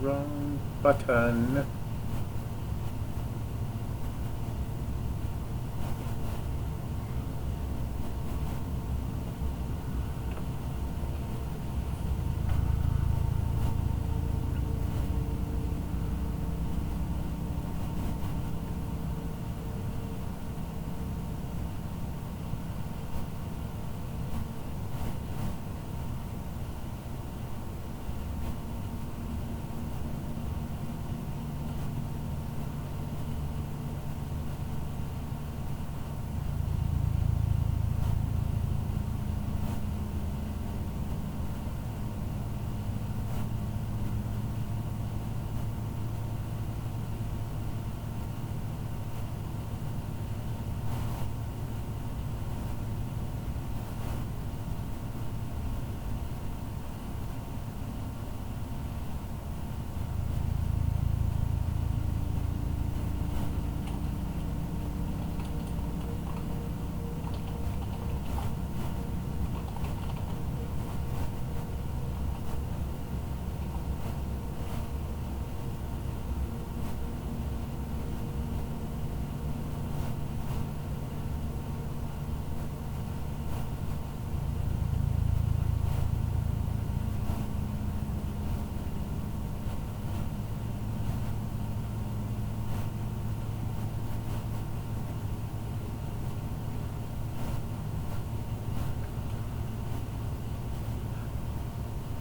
Wrong button.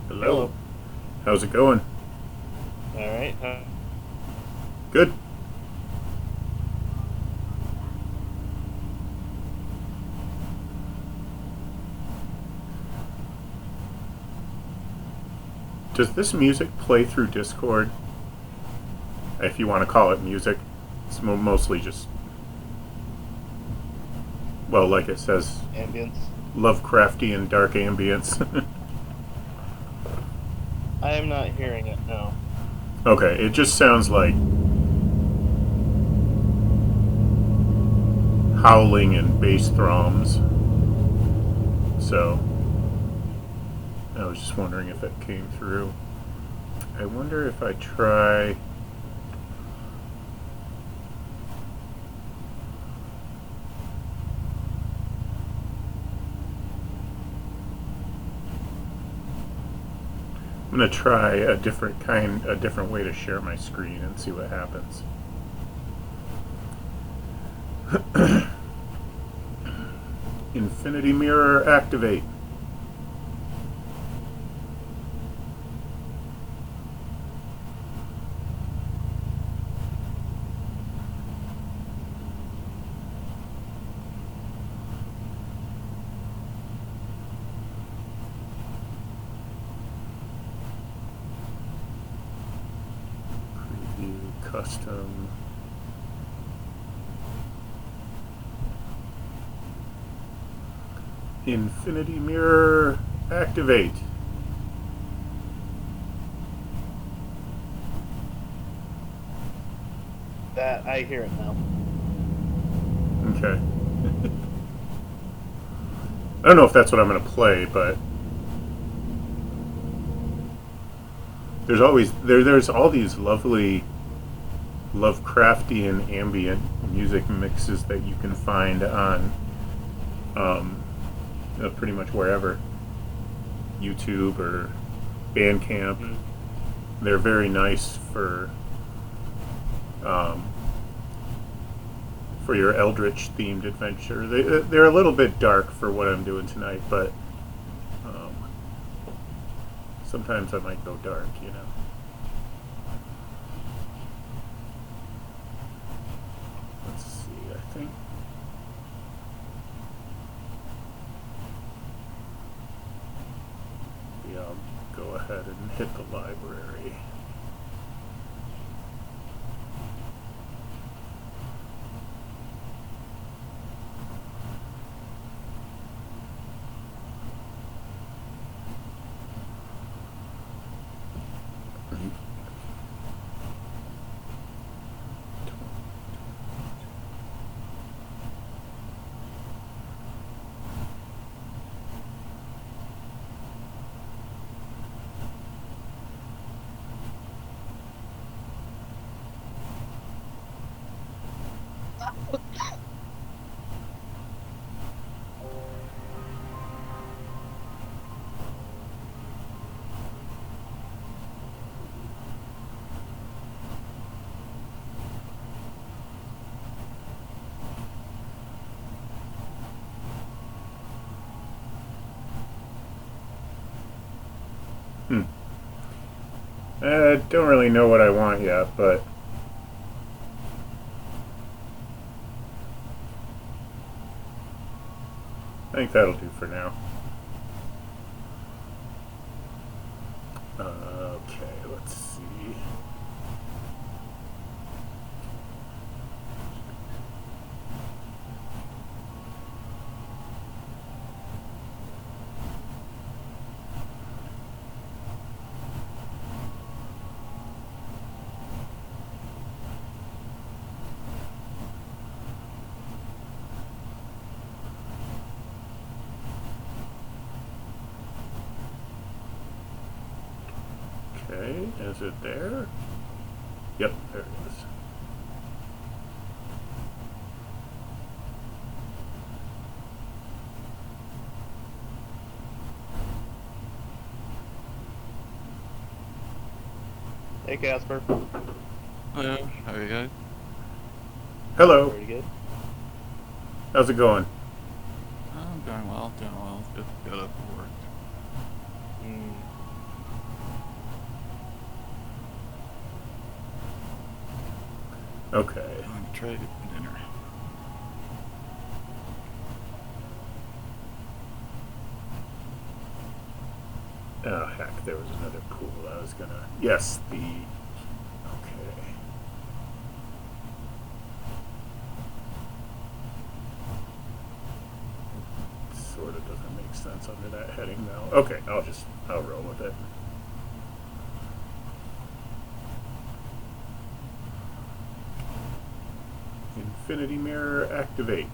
Hello. Hello. How's it going? All right. Good. Does this music play through Discord? If you want to call it music, it's mostly just, well, like it says, Ambience. Lovecraftian dark ambience. I am not hearing it. No. Okay, it just sounds like howling and bass thrums. So, I was just wondering if it came through. I wonder if I try. I'm going to try a different way to share my screen and see what happens. Infinity mirror activate. Custom. Infinity mirror activate. That I hear it now. Okay. I don't know if that's what I'm going to play, but there's all these lovely Lovecraftian ambient music mixes that you can find on pretty much wherever, YouTube or Bandcamp. Mm. They're very nice for your Eldritch themed adventure. They're a little bit dark for what I'm doing tonight, but sometimes I might go dark, you know. Let's see, I think. Yeah, I'll go ahead and hit the library. Hmm. I don't really know what I want yet, but I think that'll do for now. Okay, let's see. Okay, is it there? Yep, there it is. Hey, Casper. Hello, how are you guys? Hello, Pretty good. how's it going? I'm doing well, Just got up for work. Mm. Okay. I'm gonna try to get dinner. Oh, heck, there was another pool I was gonna. Yes, the. Okay. Sort of doesn't make sense under that heading, though. Okay, I'll roll with it. Infinity mirror activate.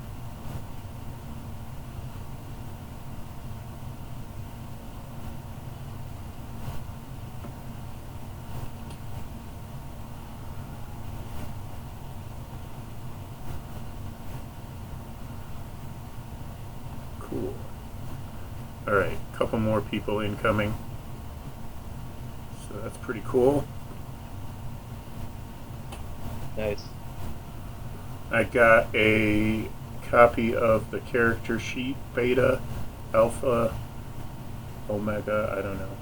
Cool. Alright, couple more people incoming. So that's pretty cool. Nice. I got a copy of the character sheet, beta, alpha, omega, I don't know.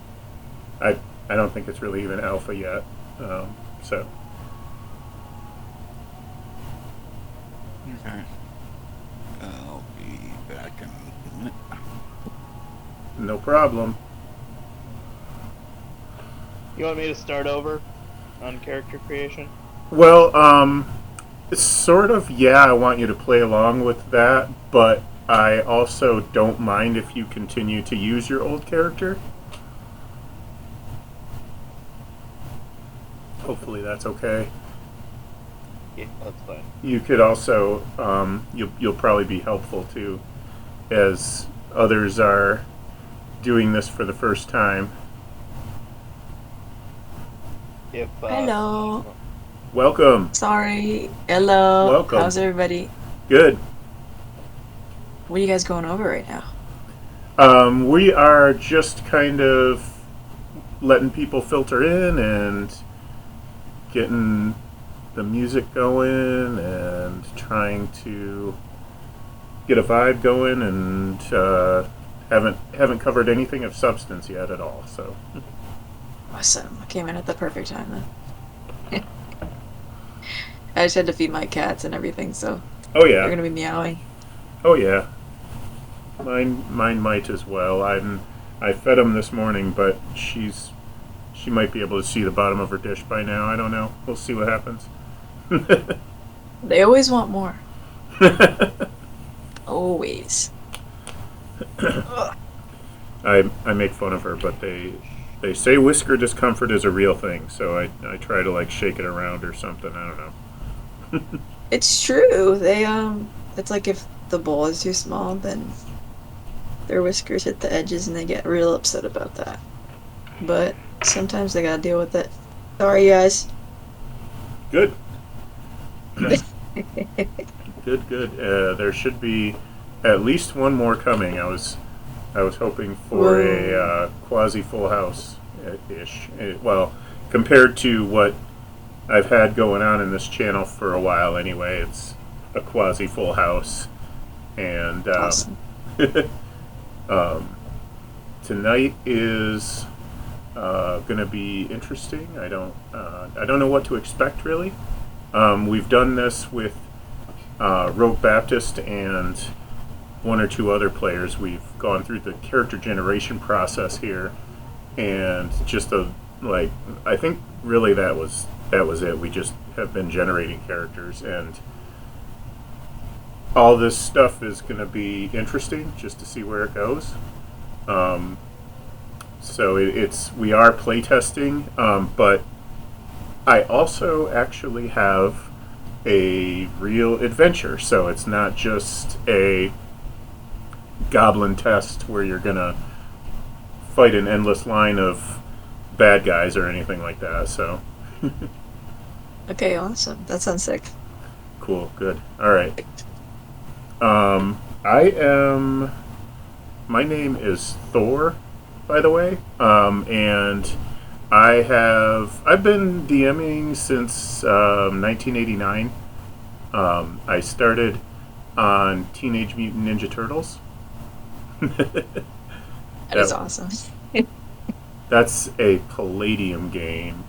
I don't think it's really even alpha yet. So Okay. I'll be back in a minute. no problem. You want me to start over on character creation? Well, sort of, yeah, I want you to play along with that, but I also don't mind if you continue to use your old character. Hopefully that's okay. Yeah, that's fine. You could also, you'll probably be helpful too, as others are doing this for the first time. If Hello. Welcome. Sorry. Hello. Welcome. How's everybody? Good. What are you guys going over right now? We are just kind of letting people filter in and getting the music going and trying to get a vibe going, and haven't covered anything of substance yet at all. So Awesome. I came in at the perfect time then. I just had to feed my cats and everything, so oh they're yeah, gonna be meowing. oh yeah. Mine might as well. I fed him this morning, but she might be able to see the bottom of her dish by now. I don't know. We'll see what happens. They always want more. Always. Ugh. I make fun of her, but they say whisker discomfort is a real thing, so I try to like shake it around or something. I don't know. It's true. It's like if the bowl is too small, then their whiskers hit the edges and they get real upset about that. But sometimes they gotta deal with it. Sorry, guys. Good. good, good. There should be at least one more coming. I was hoping for a quasi full house ish. Well, compared to what I've had going on in this channel for a while, anyway, it's a quasi full house. And Awesome. tonight is going to be interesting. I don't know what to expect really. We've done this with Rogue Baptist and one or two other players. We've gone through the character generation process here, and just I think really that was it. We just have been generating characters, and all this stuff is going to be interesting just to see where it goes. So we are playtesting, but I also actually have a real adventure, so it's not just a goblin test where you're gonna fight an endless line of bad guys or anything like that. So Okay, awesome. That sounds sick. cool, good. All right. I am. My name is Thor, by the way, and I've been DMing since 1989. I started on Teenage Mutant Ninja Turtles. That is awesome. That's a Palladium game.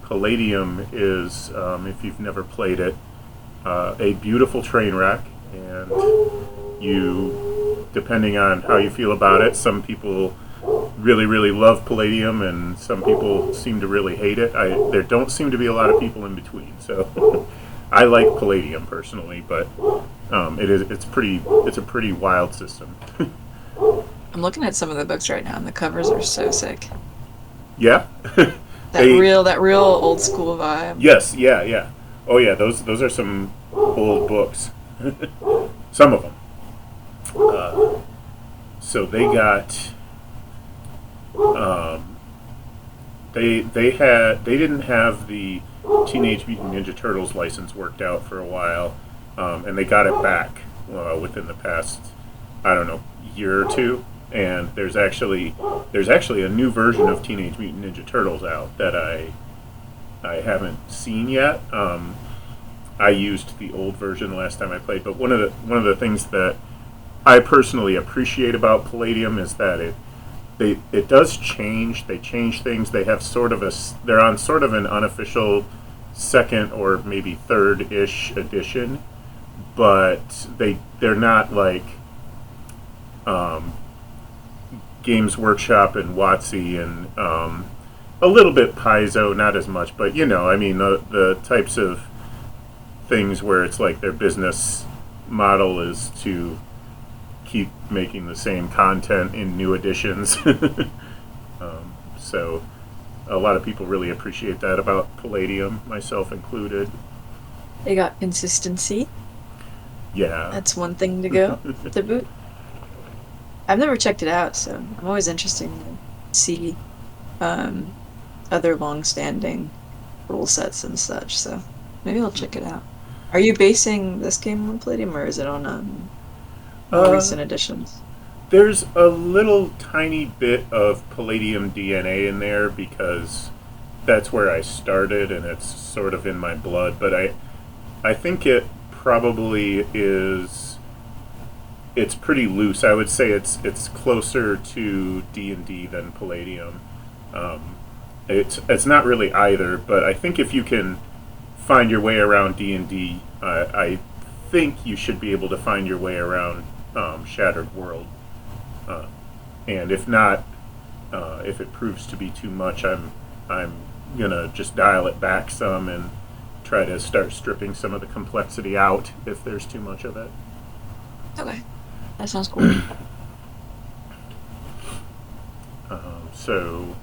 Palladium is, if you've never played it, a beautiful train wreck, and you, depending on how you feel about it, some people really, really love Palladium, and some people seem to really hate it. There don't seem to be a lot of people in between, so I like Palladium personally, but it's a pretty wild system. I'm looking at some of the books right now, and the covers are so sick. Yeah. That real old school vibe. Yes, yeah. Oh yeah, those are some old books. Some of them. So they got. They didn't have the Teenage Mutant Ninja Turtles license worked out for a while, and they got it back within the past, I don't know, year or two. And there's actually a new version of Teenage Mutant Ninja Turtles out that I haven't seen yet. I used the old version last time I played, but one of the things that I personally appreciate about Palladium is that it does change. They change things. They have they're on sort of an unofficial second or maybe third-ish edition, but they're not like Games Workshop and WotC and a little bit Paizo, not as much, but I mean the types of things where it's like their business model is to keep making the same content in new editions. So a lot of people really appreciate that about Palladium, myself included. They got consistency. Yeah. That's one thing to go to boot. I've never checked it out, so I'm always interested to see other long-standing rule sets and such, so maybe I'll check it out. Are you basing this game on Palladium, or is it on more recent editions? There's a little tiny bit of Palladium DNA in there because that's where I started and it's sort of in my blood, but I think it probably is. It's pretty loose. I would say it's closer to D&D than Palladium. It's not really either, but I think if you can find your way around D&D, I think you should be able to find your way around Shattered World. And if not, if it proves to be too much, I'm gonna just dial it back some and try to start stripping some of the complexity out if there's too much of it. Okay, that sounds cool. So,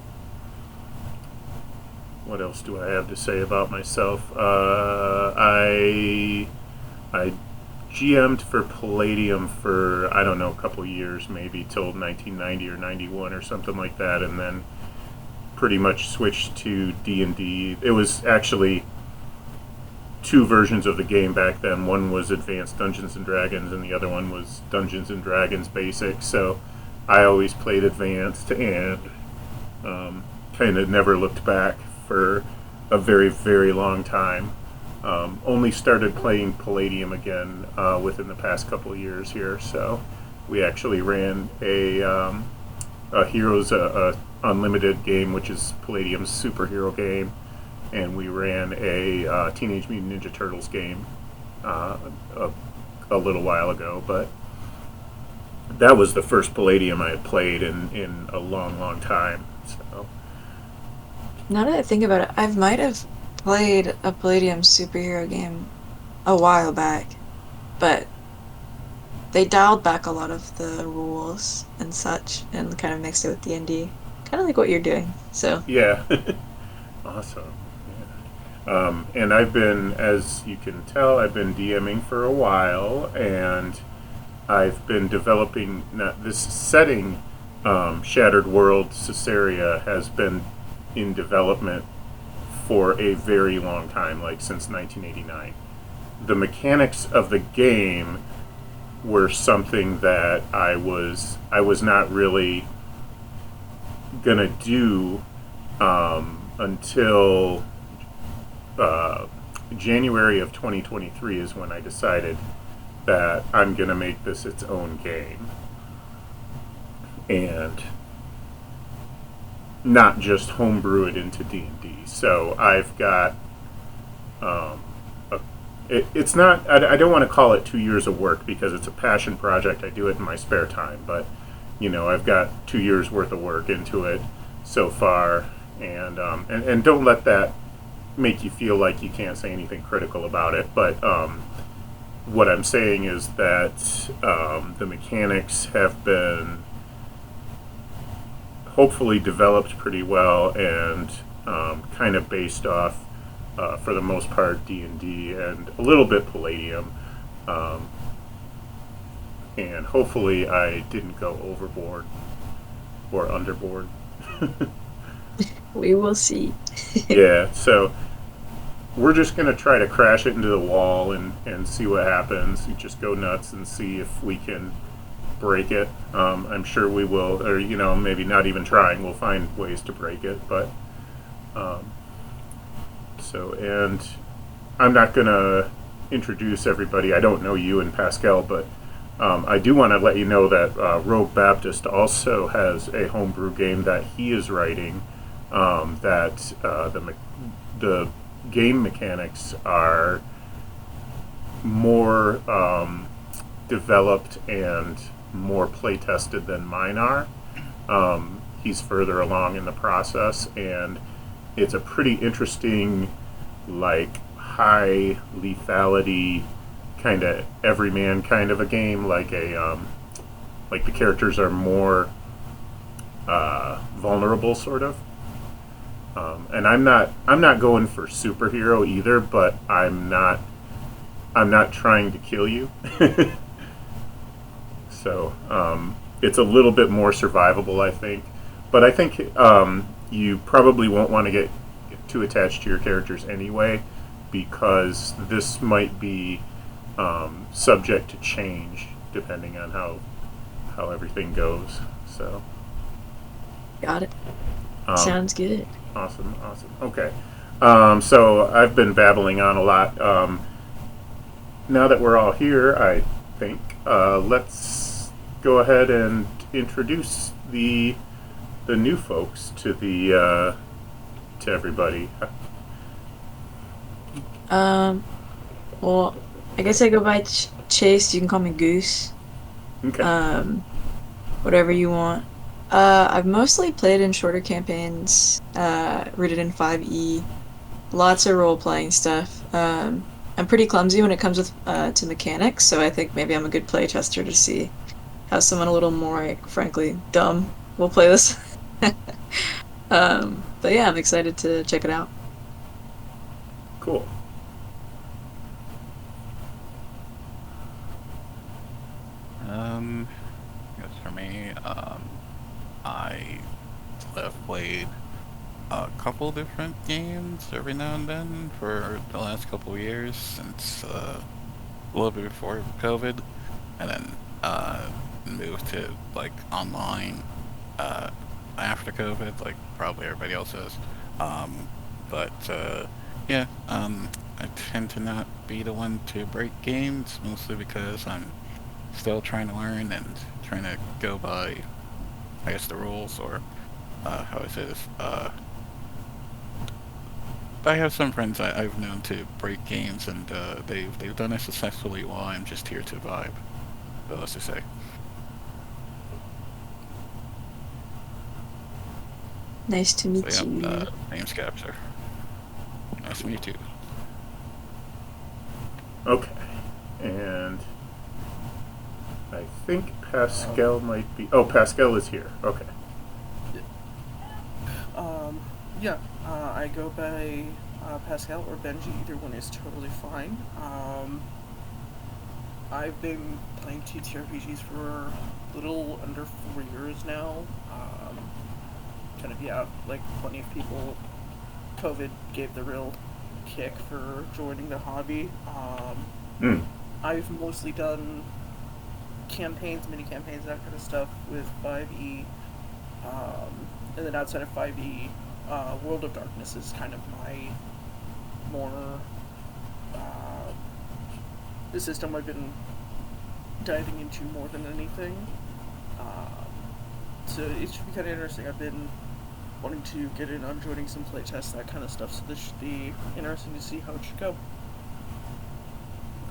what else do I have to say about myself? I GM'd for Palladium for, I don't know, a couple years, maybe till 1990 or 91 or something like that, and then pretty much switched to D&D. It was actually two versions of the game back then. One was Advanced Dungeons and Dragons, and the other one was Dungeons and Dragons Basic. So I always played Advanced, and kind of never looked back for a very, very long time. Only started playing Palladium again within the past couple of years here. So we actually ran a Heroes Unlimited game, which is Palladium's superhero game, and we ran a Teenage Mutant Ninja Turtles game a little while ago. But that was the first Palladium I had played in a long, long time. So Now that I think about it, I might have played a Palladium superhero game a while back, but they dialed back a lot of the rules and such and kind of mixed it with D&D. Kind of like what you're doing. So, yeah, awesome. Yeah. And I've been, as you can tell, I've been DMing for a while, and I've been developing this setting. Shattered World Caesarea has been in development for a very long time, like since 1989. The mechanics of the game were something that I was not really gonna do until January of 2023 is when I decided that I'm gonna make this its own game, and not just homebrew it into D&D. So I've got it's not, I don't want to call it 2 years of work because it's a passion project. I do it in my spare time, but I've got 2 years worth of work into it so far, and don't let that make you feel like you can't say anything critical about it. But what I'm saying is that the mechanics have been hopefully developed pretty well, and kind of based off, for the most part, D&D and a little bit Palladium. And hopefully I didn't go overboard or underboard. we will see. Yeah, so we're just going to try to crash it into the wall and see what happens. You just go nuts and see if we can break it. I'm sure we will, or maybe not even trying, we'll find ways to break it. But and I'm not gonna introduce everybody. I don't know you and Pascal, but I do want to let you know that Rogue Baptist also has a homebrew game that he is writing. That the game mechanics are more developed and more play tested than mine are. He's further along in the process, and it's a pretty interesting, like, high lethality kind of everyman kind of a game. Like like the characters are more vulnerable, sort of. And I'm not going for superhero either, but I'm not trying to kill you. So it's a little bit more survivable, I think. But I think you probably won't want to get too attached to your characters anyway, because this might be subject to change depending on how everything goes. So Got it. Sounds good. Awesome. Okay. So I've been babbling on a lot. Now that we're all here, I think let's go ahead and introduce the new folks to to everybody. Well, I guess I go by Chase. You can call me Goose. Okay. Whatever you want. I've mostly played in shorter campaigns, rooted in 5e, lots of role-playing stuff. I'm pretty clumsy when it comes with to mechanics, so I think maybe I'm a good playtester to see how someone a little more, frankly, dumb will play this. But yeah, I'm excited to check it out. Cool. Yes, for me, I have played a couple different games every now and then for the last couple of years since a little bit before COVID, and then moved to like online after COVID, like probably everybody else has. Um, but yeah, I tend to not be the one to break games, mostly because I'm still trying to learn and trying to go by, I guess, the rules or how I say this. I have some friends I've known to break games, and they've done it successfully while I'm just here to vibe. So let's just say. Nice to So meet you. yeah, name's Capture. Nice to meet you. Okay. And I think Pascal might be. Oh, Pascal is here. Okay. Yeah, I go by Pascal or Benji. Either one is totally fine. I've been playing TTRPGs for a little under 4 years now. Kind of, yeah, like plenty of people, COVID gave the real kick for joining the hobby. Hmm. I've mostly done campaigns, mini campaigns, that kind of stuff with 5e. And then outside of 5e, World of Darkness is kind of my more the system I've been diving into more than anything. So it should be kind of interesting. I've been wanting to get in on joining some playtests, that kind of stuff, so this should be interesting to see how it should go.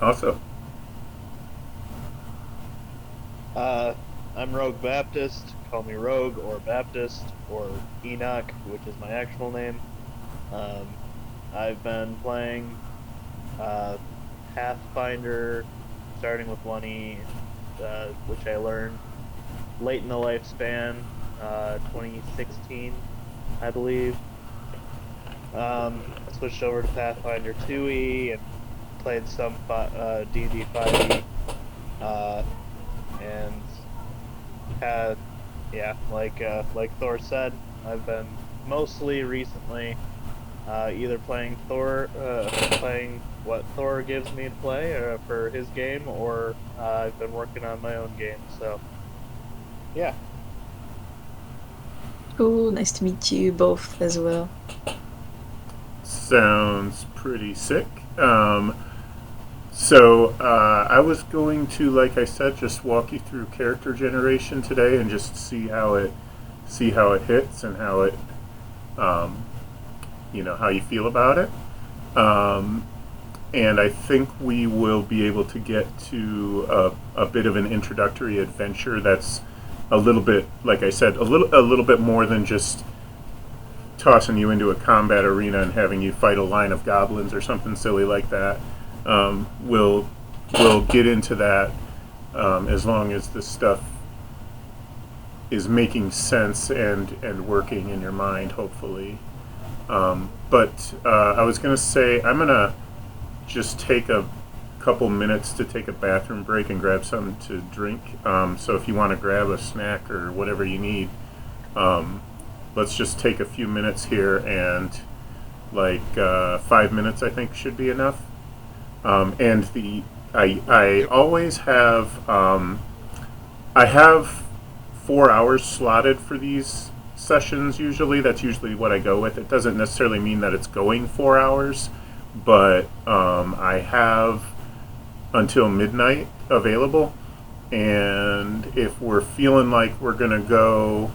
Awesome. I'm Rogue Baptist. Call me Rogue or Baptist or Enoch, which is my actual name. I've been playing Pathfinder, starting with 1E, which I learned late in the lifespan, 2016, I believe. I switched over to Pathfinder 2E and played some D&D 5E, and had, yeah, like Thor said, I've been mostly recently either playing playing what Thor gives me to play for his game, or I've been working on my own game. So, yeah. Cool. Nice to meet you both as well. Sounds pretty sick. So I was going to, like I said, just walk you through character generation today and just see how it hits and how it, how you feel about it. And I think we will be able to get to a bit of an introductory adventure that's a little bit, like I said, a little bit more than just tossing you into a combat arena and having you fight a line of goblins or something silly like that. We'll get into that as long as the stuff is making sense and working in your mind, hopefully. But I was going to say, I'm going to just take a couple minutes to take a bathroom break and grab something to drink. So if you want to grab a snack or whatever you need, let's just take a few minutes here, and 5 minutes I think should be enough. And I always have I have 4 hours slotted for these sessions. Usually, that's usually what I go with. It doesn't necessarily mean that it's going 4 hours, but I have until midnight available. And if we're feeling like we're gonna go,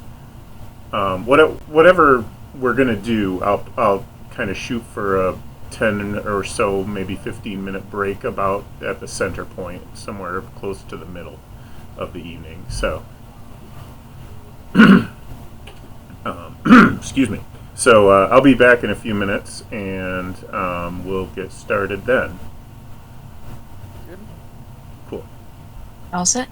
whatever we're gonna do, I'll kind of shoot for a 10 or so, maybe 15-minute break about at the center point, somewhere close to the middle of the evening. So, excuse me. So I'll be back in a few minutes, and we'll get started then. Good. Cool. All set?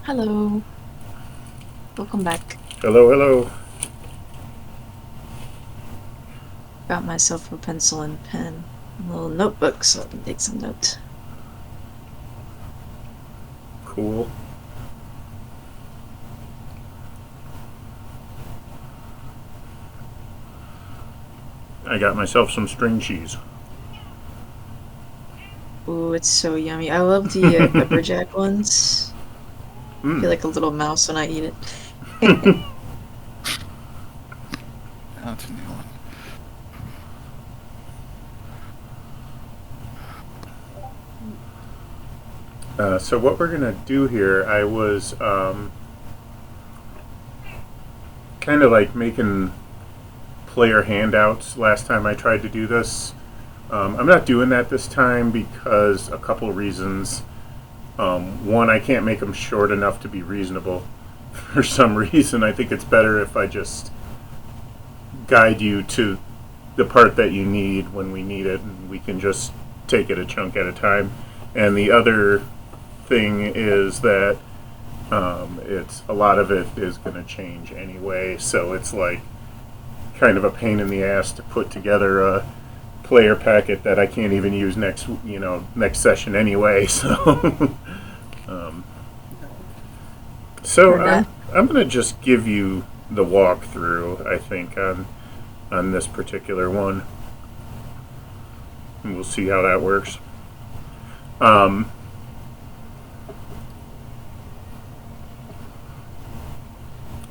Hello. Welcome back. Hello, hello. Got myself a pencil and pen. A little notebook so I can take some notes. Cool. I got myself some string cheese. Ooh, it's so yummy. I love the pepper jack ones. I feel Mm. like a little mouse when I eat it. That's a new one. So what we're gonna do here, I was kind of like making player handouts last time I tried to do this. I'm not doing that this time because a couple reasons. One, I can't make them short enough to be reasonable. For some reason, I think it's better if I just guide you to the part that you need when we need it, and we can just take it a chunk at a time. And the other thing is that it's a lot of it is going to change anyway, so it's like kind of a pain in the ass to put together a player packet that I can't even use next session anyway. So um, so Heard that. I'm going to just give you the walkthrough, I think, on this particular one, and we'll see how that works.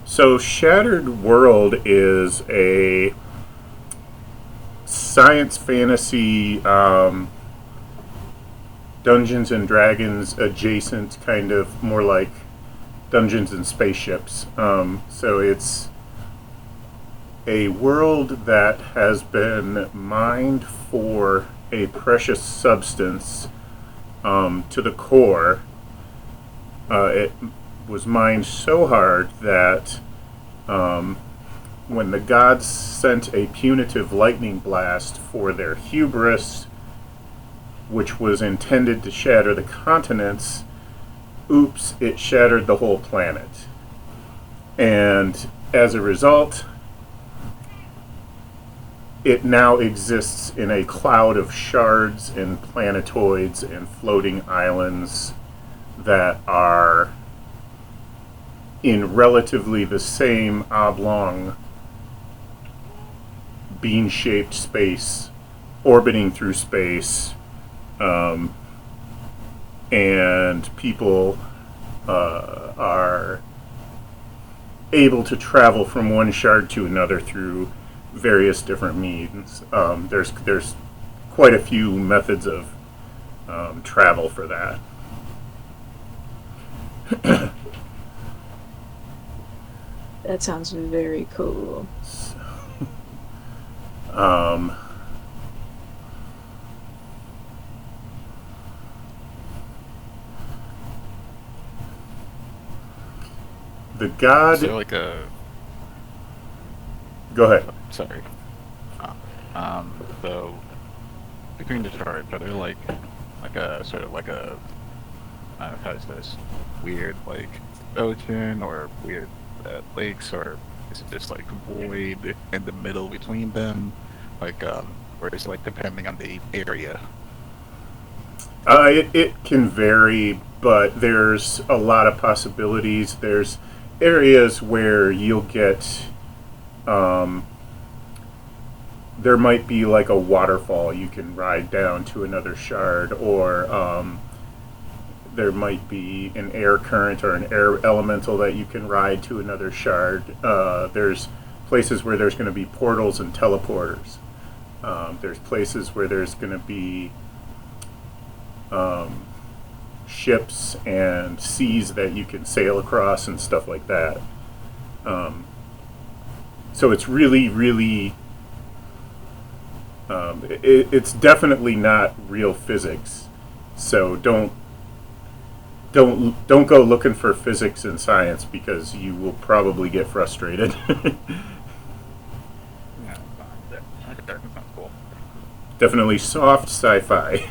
So Shattered World is a science fantasy Dungeons and Dragons adjacent, kind of more like Dungeons and Spaceships. So it's a world that has been mined for a precious substance to the core. It was mined so hard that when the gods sent a punitive lightning blast for their hubris, which was intended to shatter the continents, oops, it shattered the whole planet. And as a result, it now exists in a cloud of shards and planetoids and floating islands that are in relatively the same oblong bean-shaped space, orbiting through space, and people are able to travel from one shard to another through various different means. There's quite a few methods of travel for that. That sounds very cool. The god. Is there like a... Go ahead. Sorry. So between the charts, are there like a sort of like a how is this weird like ocean or weird lakes, or is it just like void in the middle between them, like or is it like depending on the area? It can vary, but there's a lot of possibilities. There's areas where you'll get there might be like a waterfall you can ride down to another shard, or there might be an air current or an air elemental that you can ride to another shard. There's places where there's going to be portals and teleporters. There's places where there's going to be ships and seas that you can sail across and stuff like that. So it's really, really it's definitely not real physics. So don't go looking for physics in science, because you will probably get frustrated. Yeah, okay, that sounds cool. Definitely soft sci-fi.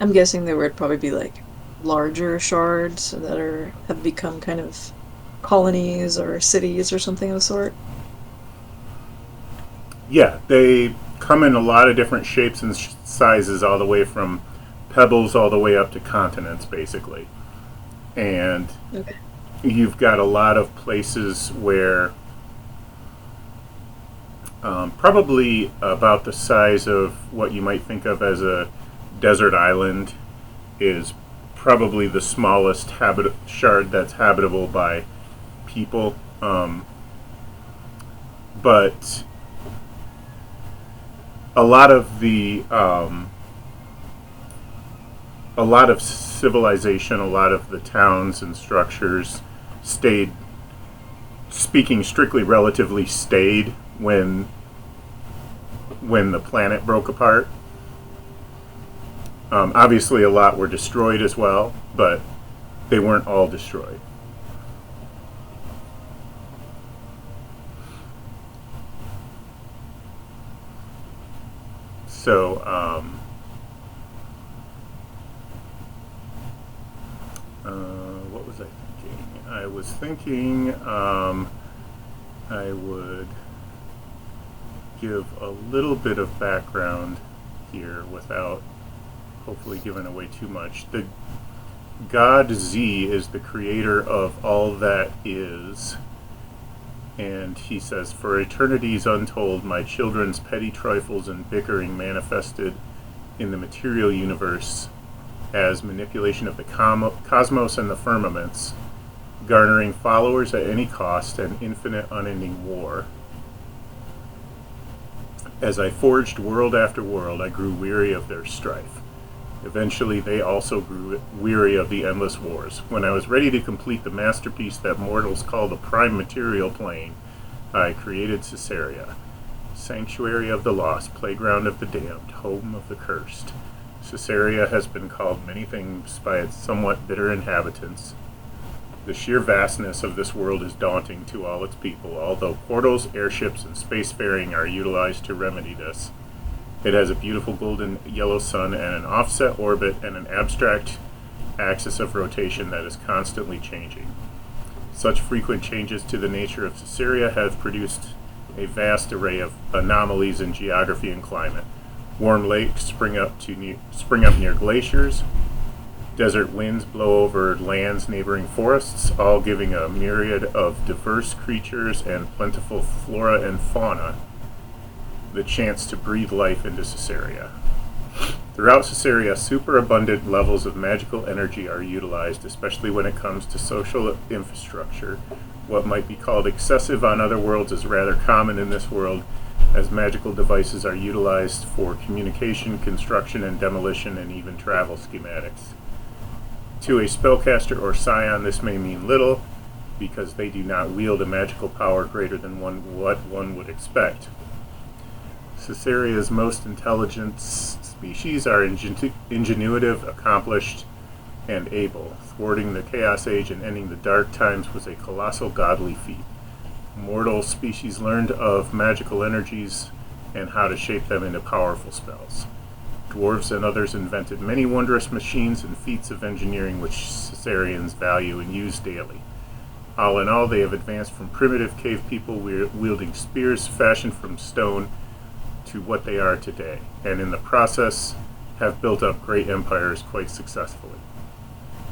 I'm guessing there would probably be like larger shards that have become kind of colonies or cities or something of the sort. Yeah, they come in a lot of different shapes and sizes, all the way from pebbles all the way up to continents, basically. And Okay. you've got a lot of places where probably about the size of what you might think of as a desert island is probably the smallest shard that's habitable by people. But a lot of a lot of civilization, a lot of the towns and structures stayed, speaking strictly relatively, stayed when the planet broke apart. Obviously, a lot were destroyed as well, but they weren't all destroyed. So, what was I thinking? I was thinking I would give a little bit of background here without hopefully giving away too much. The God Z is the creator of all that is. And he says, "For eternities untold, my children's petty trifles and bickering manifested in the material universe as manipulation of the cosmos and the firmaments, garnering followers at any cost and infinite unending war. As I forged world after world, I grew weary of their strife. Eventually, they also grew weary of the endless wars. When I was ready to complete the masterpiece that mortals call the prime material plane, I created Caesarea, sanctuary of the lost, playground of the damned, home of the cursed. Caesarea has been called many things by its somewhat bitter inhabitants. The sheer vastness of this world is daunting to all its people, although portals, airships, and spacefaring are utilized to remedy this. It has a beautiful golden yellow sun and an offset orbit and an abstract axis of rotation that is constantly changing. Such frequent changes to the nature of Caesarea have produced a vast array of anomalies in geography and climate. Warm lakes spring up near glaciers. Desert winds blow over lands neighboring forests, all giving a myriad of diverse creatures and plentiful flora and fauna the chance to breathe life into Caesarea. Throughout Caesarea, superabundant levels of magical energy are utilized, especially when it comes to social infrastructure. What might be called excessive on other worlds is rather common in this world, as magical devices are utilized for communication, construction, and demolition, and even travel schematics. To a spellcaster or scion, this may mean little, because they do not wield a magical power greater than what one would expect. Caesarea's most intelligent species are ingenuitive, accomplished, and able. Thwarting the Chaos Age and ending the Dark Times was a colossal godly feat. Mortal species learned of magical energies and how to shape them into powerful spells. Dwarves and others invented many wondrous machines and feats of engineering which Caesareans value and use daily. All in all, they have advanced from primitive cave people wielding spears fashioned from stone to what they are today, and in the process have built up great empires quite successfully.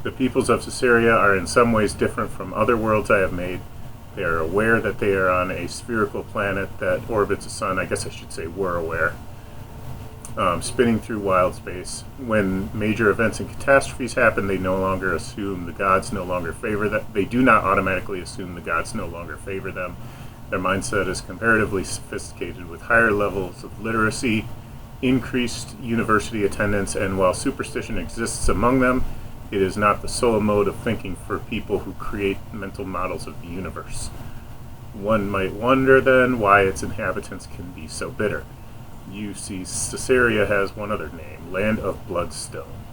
The peoples of Caesarea are in some ways different from other worlds I have made. They are aware that they are on a spherical planet that orbits a sun. I guess I should say were aware. Spinning through wild space. When major events and catastrophes happen, they no longer assume the gods no longer favor them. They do not automatically assume the gods no longer favor them. Their mindset is comparatively sophisticated, with higher levels of literacy, increased university attendance, and while superstition exists among them, it is not the sole mode of thinking for people who create mental models of the universe. One might wonder, then, why its inhabitants can be so bitter. You see, Caesarea has one other name, Land of Bloodstone.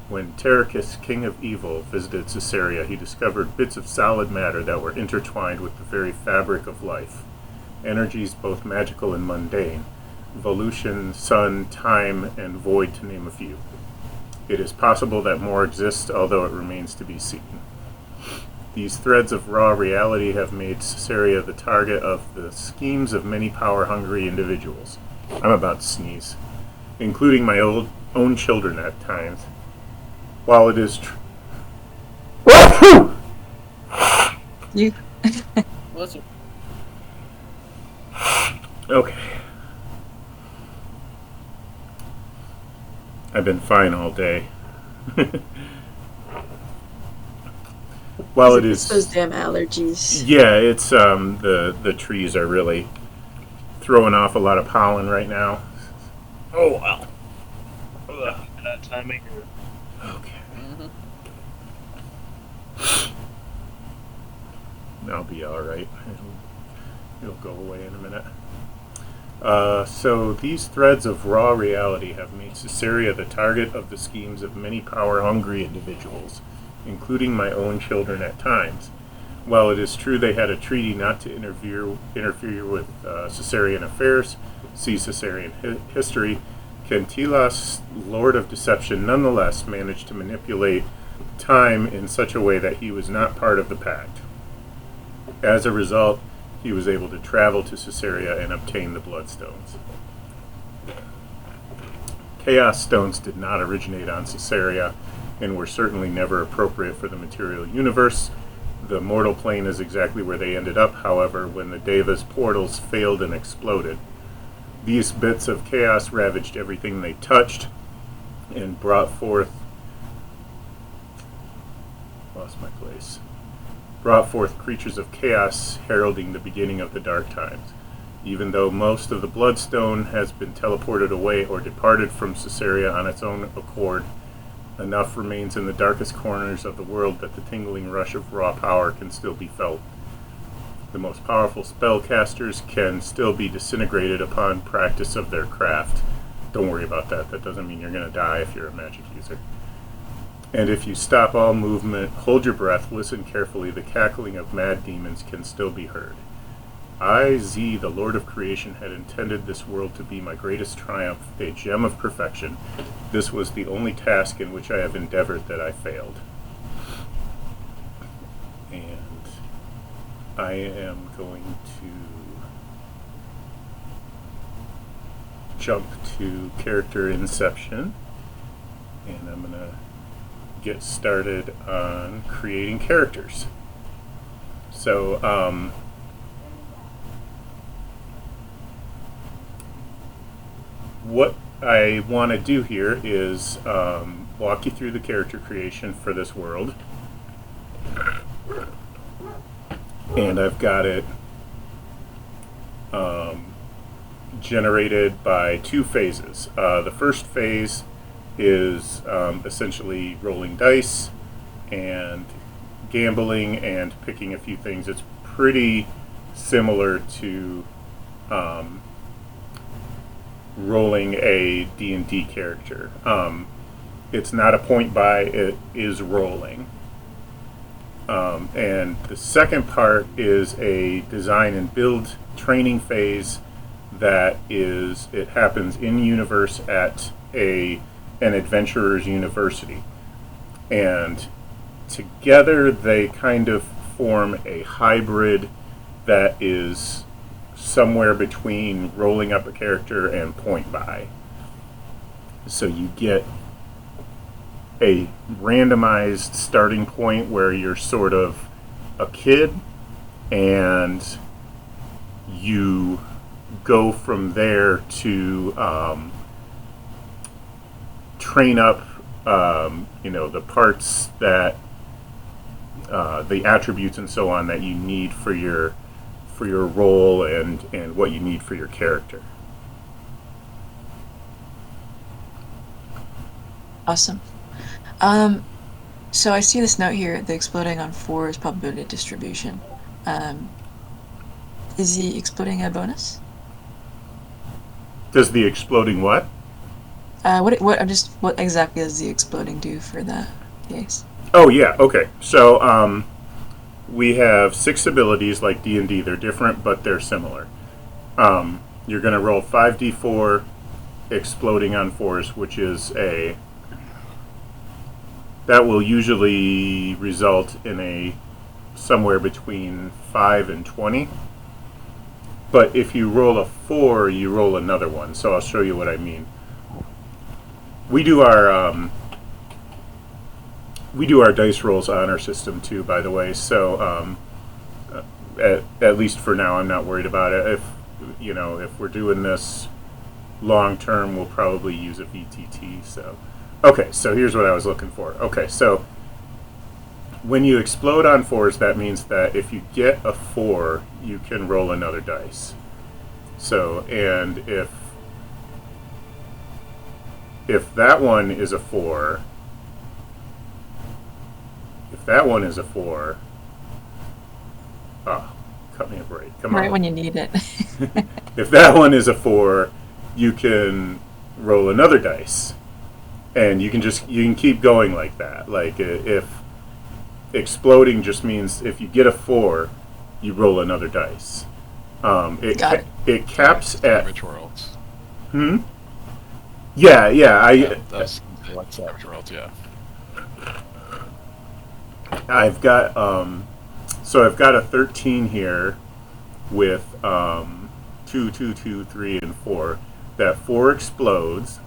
When Terracus, king of evil, visited Caesarea, he discovered bits of solid matter that were intertwined with the very fabric of life. Energies both magical and mundane. Evolution, sun, time, and void, to name a few. It is possible that more exist, although it remains to be seen. These threads of raw reality have made Caesarea the target of the schemes of many power-hungry individuals. I'm about to sneeze. Including my own children at times. While it is You. Listen. Okay. I've been fine all day. While it It's is those damn allergies. Yeah, it's the trees are really throwing off a lot of pollen right now. Oh well. That timing. Okay. Mm-hmm. I'll be all right. It'll go away in a minute. So these threads of raw reality have made Caesarea the target of the schemes of many power-hungry individuals, including my own children at times. While it is true they had a treaty not to interfere with Caesarean affairs, see Caesarean history, Kentilas, Lord of Deception, nonetheless managed to manipulate time in such a way that he was not part of the pact. As a result, he was able to travel to Caesarea and obtain the Bloodstones. Chaos Stones did not originate on Caesarea and were certainly never appropriate for the material universe. The mortal plane is exactly where they ended up, however, when the Deva's portals failed and exploded. These bits of chaos ravaged everything they touched and brought forth creatures of chaos heralding the beginning of the dark times. Even though most of the Bloodstone has been teleported away or departed from Caesarea on its own accord, enough remains in the darkest corners of the world that the tingling rush of raw power can still be felt. The most powerful spellcasters can still be disintegrated upon practice of their craft. Don't worry about that. That doesn't mean you're going to die if you're a magic user. And if you stop all movement, hold your breath, listen carefully, the cackling of mad demons can still be heard. I, Z, the Lord of Creation, had intended this world to be my greatest triumph, a gem of perfection. This was the only task in which I have endeavored that I failed. And I am going to jump to character inception, and I'm going to get started on creating characters. So, what I want to do here is walk you through the character creation for this world. And I've got it generated by two phases. The first phase is essentially rolling dice and gambling and picking a few things. It's pretty similar to rolling a D&D character. It's not a point buy, it is rolling. And the second part is a design and build training phase that it happens in universe at an adventurer's university, and together they kind of form a hybrid that is somewhere between rolling up a character and point buy. So you get a randomized starting point where you're sort of a kid, and you go from there to train up, the parts that, the attributes and so on that you need for your role and what you need for your character. Awesome. So I see this note here, the exploding on 4 is probability distribution. Is the exploding a bonus? Does the exploding what? What exactly does the exploding do for that case? Oh yeah, okay. So we have 6 abilities like D&D. They're different, but they're similar. You're going to roll 5d4 exploding on 4s, which is a that will usually result in a somewhere between 5 and 20. But if you roll a 4, you roll another one. So I'll show you what I mean. We do our dice rolls on our system too, by the way. So at least for now, I'm not worried about it. If we're doing this long term, we'll probably use a VTT. So okay, so here's what I was looking for. Okay, so when you explode on 4s, that means that if you get a 4, you can roll another dice. So, and if that one is a 4, cut me a break. Come on. Right when you need it. If that one is a 4, you can roll another dice, and you can keep going like that. Like if exploding just means if you get a 4, you roll another dice. It caps at Savage Worlds. Yeah. That's like Savage Worlds. Yeah. I've got I've got a 13 here with 2, 2, 2, 3, and 4. That 4 explodes,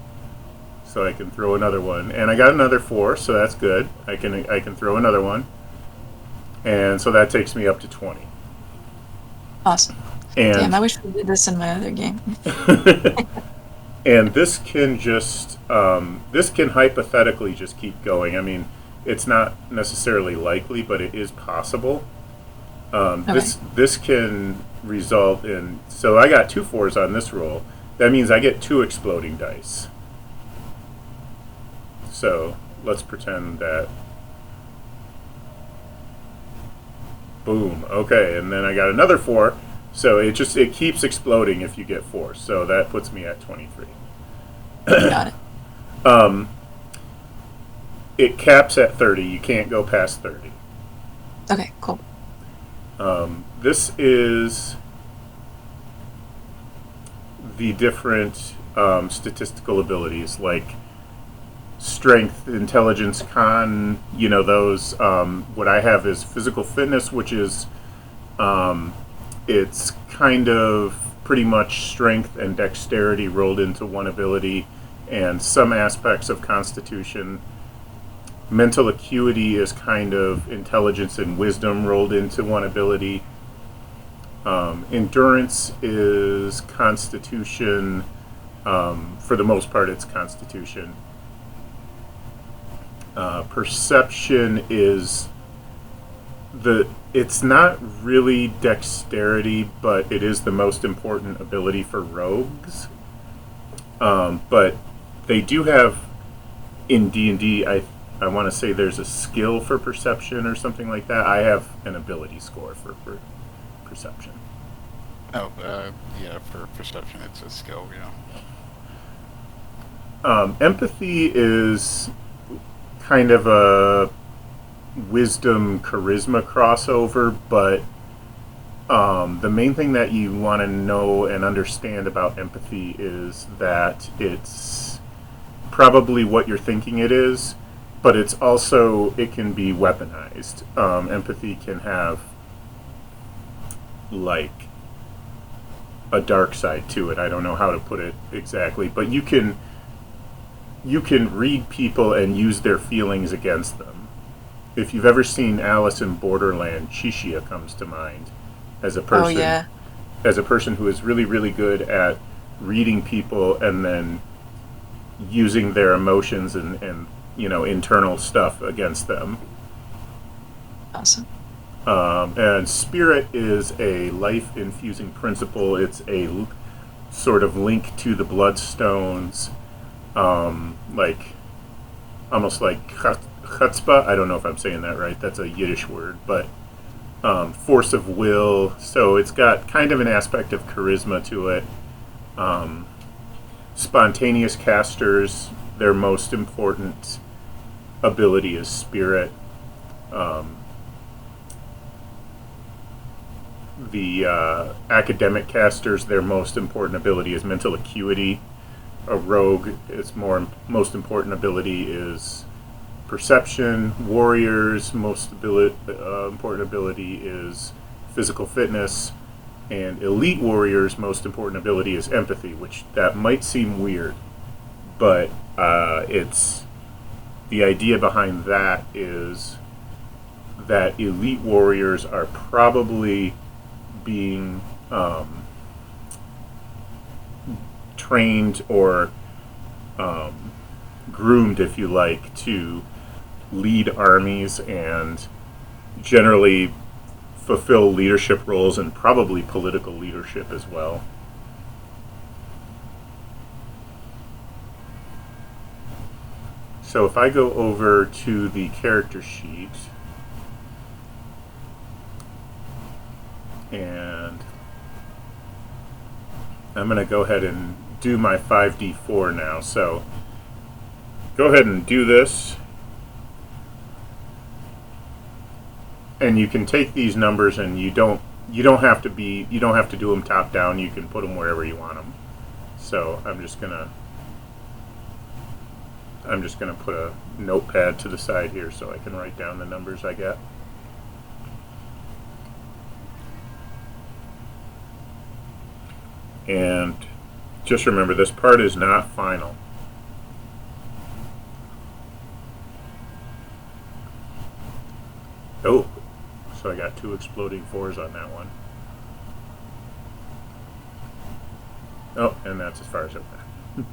so I can throw another one, and I got another 4, so that's good. I can throw another one, and so that takes me up to 20. Awesome. And damn, I wish we did this in my other game. and this can hypothetically just keep going. I mean, it's not necessarily likely, but it is possible. Okay. This can result in. So I got 2 4s on this roll. That means I get 2 exploding dice. So let's pretend that. Boom. Okay, and then I got another 4. So it keeps exploding if you get 4. So that puts me at 23. Got it. It caps at 30. You can't go past 30. Okay, cool. This is the different statistical abilities like strength, intelligence, con. Those. What I have is physical fitness, which is it's kind of pretty much strength and dexterity rolled into one ability, and some aspects of constitution. Mental acuity is kind of intelligence and wisdom rolled into one ability. Endurance is constitution. For the most part, it's constitution. Perception is it's not really dexterity, but it is the most important ability for rogues. But they do have in D&D, I want to say there's a skill for perception or something like that. I have an ability score for perception. Oh, yeah. For perception, it's a skill. Empathy is kind of a wisdom charisma crossover, but the main thing that you want to know and understand about empathy is that it's probably what you're thinking it is, but it can be weaponized. Empathy can have like a dark side to it. I don't know how to put it exactly, but you can read people and use their feelings against them. If you've ever seen Alice in Borderland, Shishia comes to mind as a person. Oh, yeah. As a person who is really, really good at reading people and then using their emotions and internal stuff against them. Awesome. And spirit is a life-infusing principle. It's a sort of link to the bloodstones, almost like chutzpah. I don't know if I'm saying that right. That's a Yiddish word, but force of will. So it's got kind of an aspect of charisma to it. Spontaneous casters, their most important ability is spirit. The academic casters, their most important ability is mental acuity. A rogue, its most important ability is perception. Warriors' most important ability is physical fitness, and elite warriors' most important ability is empathy, which that might seem weird, but it's the idea behind that is that elite warriors are probably being trained or groomed, if you like, to lead armies and generally fulfill leadership roles and probably political leadership as well. So if I go over to the character sheet and I'm going to go ahead and do my 5d4 now. So go ahead and do this. And you can take these numbers and you don't have to do them top down. You can put them wherever you want them. So I'm just gonna put a notepad to the side here so I can write down the numbers I get. And just remember, this part is not final. Oh, so I got 2 exploding 4s on that one. Oh, and that's as far as it went.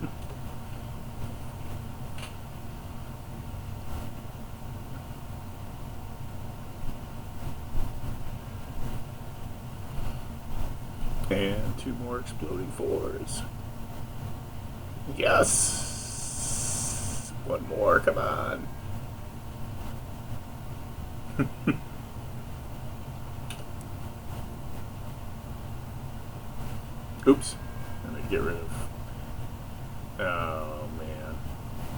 And 2 more exploding 4s. Yes! 1 more, come on. Oops. Let me get rid of... Oh,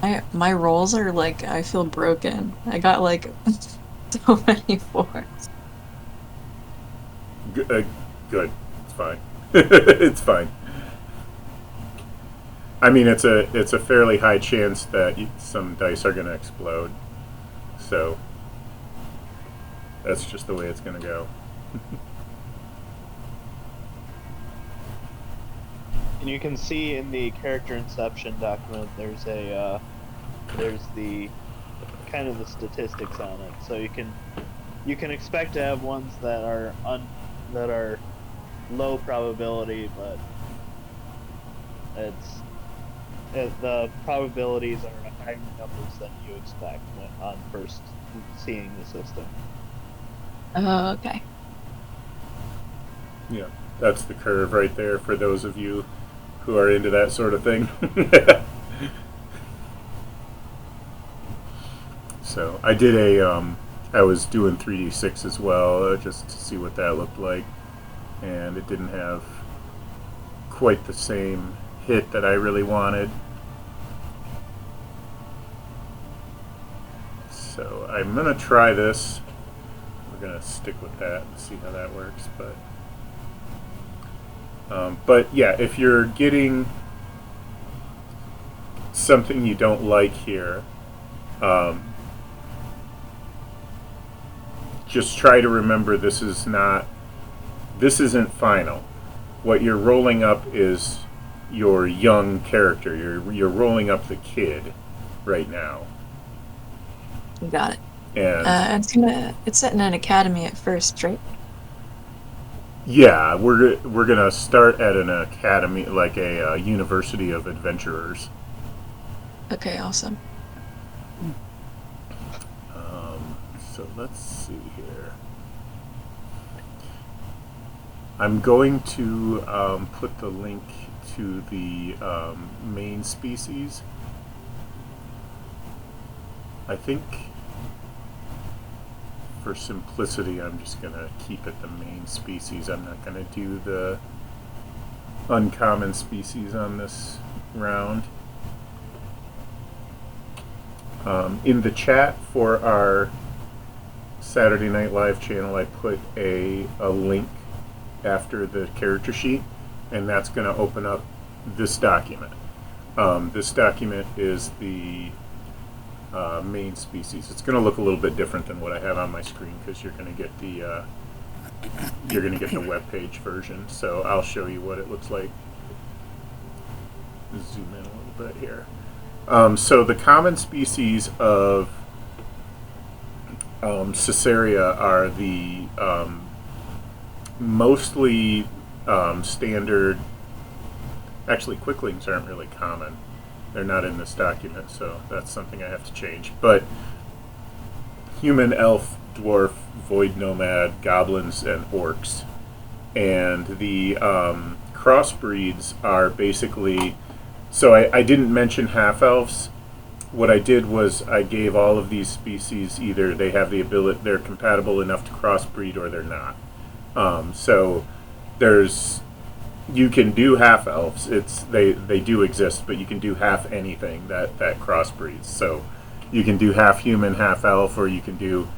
man. My rolls are like, I feel broken. I got like so many 4s. Good. It's fine. It's fine. I mean, it's a fairly high chance that some dice are going to explode. So that's just the way it's going to go. And you can see in the character inception document, there's the kind of the statistics on it. So you can expect to have ones that are low probability, but the probabilities are higher numbers than you expect on first seeing the system. Oh, okay. Yeah, that's the curve right there for those of you who are into that sort of thing. So I did I was doing 3d6 as well, just to see what that looked like, and it didn't have quite the same hit that I really wanted. So I'm gonna try this. We're gonna stick with that and see how that works, but yeah, if you're getting something you don't like here, just try to remember this isn't final. What you're rolling up is your young character. You're rolling up the kid right now. Got it. And it's set in an academy at first, right? yeah, we're gonna start at an academy, like a university of adventurers. Okay, awesome. So let's see here. I'm going to put the link to the main species. I think for simplicity, I'm just going to keep it the main species. I'm not going to do the uncommon species on this round. In the chat for our Saturday Night Live channel, I put a link after the character sheet, and that's going to open up this document. This document is the main species. It's going to look a little bit different than what I have on my screen because you're going to get the web page version. So I'll show you what it looks like. Zoom in a little bit here. So the common species of Caesarea are the mostly standard. Actually, quicklings aren't really common. They're not in this document, so that's something I have to change. But human, elf, dwarf, void nomad, goblins, and orcs. And the crossbreeds are basically... So I didn't mention half-elves. What I did was I gave all of these species either they have the ability, they're compatible enough to crossbreed, or they're not. So there's... You can do half elves. They do exist, but you can do half anything that crossbreeds. So you can do half human, half elf, or you can do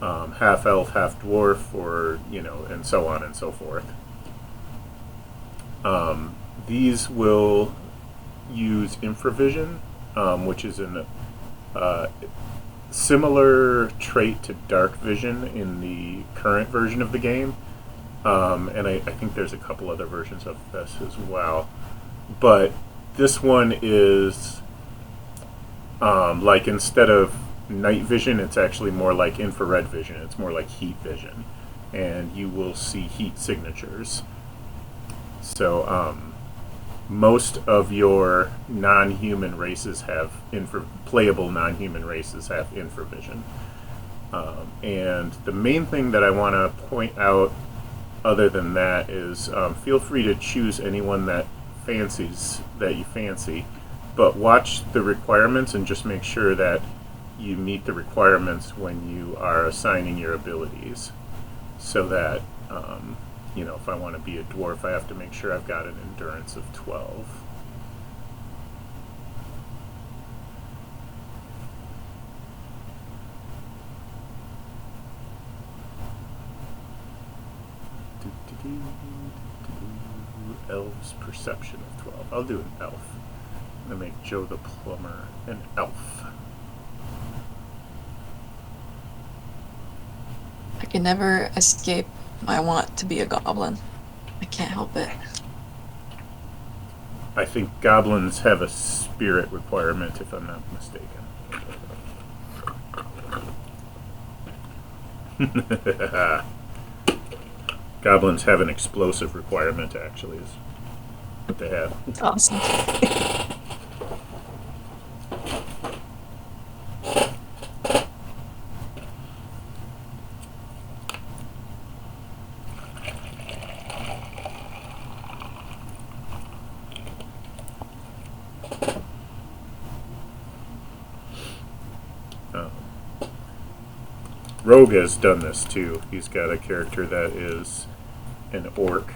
half elf, half dwarf, or and so on and so forth. These will use infravision, which is a similar trait to dark vision in the current version of the game. And I think there's a couple other versions of this as well. But this one is like, instead of night vision, it's actually more like infrared vision. It's more like heat vision. And you will see heat signatures. So most of your non-human races have playable non-human races have infravision. And the main thing that I want to point out other than that is feel free to choose anyone that you fancy, but watch the requirements and just make sure that you meet the requirements when you are assigning your abilities, so that if I want to be a dwarf, I have to make sure I've got an endurance of 12. Elves perception of 12. I'll do an elf. I'm going to make Joe the plumber an elf. I can never escape my want to be a goblin. I can't help it. I think goblins have a spirit requirement, if I'm not mistaken. Goblins have an explosive requirement, actually, is what they have. Awesome. Rogue has done this too. He's got a character that is an orc.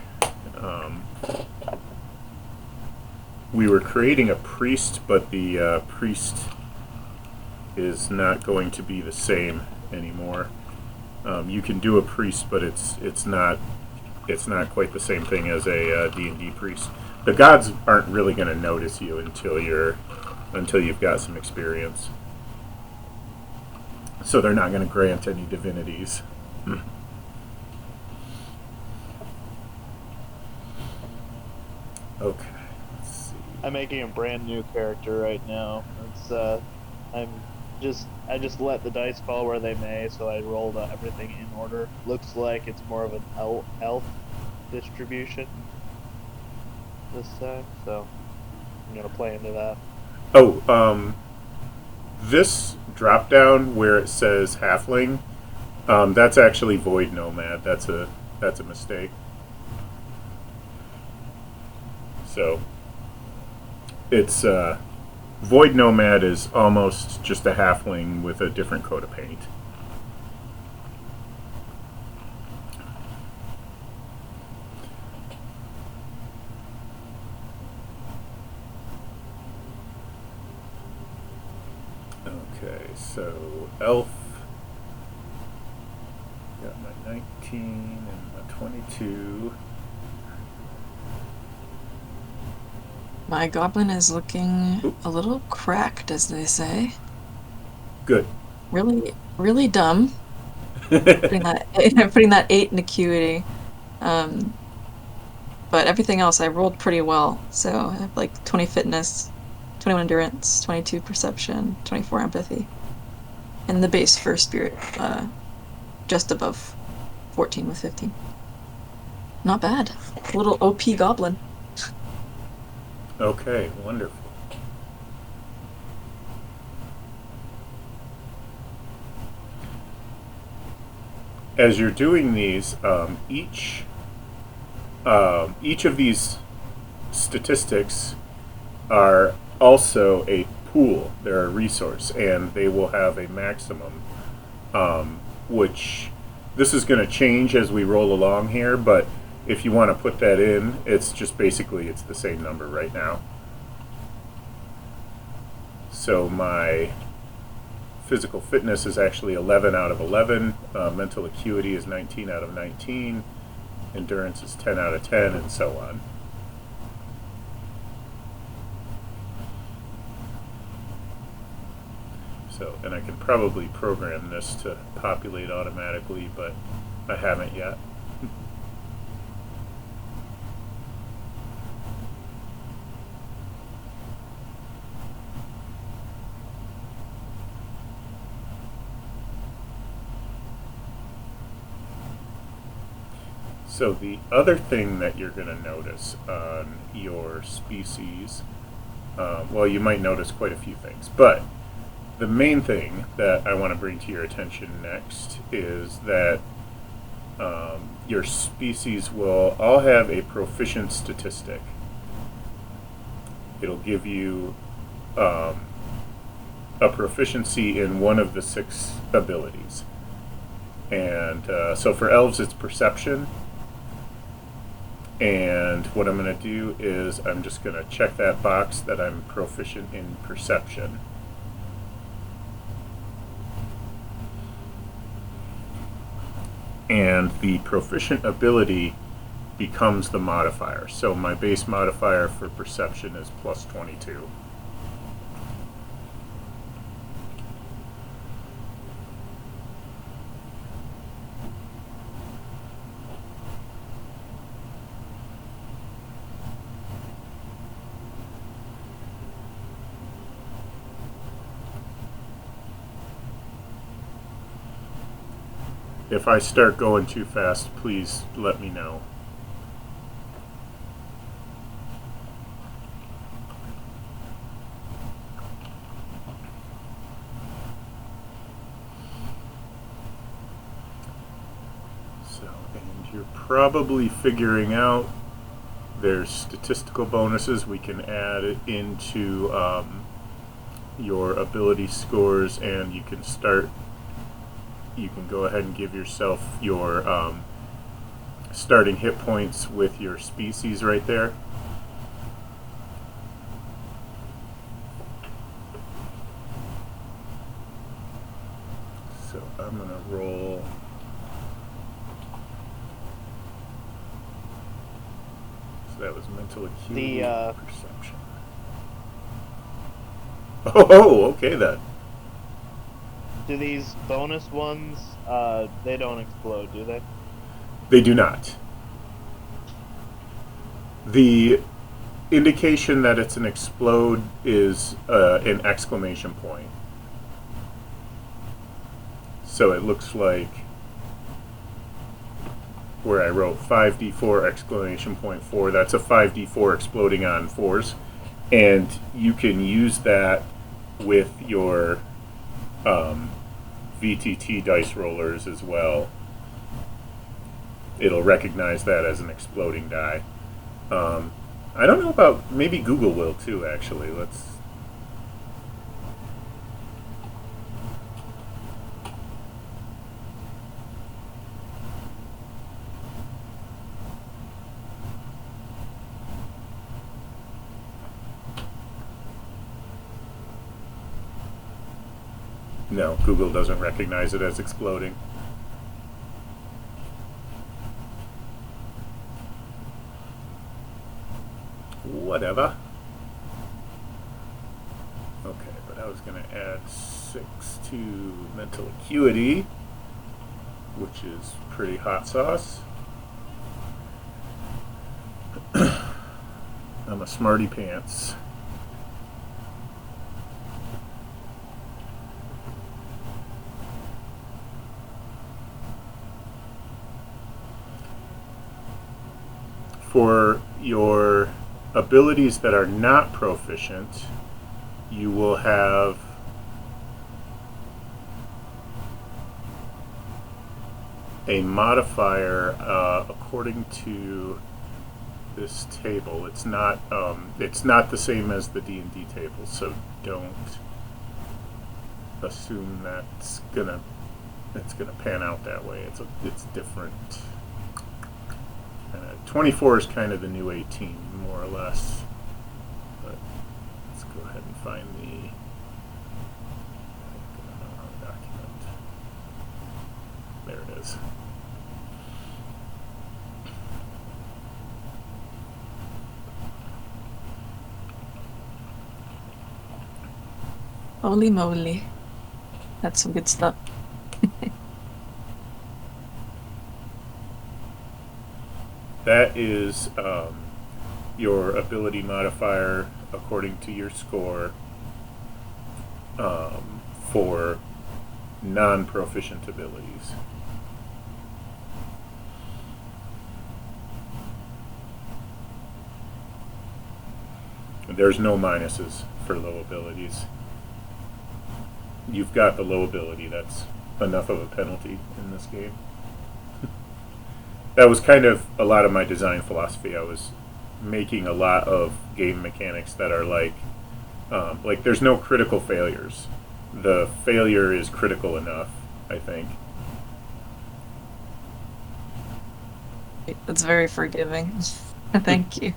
We were creating a priest, but the priest is not going to be the same anymore. You can do a priest, but it's not quite the same thing as a D&D priest. The gods aren't really going to notice you until you've got some experience. So they're not going to grant any divinities. Okay, let's see. I'm making a brand new character right now. It's I just let the dice fall where they may, so I rolled everything in order. Looks like it's more of an elf distribution this time, so I'm gonna play into that. Oh, this drop down where it says halfling, that's actually void nomad. That's a mistake. So it's void nomad is almost just a halfling with a different coat of paint. Okay, so elf, got my 19 and my 22. My goblin is looking a little cracked, as they say. Good. Really, really dumb. Putting that 8 in acuity. But everything else I rolled pretty well. So I have like 20 fitness, 21 endurance, 22 perception, 24 empathy. And the base for spirit, just above 14 with 15. Not bad. A little OP goblin. Okay, wonderful. As you're doing these, each of these statistics are also a pool. They're a resource, and they will have a maximum, which this is going to change as we roll along here, but if you want to put that in, it's just basically it's the same number right now. So my physical fitness is actually 11 out of 11, mental acuity is 19 out of 19, endurance is 10 out of 10, and so on. So, and I can probably program this to populate automatically, but I haven't yet. So the other thing that you're going to notice on your species, well, you might notice quite a few things, but the main thing that I want to bring to your attention next is that your species will all have a proficient statistic. It'll give you a proficiency in one of the 6 abilities. And so for elves, it's perception. And what I'm going to do is I'm just going to check that box that I'm proficient in perception. And the proficient ability becomes the modifier. So my base modifier for perception is plus 22. If I start going too fast, please let me know. So, and you're probably figuring out there's statistical bonuses we can add into your ability scores, and you can go ahead and give yourself your starting hit points with your species right there. So I'm going to roll. So that was mental acuity, perception. Oh, okay then. Do these bonus ones, they don't explode, do they? They do not. The indication that it's an explode is an exclamation point. So it looks like where I wrote 5d4 exclamation point 4, that's a 5d4 exploding on 4s. And you can use that with your VTT dice rollers as well. It'll recognize that as an exploding die. I don't know about, maybe Google will too, actually. Let's. No, Google doesn't recognize it as exploding. Whatever. Okay, but I was going to add 6 to mental acuity, which is pretty hot sauce. I'm a smarty pants. For your abilities that are not proficient, you will have a modifier according to this table. It's not the same as the D&D table, so don't assume it's gonna pan out that way. It's different. 24 is kind of the new 18, more or less. But let's go ahead and find the document. There it is. Holy moly. That's some good stuff. That is your ability modifier according to your score for non-proficient abilities. There's no minuses for low abilities. You've got the low ability. That's enough of a penalty in this game. That was kind of a lot of my design philosophy. I was making a lot of game mechanics that are like there's no critical failures. The failure is critical enough, I think. That's very forgiving. Thank you.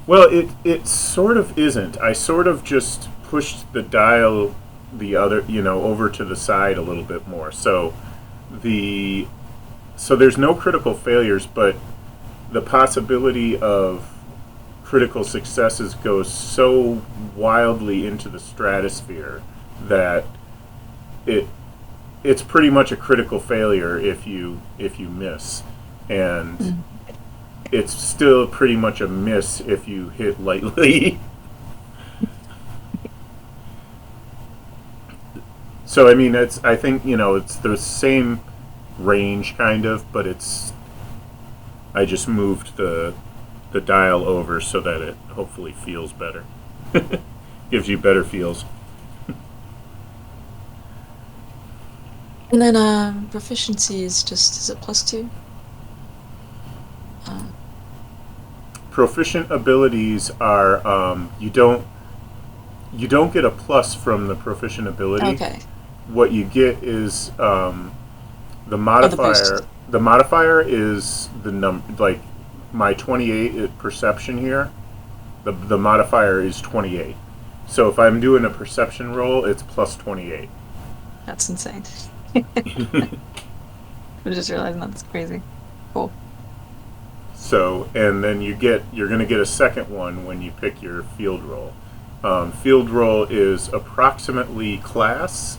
Well, it sort of isn't. I sort of just pushed the dial over to the side a little bit more. So there's no critical failures, but the possibility of critical successes goes so wildly into the stratosphere that it's pretty much a critical failure if you miss, and it's still pretty much a miss if you hit lightly. So I mean, I think it's the same range kind of, but I just moved the dial over so that it hopefully feels better. Gives you better feels. And then proficiency is it +2? Proficient abilities are you don't get a plus from the proficient ability. Okay. What you get is the modifier. The modifier is the number, like my 28 perception here. The modifier is 28. So if I'm doing a perception roll, it's plus 28. That's insane. I was just realizing that's crazy. Cool. So, and then you're going to get a second one when you pick your field roll. Field roll is approximately class,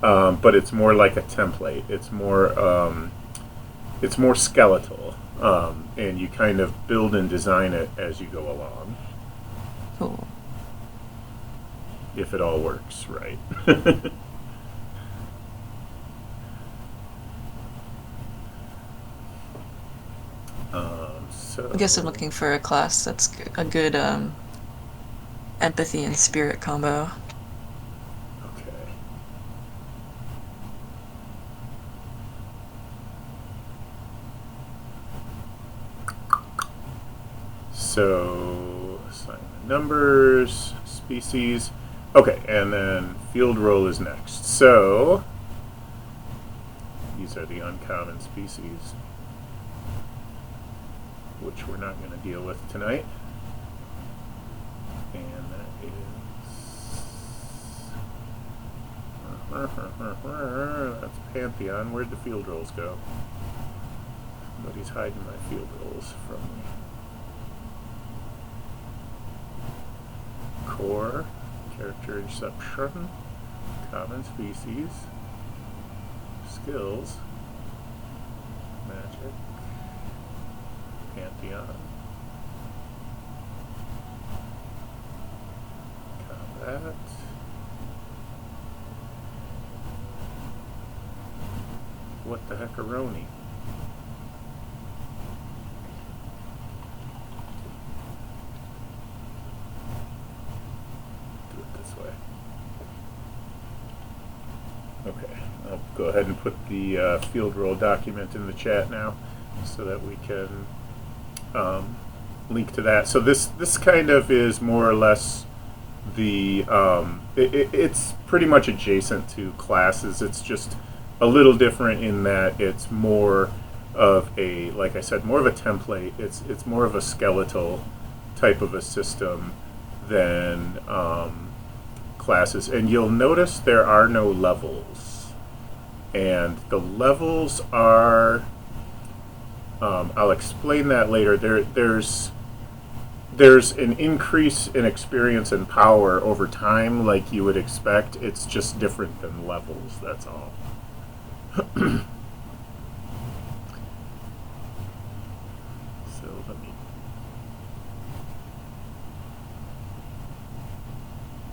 but it's more like a template. It's more skeletal, and you kind of build and design it as you go along. Cool. If it all works right. I guess I'm looking for a class that's a good empathy and spirit combo. Okay. So, assign the numbers, species. Okay, and then field roll is next. So, these are the uncommon species, which we're not going to deal with tonight. And that is... That's Pantheon. Where'd the field rolls go? Somebody's hiding my field rolls from me. Core, character inception. Common species. Skills. Magic. Pantheon. Combat. What the heckaroni? Do it this way. Okay, I'll go ahead and put the field roll document in the chat now so that we can link to that. So this kind of is more or less the it's pretty much adjacent to classes. It's just a little different in that it's more of a, like I said, more of a template. It's more of a skeletal type of a system than classes. And you'll notice there are no levels. And the levels are, I'll explain that later. There's an increase in experience and power over time like you would expect. It's just different than levels, that's all. So let me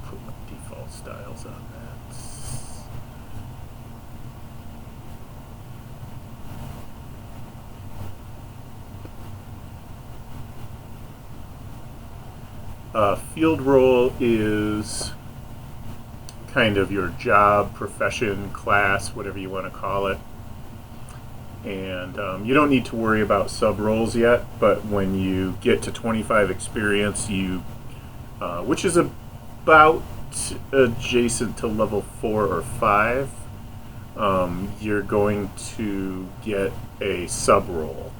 put my default styles on that. Field role is kind of your job, profession, class, whatever you want to call it. And you don't need to worry about sub-roles yet, but when you get to 25 experience, which is about adjacent to level 4 or 5, you're going to get a sub-role.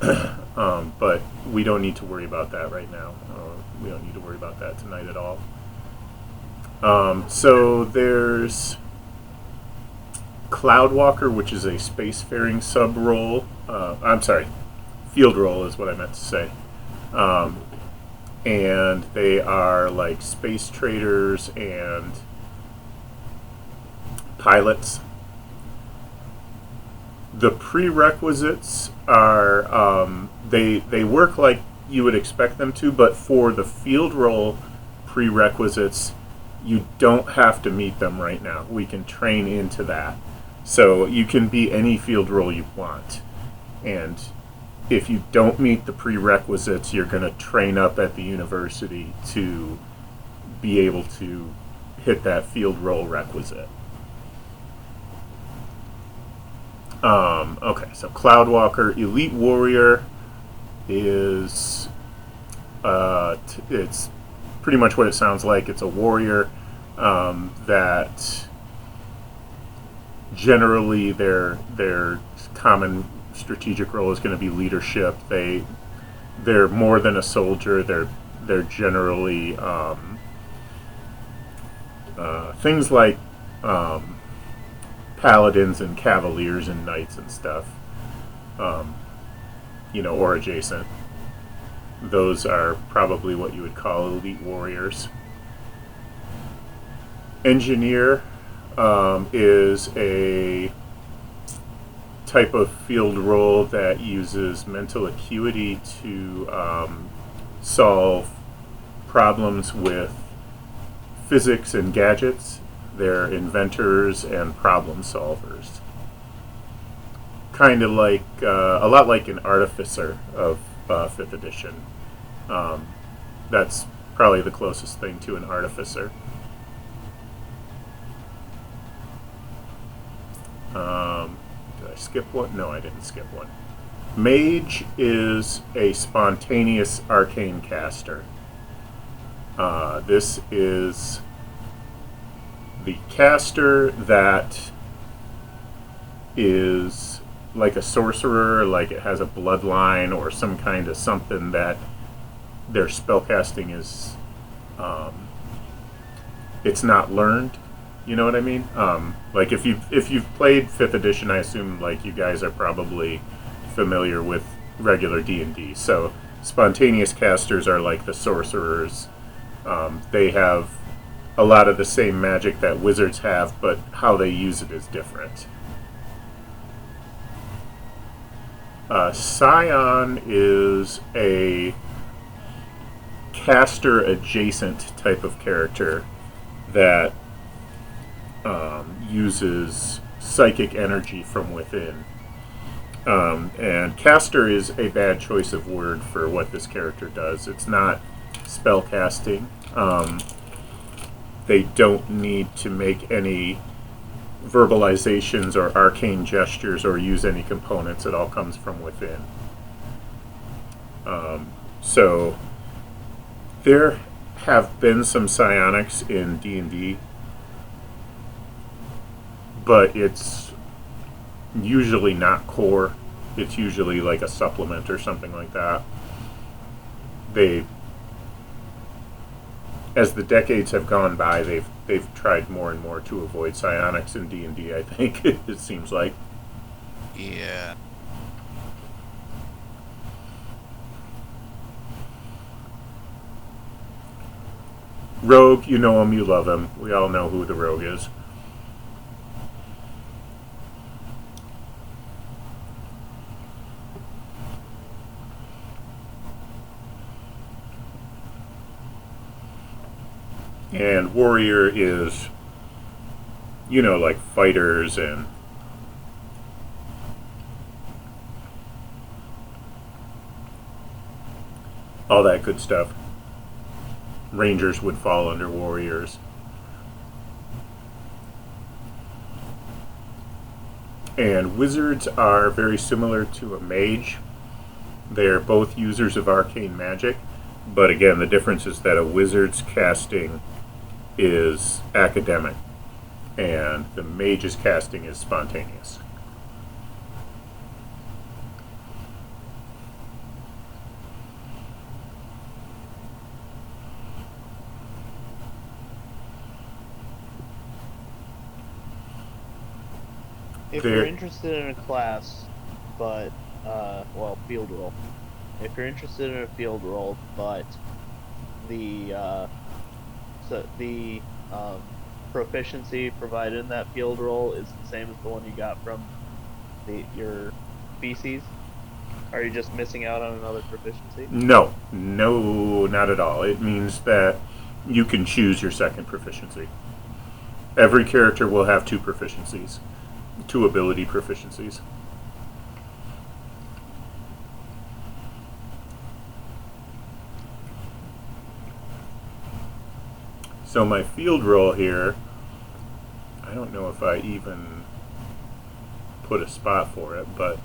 But we don't need to worry about that right now. We don't need to worry about that tonight at all. So there's Cloudwalker, which is a spacefaring sub-role. I'm sorry, field role is what I meant to say. And they are like space traders and pilots. The prerequisites are, they work like you would expect them to, but for the field role prerequisites, you don't have to meet them right now. We can train into that. So you can be any field role you want. And if you don't meet the prerequisites, you're going to train up at the university to be able to hit that field role requisite. Okay, so Cloudwalker, Elite Warrior is it's pretty much what it sounds like. It's a warrior that generally their common strategic role is going to be leadership. They're more than a soldier. They're generally things like paladins and cavaliers and knights and stuff, or adjacent. Those are probably what you would call elite warriors. Engineer is a type of field role that uses mental acuity to solve problems with physics and gadgets. They're inventors and problem solvers. Kind of like, a lot like an artificer of 5th edition. That's probably the closest thing to an artificer. Did I skip one? No, I didn't skip one. Mage is a spontaneous arcane caster. This is the caster that is like a sorcerer, like it has a bloodline or some kind of something that their spellcasting is, it's not learned. You know what I mean? Like if you've played 5th edition, I assume like you guys are probably familiar with regular D&D. So spontaneous casters are like the sorcerers. They have a lot of the same magic that wizards have, but how they use it is different. Scion is a caster adjacent type of character that uses psychic energy from within. And caster is a bad choice of word for what this character does. It's not spell casting. They don't need to make any verbalizations or arcane gestures or use any components. It all comes from within. So there have been some psionics in D&D, but it's usually not core. It's usually like a supplement or something like that. As the decades have gone by, they've tried more and more to avoid psionics in D&D, I think. It seems like. Yeah. Rogue, you know him, you love him. We all know who the rogue is. And warrior is, like fighters and all that good stuff. Rangers would fall under warriors. And wizards are very similar to a mage. They're both users of arcane magic, but again, the difference is that a wizard's casting is academic, and the mage's casting is spontaneous. If you're interested in a class, but field role. If you're interested in a field role, but the proficiency provided in that field role is the same as the one you got from your species, are you just missing out on another proficiency? No, not at all. It means that you can choose your second proficiency. Every character will have 2 proficiencies, 2 ability proficiencies. So my field roll here, I don't know if I even put a spot for it, but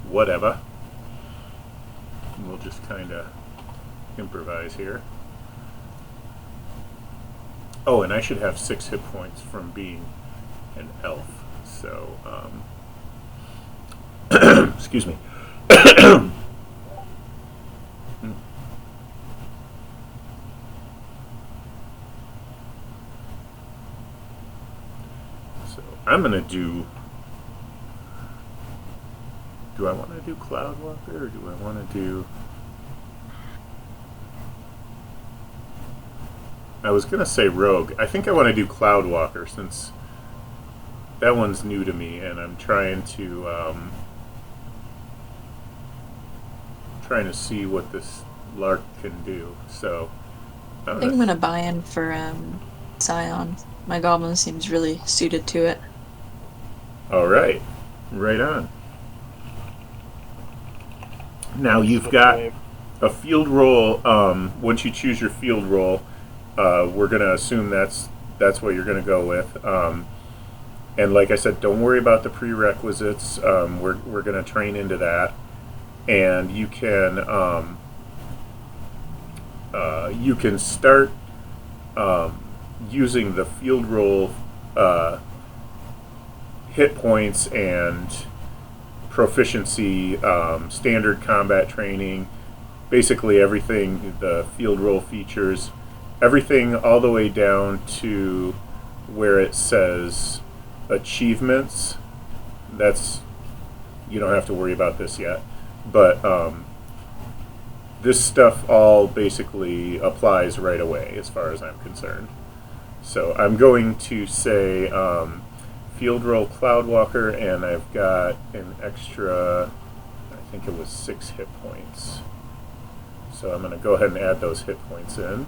whatever. We'll just kind of improvise here. Oh, and I should have 6 hit points from being an elf. So, excuse me. I'm going to do I want to do Cloudwalker or do I want to do... I was going to say Rogue. I think I want to do Cloudwalker since that one's new to me and I'm trying to see what this lark can do. So I think I'm going to buy in for Scion. My goblin seems really suited to it. All right. Right on. Now you've got a field roll. Once you choose your field roll, we're going to assume that's what you're going to go with. And like I said, don't worry about the prerequisites. We're going to train into that, and you can start using the field roll hit points and proficiency, standard combat training, basically everything, the field roll features, everything all the way down to where it says achievements. You don't have to worry about this yet, but this stuff all basically applies right away as far as I'm concerned. So I'm going to say field roll Cloudwalker, and I've got an extra, I think it was 6 hit points. So I'm going to go ahead and add those hit points in.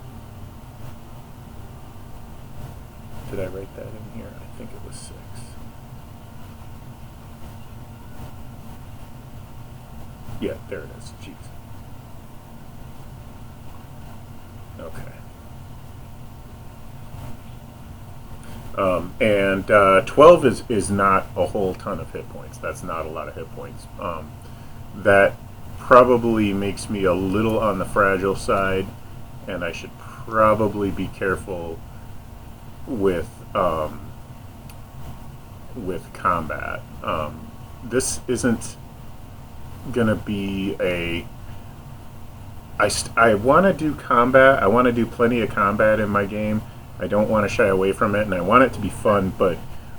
Did I write that in here? I think it was 6. Yeah, there it is. Jeez. Okay. And 12 is not a whole ton of hit points. That's not a lot of hit points. That probably makes me a little on the fragile side, and I should probably be careful with combat. This isn't gonna be a. I want to do combat. I want to do plenty of combat in my game. I don't want to shy away from it, and I want it to be fun, but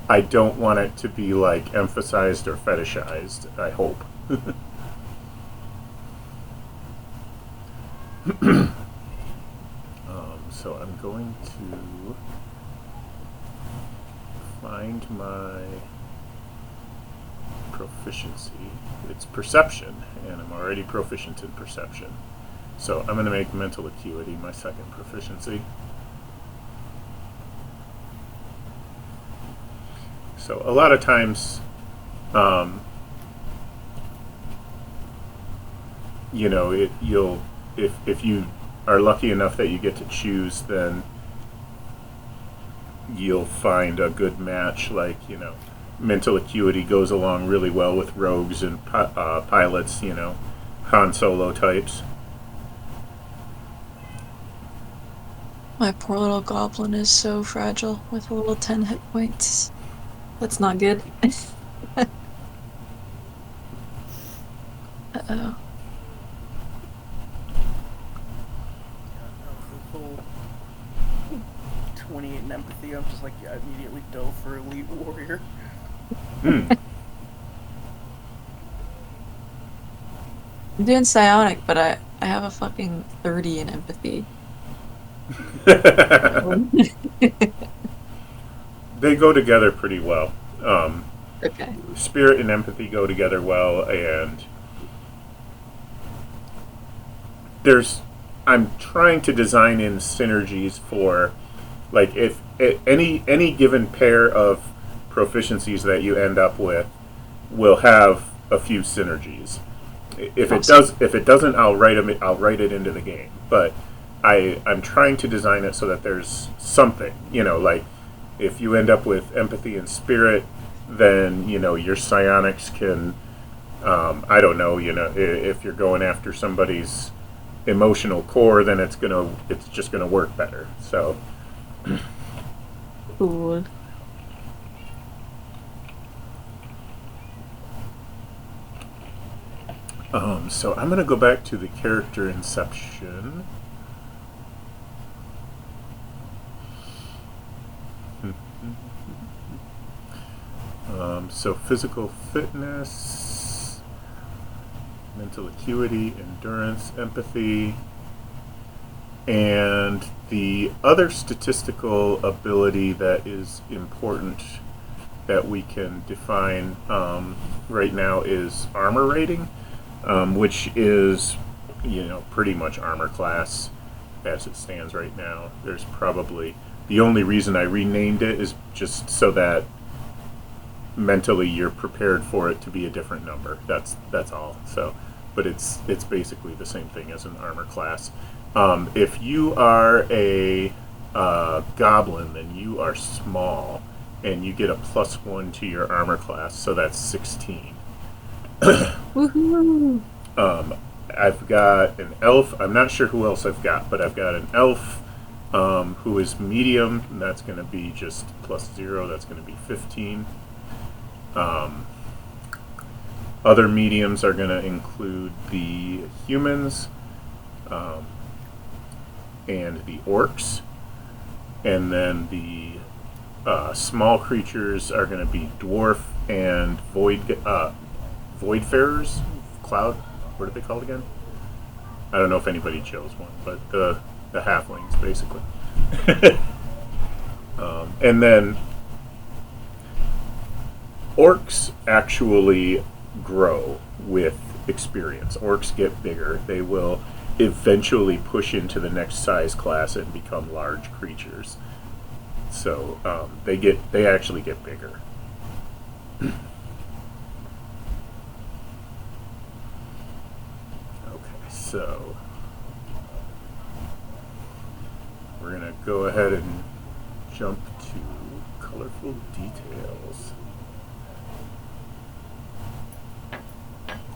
I don't want it to be like emphasized or fetishized. I hope. So I'm going to find my proficiency. It's perception, and I'm already proficient in perception. So I'm going to make mental acuity my second proficiency. So a lot of times, you know, if you are lucky enough that you get to choose, then you'll find a good match. Like, you know, mental acuity goes along really well with rogues and pilots, you know, Han Solo types. My poor little goblin is so fragile with a little 10 hit points. That's not good. Uh-oh. Full 28 in empathy. I'm just like, yeah, immediately dove for Elite Warrior. Hmm. I'm doing psionic, but I have a fucking 30 in empathy. They go together pretty well. Okay. Spirit and empathy go together well, and I'm trying to design in synergies for, like, if any given pair of proficiencies that you end up with will have a few synergies. If it doesn't, I'll write it into the game. But I'm trying to design it so that there's something, you know, like if you end up with empathy and spirit, then, you know, your psionics can, I don't know, you know, if you're going after somebody's emotional core, then it's just gonna work better. So. Cool. So I'm gonna go back to the character inception. So physical fitness, mental acuity, endurance, empathy, and the other statistical ability that is important that we can define right now is armor rating, which is, you know, pretty much armor class as it stands right now. There's probably, the only reason I renamed it is just so that mentally you're prepared for it to be a different number. That's all. So, but it's basically the same thing as an armor class. If you are a goblin, then you are small, and you get a +1 to your armor class, so that's 16. Woohoo! I've got an elf. I'm not sure who else I've got, but I've got an elf who is medium, and that's going to be just +0. That's going to be 15. Other mediums are going to include the humans and the orcs, and then the small creatures are going to be dwarf and voidfarers. Cloud, what are they called again? I don't know if anybody chose one, but the halflings basically. And then orcs actually grow with experience. Orcs get bigger. They will eventually push into the next size class and become large creatures. So they actually get bigger. Okay, so we're gonna go ahead and jump to colorful details.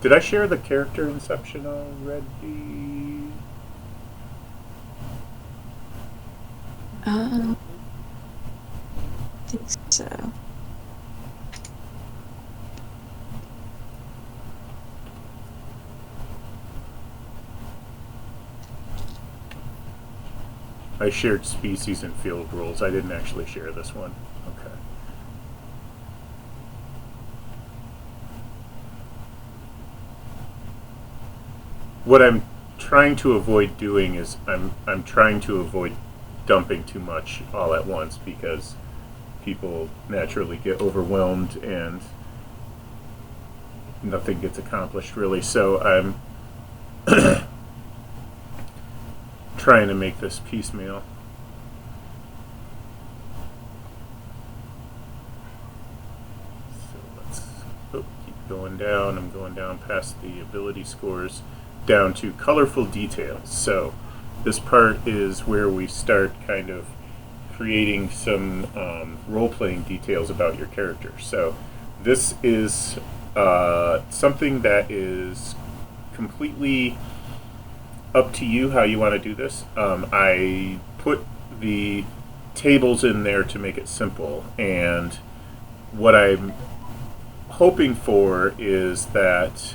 Did I share the character inception already? I think so. I shared species and field rules. I didn't actually share this one. Okay. What I'm trying to avoid doing is I'm trying to avoid dumping too much all at once, because people naturally get overwhelmed and nothing gets accomplished really. So I'm trying to make this piecemeal. So let's keep going down. I'm going down past the ability scores down to colorful details. So this part is where we start kind of creating some role-playing details about your character. So this is something that is completely up to you how you want to do this. I put the tables in there to make it simple, and what I'm hoping for is that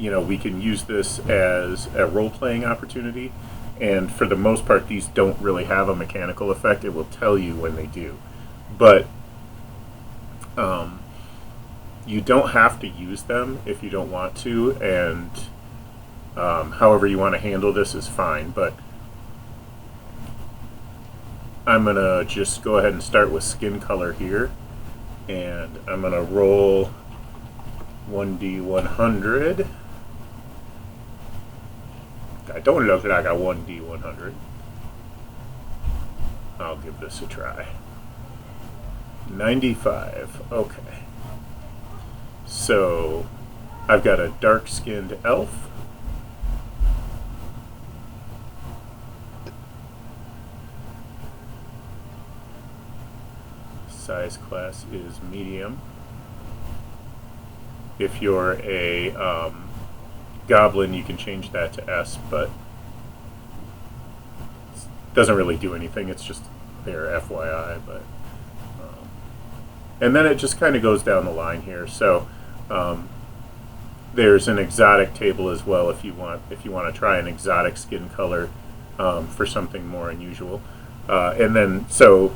we can use this as a role-playing opportunity, and for the most part these don't really have a mechanical effect. It will tell you when they do, but you don't have to use them if you don't want to, and however you want to handle this is fine. But I'm going to just go ahead and start with skin color here, and I'm going to roll 1d100. I don't look like a 1d100. I'll give this a try. 95. Okay. So I've got a dark-skinned elf. Size class is medium. If you're a goblin, you can change that to S, but it doesn't really do anything. It's just there, FYI. But and then it just kind of goes down the line here. So there's an exotic table as well if you want to try an exotic skin color for something more unusual. And then so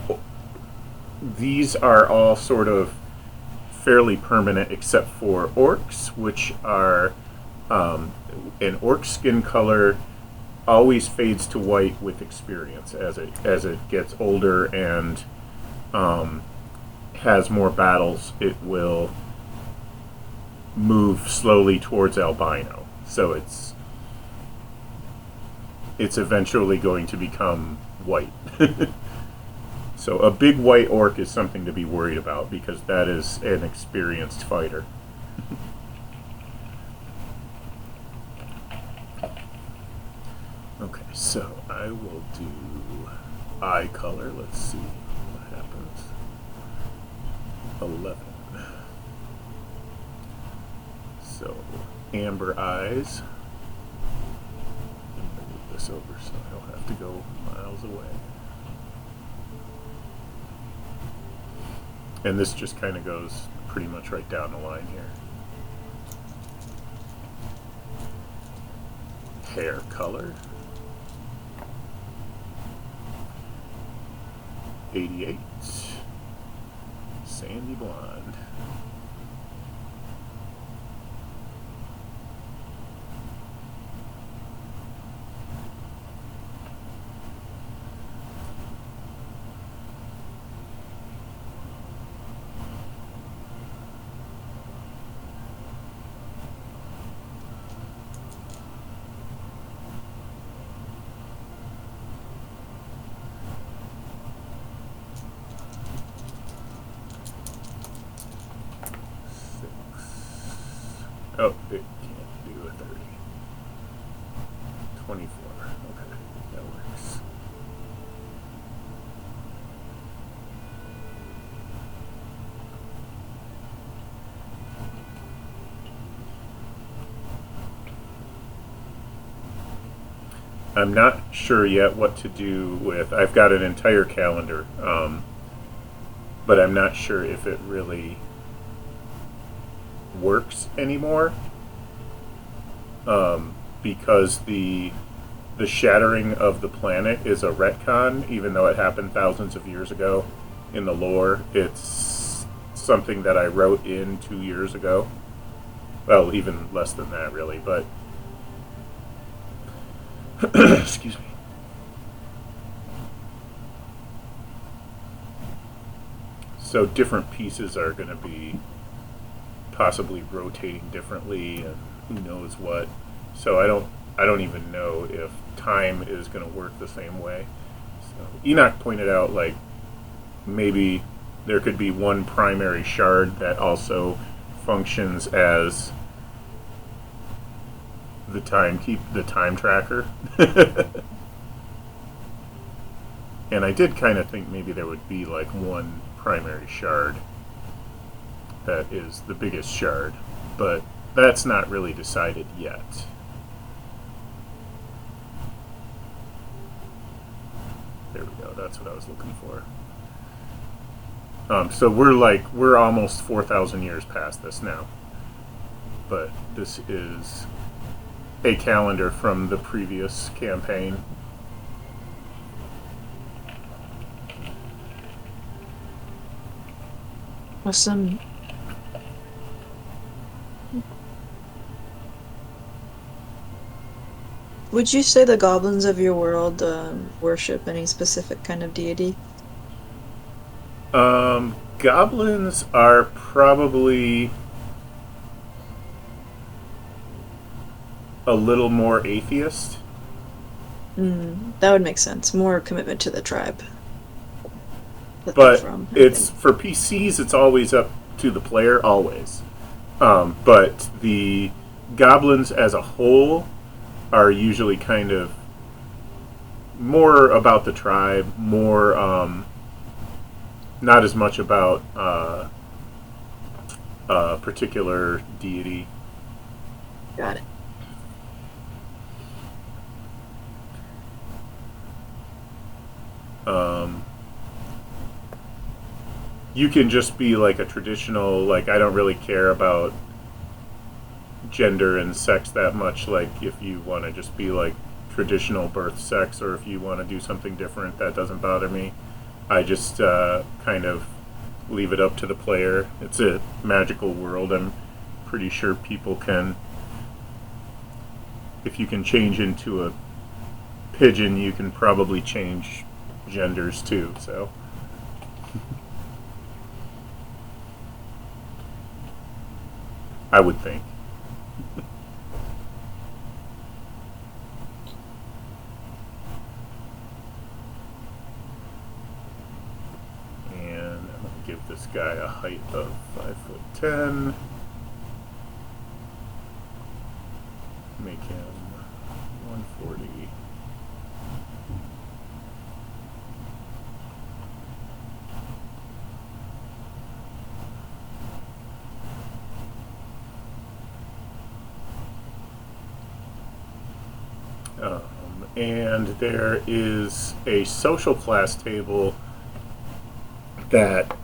these are all sort of fairly permanent except for orcs, which are an orc skin color always fades to white with experience as it gets older and has more battles. It will move slowly towards albino, so it's eventually going to become white. So a big white orc is something to be worried about, because that is an experienced fighter. Okay, so I will do eye color. Let's see what happens. 11. So amber eyes. I'm going to move this over so I don't have to go miles away. And this just kind of goes pretty much right down the line here. Hair color. 88. Sandy blonde. Oh, it can't do a 30. 24. Okay, that works. I'm not sure yet what to do with. I've got an entire calendar, but I'm not sure if it really works anymore, because the shattering of the planet is a retcon, even though it happened thousands of years ago in the lore. It's something that I wrote in 2 years ago. Well, even less than that, really, but excuse me. So different pieces are going to be possibly rotating differently, and who knows what. So I don't even know if time is going to work the same way. So Enoch pointed out, like, maybe there could be one primary shard that also functions as the time tracker. And I did kind of think maybe there would be like one primary shard that is the biggest shard, but that's not really decided yet. There we go, that's what I was looking for. So we're almost 4,000 years past this now, but this is a calendar from the previous campaign. Awesome. Would you say the goblins of your world worship any specific kind of deity? Goblins are probably a little more atheist. That would make sense. More commitment to the tribe. But from, it's for PCs, it's always up to the player, always. But the goblins as a whole are usually kind of more about the tribe, more not as much about a particular deity. Got it. You can just be like a traditional, like, I don't really care about gender and sex that much. Like, if you want to just be like traditional birth sex, or if you want to do something different, that doesn't bother me. I just kind of leave it up to the player. It's a magical world. I'm pretty sure people can, if you can change into a pigeon, you can probably change genders too, so. I would think. And I'm going to give this guy a height of 5'10". Make him 140. And there is a social class table that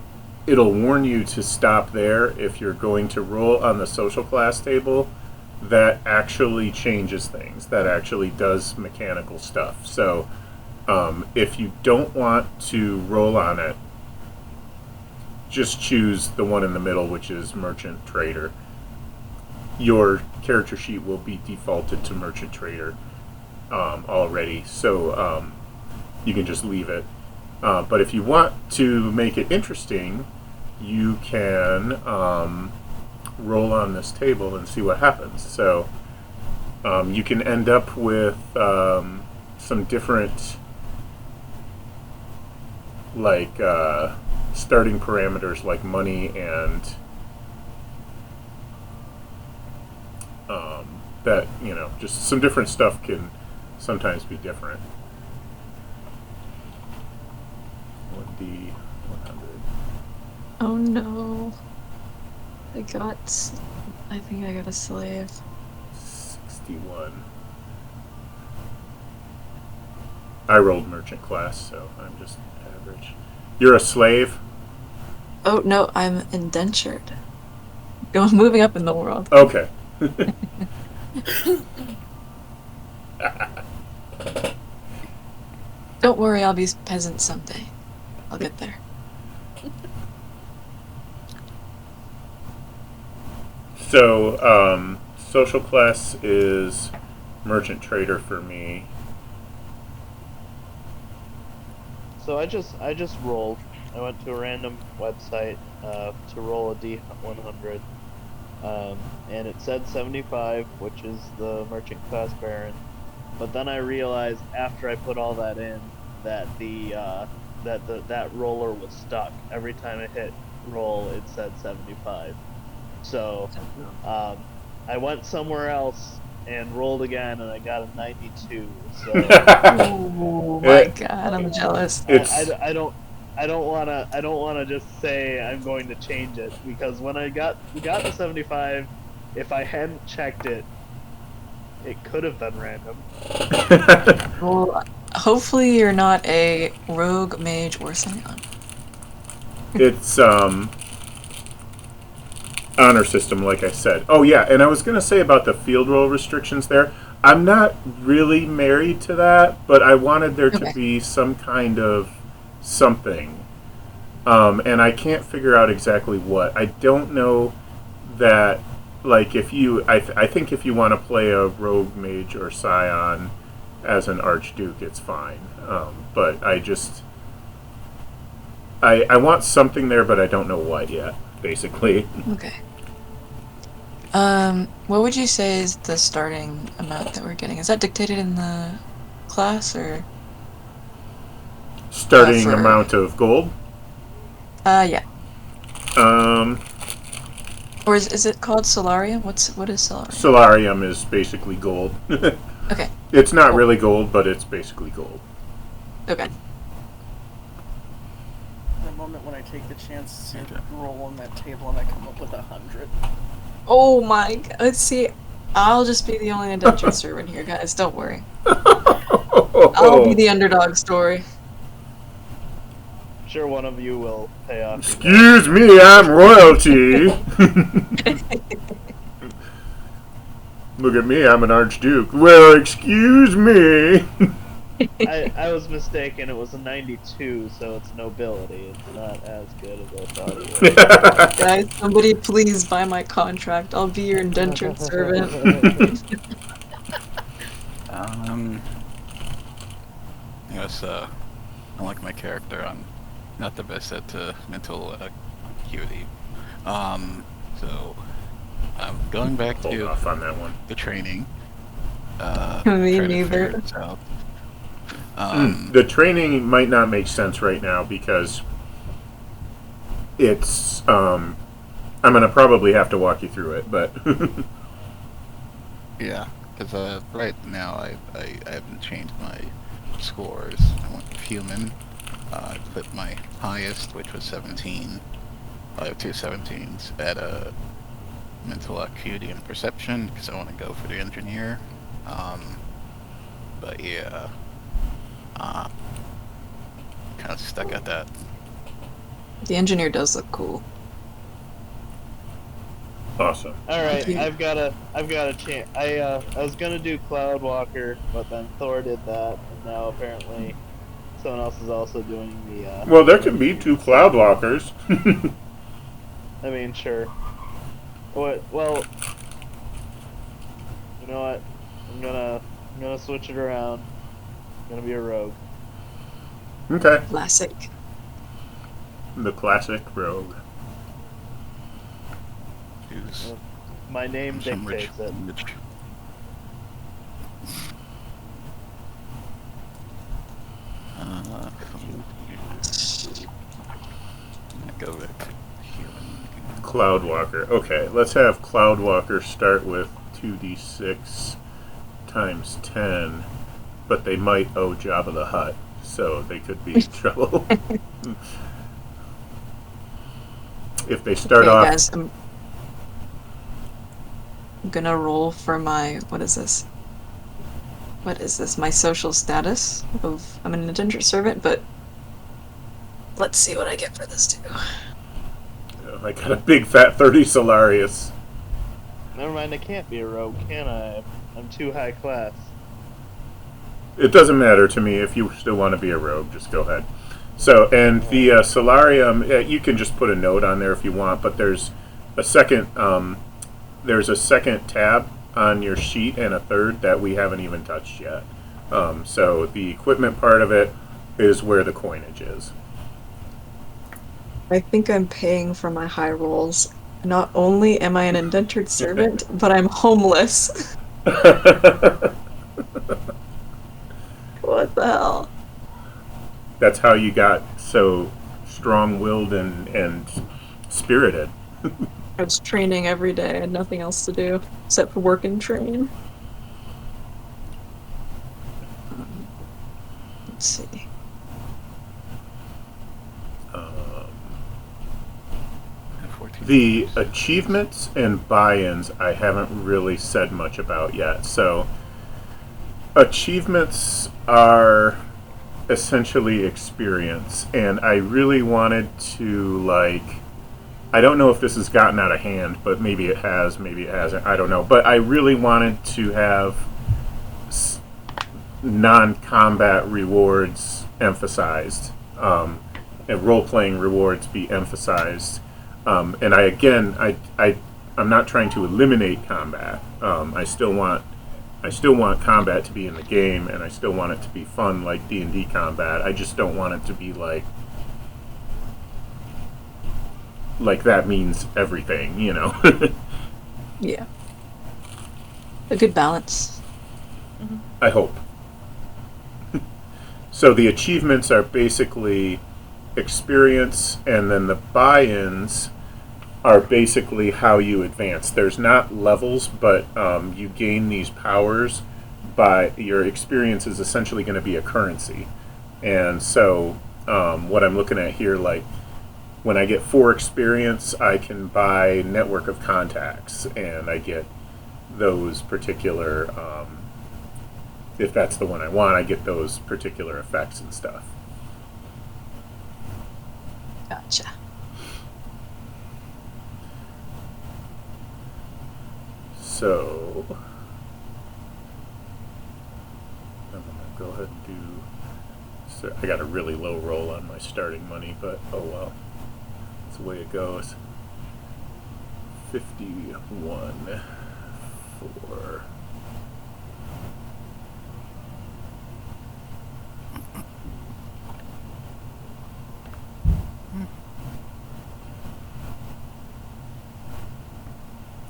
it'll warn you to stop there if you're going to roll on the social class table. That actually changes things. That actually does mechanical stuff. So if you don't want to roll on it, just choose the one in the middle, which is Merchant Trader. Your character sheet will be defaulted to Merchant Trader already, so you can just leave it. But if you want to make it interesting, you can roll on this table and see what happens. So you can end up with some different, like, starting parameters like money and that, just some different stuff can sometimes be different. 1D 100. Oh no. I think I got a slave. 61. I rolled merchant class, so I'm just average. You're a slave? Oh no, I'm indentured. Moving up in the world. Okay. Don't worry, I'll be peasant someday. I'll get there. So, social class is merchant trader for me. So I just rolled. I went to a random website to roll a D100, and it said 75, which is the merchant class baron. But then I realized after I put all that in that that roller was stuck. Every time I hit roll, it said 75. So I went somewhere else and rolled again, and I got a 92. So Oh my god, I'm jealous. I don't wanna just say I'm going to change it, because when we got to 75, if I hadn't checked it, it could have been random. Well, hopefully you're not a rogue, mage, or scion. It's honor system, like I said. Oh yeah, and I was gonna say about the field roll restrictions there. I'm not really married to that, but I wanted there to be some kind of something, and I can't figure out exactly what. I don't know that. Like if you, I think if you want to play a rogue, mage, or scion as an archduke, it's fine. But I want something there, but I don't know what yet. Basically. Okay. What would you say is the starting amount that we're getting? Is that dictated in the class, or? Starting amount of gold? Yeah. Um. Or is it called solarium? What is solarium? Solarium is basically gold. Okay. It's not really gold, but it's basically gold. Okay. The moment when I take the chance to roll on that table and I come up with 100. Oh my god. Let's see. I'll just be the only indentured servant here, guys. Don't worry. I'll be the underdog story. Sure, one of you will pay off. Excuse me, I'm royalty. Look at me, I'm an archduke. Well, excuse me. I was mistaken. It was a 92, so it's nobility. It's not as good as I thought it was. Guys, somebody please buy my contract. I'll be your indentured servant. I guess I like my character. I'm not the best at mental acuity. So I'm going back Hold to off on that one. the training. Me try to neither. figure this out. The training might not make sense right now because it's I'm gonna probably have to walk you through it, but Yeah, because right now I haven't changed my scores. I went human. I put my highest, which was 17. I have two 17s at mental acuity and perception because I want to go for the engineer. But yeah, kind of stuck at that. The engineer does look cool. awesome. All right, Yeah. I've got a chance. I was gonna do Cloudwalker, but then Thor did that, and now apparently someone else is also doing the. Well, there can be two Cloudwalkers. I mean, sure. What? Well, you know what? I'm gonna switch it around. I'm gonna be a rogue. Okay. Classic. The classic rogue. Use My name some dictates it. rich. Go back to human. Cloudwalker. Okay, let's have Cloudwalker start with 2d6 times 10, but they might owe Jabba the Hutt, so they could be in trouble. If they start Okay, off... guys, I'm gonna roll for my... What is this? What is this? My social status of... I'm an indentured servant, but... Let's see what I get for this, too. I got a big fat 30 Solarius. Never mind, I can't be a rogue, can I? I'm too high class. It doesn't matter to me. If you still want to be a rogue, just go ahead. So, and the Solarium, you can just put a note on there if you want, but there's a second tab on your sheet and a third that we haven't even touched yet. So the equipment part of it is where the coinage is. I think I'm paying for my high rolls. Not only am I an indentured servant, but I'm homeless. What the hell? That's how you got so strong-willed and spirited. I was training every day. I had nothing else to do except for work and train. Let's see. The achievements and buy-ins I haven't really said much about yet. So achievements are essentially experience, and I really wanted to, like, I don't know if this has gotten out of hand, but maybe it has, maybe it hasn't, I don't know. But I really wanted to have non-combat rewards emphasized, and role-playing rewards be emphasized. And I'm not trying to eliminate combat. I still want combat to be in the game, and I still want it to be fun like D&D combat. I just don't want it to be like that means everything, you know. Yeah. A good balance. Mm-hmm. I hope. So the achievements are basically experience, and then the buy-ins are basically how you advance. There's not levels, but you gain these powers by your experience is essentially going to be a currency. And so what I'm looking at here, like when I get 4 experience, I can buy network of contacts, and I get those particular, if that's the one I want, I get those particular effects and stuff. Gotcha. So I'm gonna go ahead and do. So I got a really low roll on my starting money, but oh well, that's the way it goes. 51 for.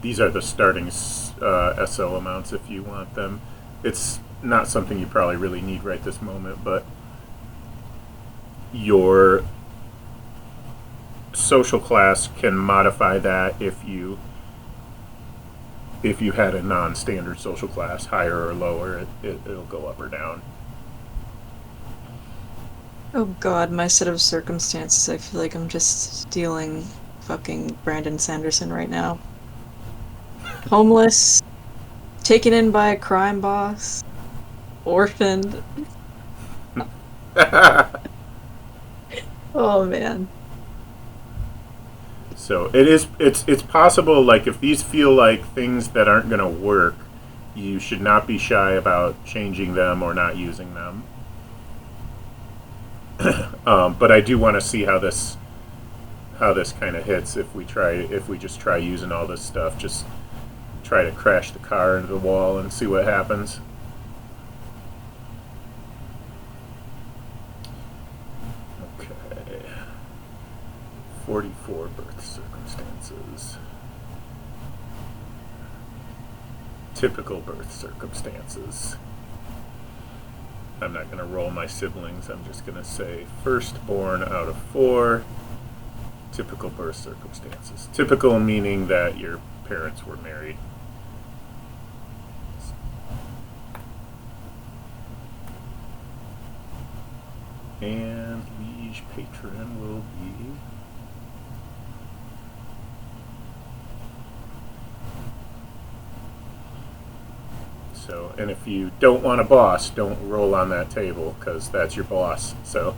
These are the starting SO amounts if you want them. It's not something you probably really need right this moment, but your social class can modify that if you had a non-standard social class, higher or lower, it'll go up or down. Oh god, my set of circumstances. I feel like I'm just stealing fucking Brandon Sanderson right now. Homeless, taken in by a crime boss, orphaned. Oh man. So it's possible, like, if these feel like things that aren't going to work, you should not be shy about changing them or not using them. But I do want to see how this kind of hits if we just try using all this stuff. Just try to crash the car into the wall and see what happens. Okay. 44 birth circumstances. Typical birth circumstances. I'm not going to roll my siblings. I'm just going to say firstborn out of 4. Typical birth circumstances. Typical meaning that your parents were married. And liege patron will be... So, and if you don't want a boss, don't roll on that table, because that's your boss. So,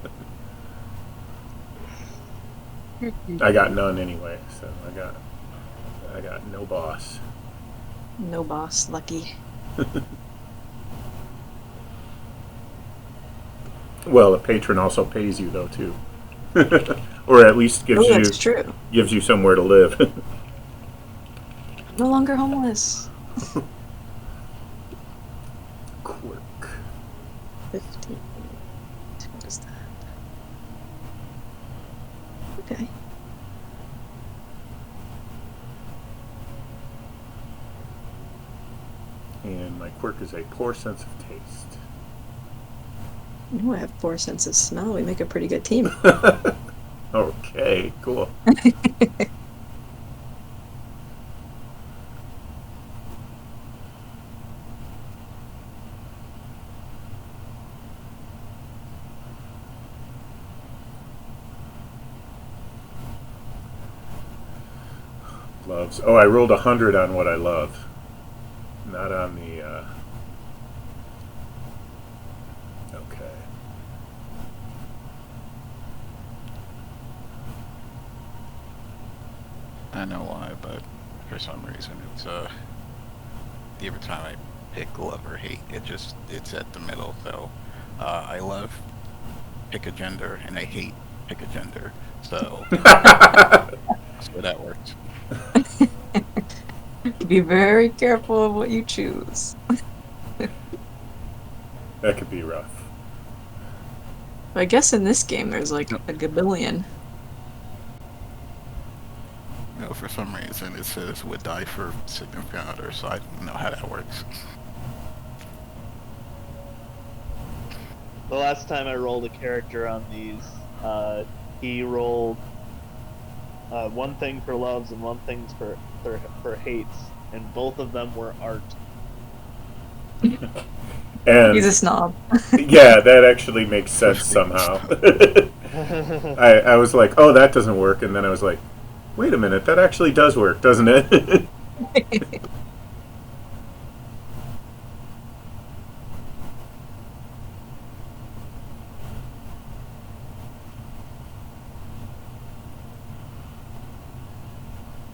I got none anyway. So I got no boss. No boss, lucky. Well, a patron also pays you though too, or at least gives that's true. you somewhere to live. No longer homeless. Quirk. 15. What is that? Okay. And my quirk is a poor sense of taste. Ooh, I have 4 sense of smell. We make a pretty good team. Okay, cool. Loves. Oh, I rolled 100 on what I love. Not on the... Okay. I know why, but for some reason it's every time I pick love or hate, it's at the middle. So I love pick a gender and I hate pick a gender. So that's where that works. Be very careful of what you choose. That could be rough. I guess in this game there's like a gabillion. No, for some reason it says would die for significant other, so I don't know how that works. The last time I rolled a character on these, he rolled one thing for loves and one thing for hates, and both of them were art. And He's a snob. yeah, that actually makes sense somehow. I was like, oh, that doesn't work, and then I was like, wait a minute, that actually does work, doesn't it?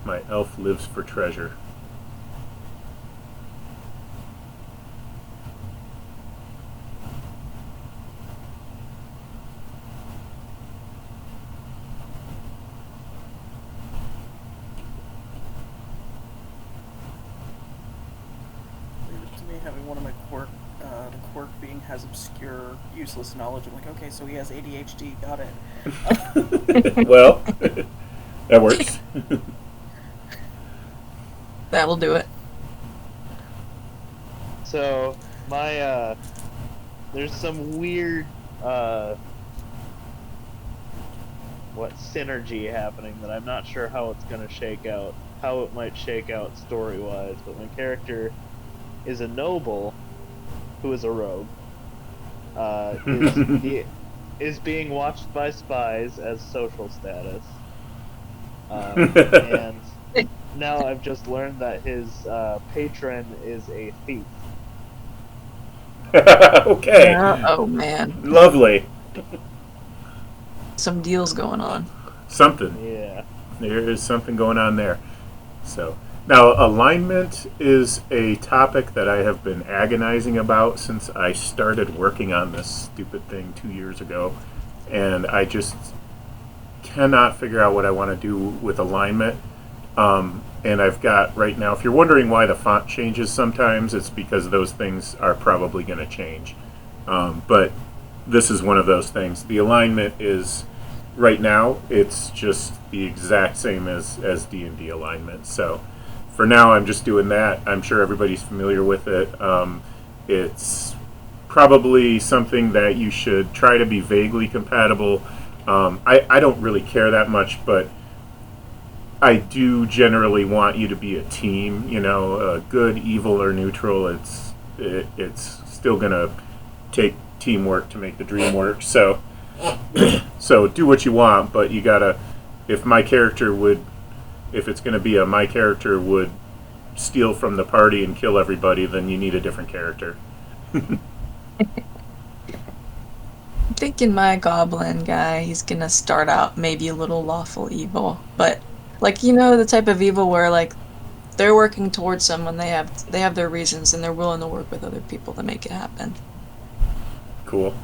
My elf lives for treasure. Leave it to me having one of my quirk, the quirk being has obscure, useless knowledge. I'm like, okay, so he has ADHD, got it. Well, that works. That will do it. So my there's some weird synergy happening that I'm not sure how it's gonna shake out, how it might shake out story wise. But my character is a noble who is a rogue. Is being watched by spies as social status, and now I've just learned that his patron is a thief. Okay. Oh man, Lovely. some deals going on. Something. Yeah. There is something going on there. So now alignment is a topic that I have been agonizing about since I started working on this stupid thing 2 years ago, and I just cannot figure out what I want to do with alignment. And I've got right now, if you're wondering why the font changes sometimes, it's because those things are probably going to change. But this is one of those things. The alignment is, right now, it's just the exact same as D&D alignment. So for now, I'm just doing that. I'm sure everybody's familiar with it. It's probably something that you should try to be vaguely compatible. I don't really care that much, but I do generally want you to be a team, good, evil, or neutral. It's still going to take teamwork to make the dream work. So So do what you want, but you gotta. If my character would, if it's going to be my character would steal from the party and kill everybody, then you need a different character. I'm thinking my goblin guy, he's gonna start out maybe a little lawful evil, but like the type of evil where like they're working towards someone, they have their reasons and they're willing to work with other people to make it happen. Cool.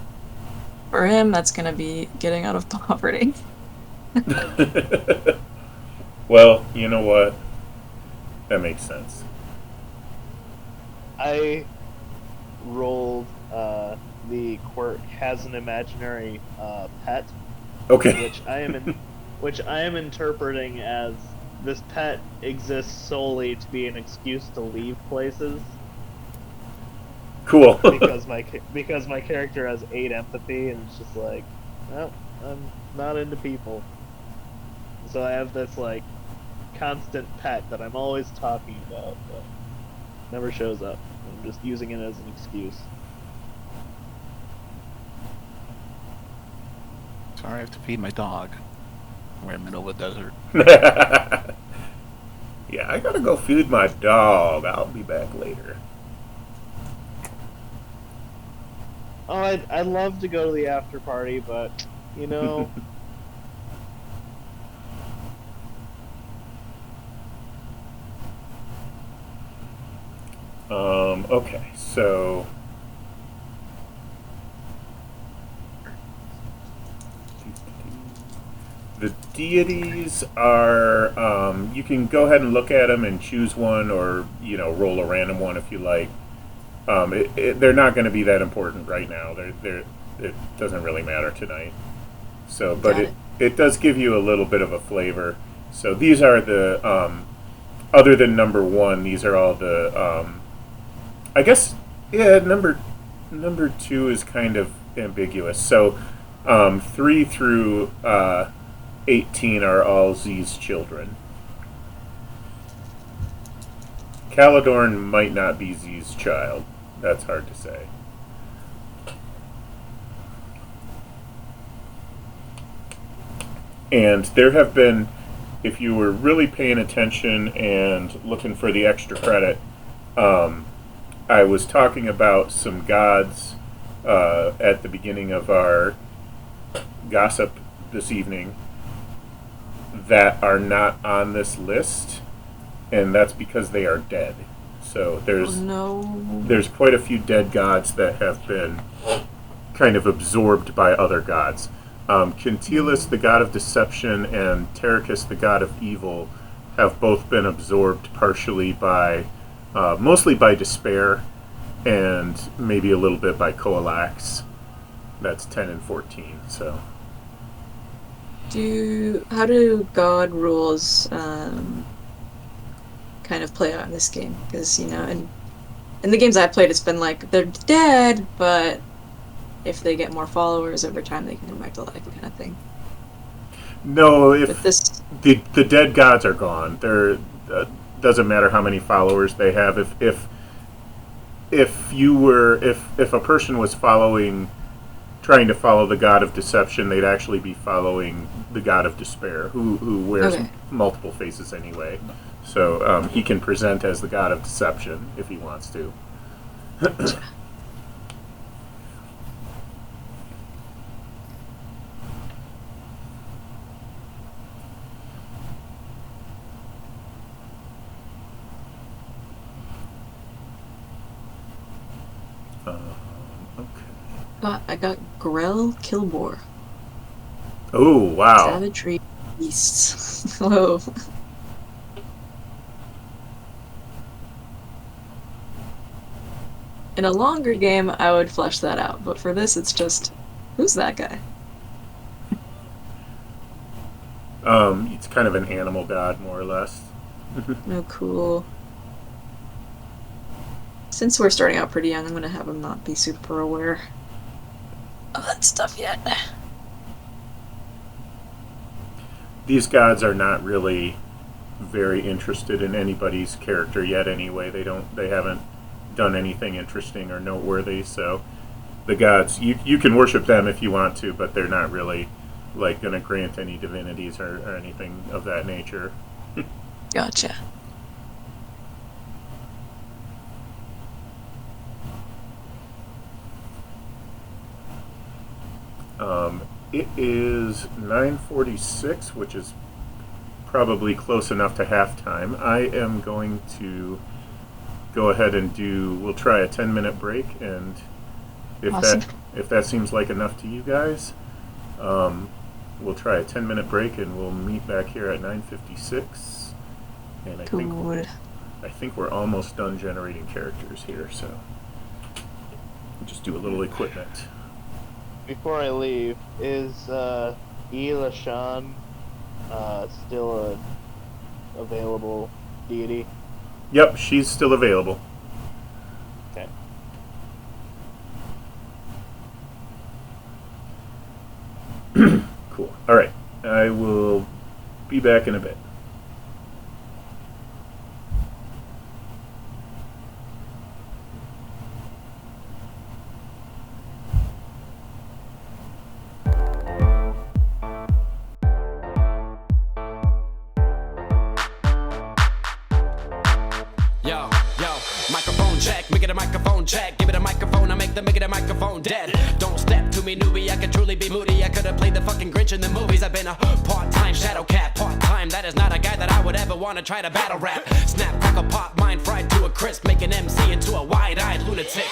For him, that's gonna be getting out of poverty. Well, you know what? That makes sense. I rolled the quirk has an imaginary pet, Okay. which I am interpreting as this pet exists solely to be an excuse to leave places. Cool. because my character has 8 empathy, and it's just like, well, I'm not into people, so I have this like constant pet that I'm always talking about, but never shows up. I'm just using it as an excuse. Sorry, I have to feed my dog. We're in the middle of the desert. Yeah, I gotta go feed my dog. I'll be back later. Oh, I'd love to go to the after party, but Okay, so the deities are, you can go ahead and look at them and choose one, or roll a random one if you like. They're not going to be that important right now. It doesn't really matter tonight. So, but it does give you a little bit of a flavor. So these are the other than number 1. These are all the I guess number 2 is kind of ambiguous. So 3 through 18 are all Z's children. Caladorn might not be Z's child. That's hard to say. And there have been, if you were really paying attention and looking for the extra credit, I was talking about some gods at the beginning of our gossip this evening that are not on this list, and that's because they are dead. So there's quite a few dead gods that have been kind of absorbed by other gods. Quintilis, the god of deception, and Terracus, the god of evil, have both been absorbed partially by, mostly by despair, and maybe a little bit by Coalax. That's 10 and 14. So, how do god rules kind of play out in this game? Because in the games I've played, it's been like they're dead, but if they get more followers over time, they can come back to life, kind of thing. No, if the dead gods are gone, there doesn't matter how many followers they have. If a person was trying to follow the god of deception, they'd actually be following the god of despair, who wears multiple faces anyway. So he can present as the god of deception if he wants to. I got Grell Kilbor. Oh, wow. Savagery Beasts. Whoa. In a longer game, I would flesh that out, but for this, it's just, who's that guy? It's kind of an animal god, more or less. Oh, cool. Since we're starting out pretty young, I'm gonna have him not be super aware of that stuff yet. These gods are not really very interested in anybody's character yet anyway. They haven't done anything interesting or noteworthy, so the gods. You can worship them if you want to, but they're not really like going to grant any divinities or anything of that nature. Gotcha. It is 9:46, which is probably close enough to halftime. I am going to go ahead and we'll try a 10-minute break, and if Awesome. that seems like enough to you guys, we'll try a 10-minute break, and we'll meet back here at 9:56. And Cool. I think we're almost done generating characters here, so we'll just do a little equipment. Before I leave, is Elashan still a available deity? Yep, she's still available. Okay. Cool. All right. I will be back in a bit. Microphone check, make it a microphone check. Give it a microphone, I make it a microphone dead. Don't step to me, newbie, I could truly be moody. I could have played the fucking Grinch in the movies. I've been a part-time shadow cat, part-time. That is not a guy that I would ever want to try to battle rap. Snap, crackle, pop, mind fried to a crisp. Make an MC into a wide-eyed lunatic.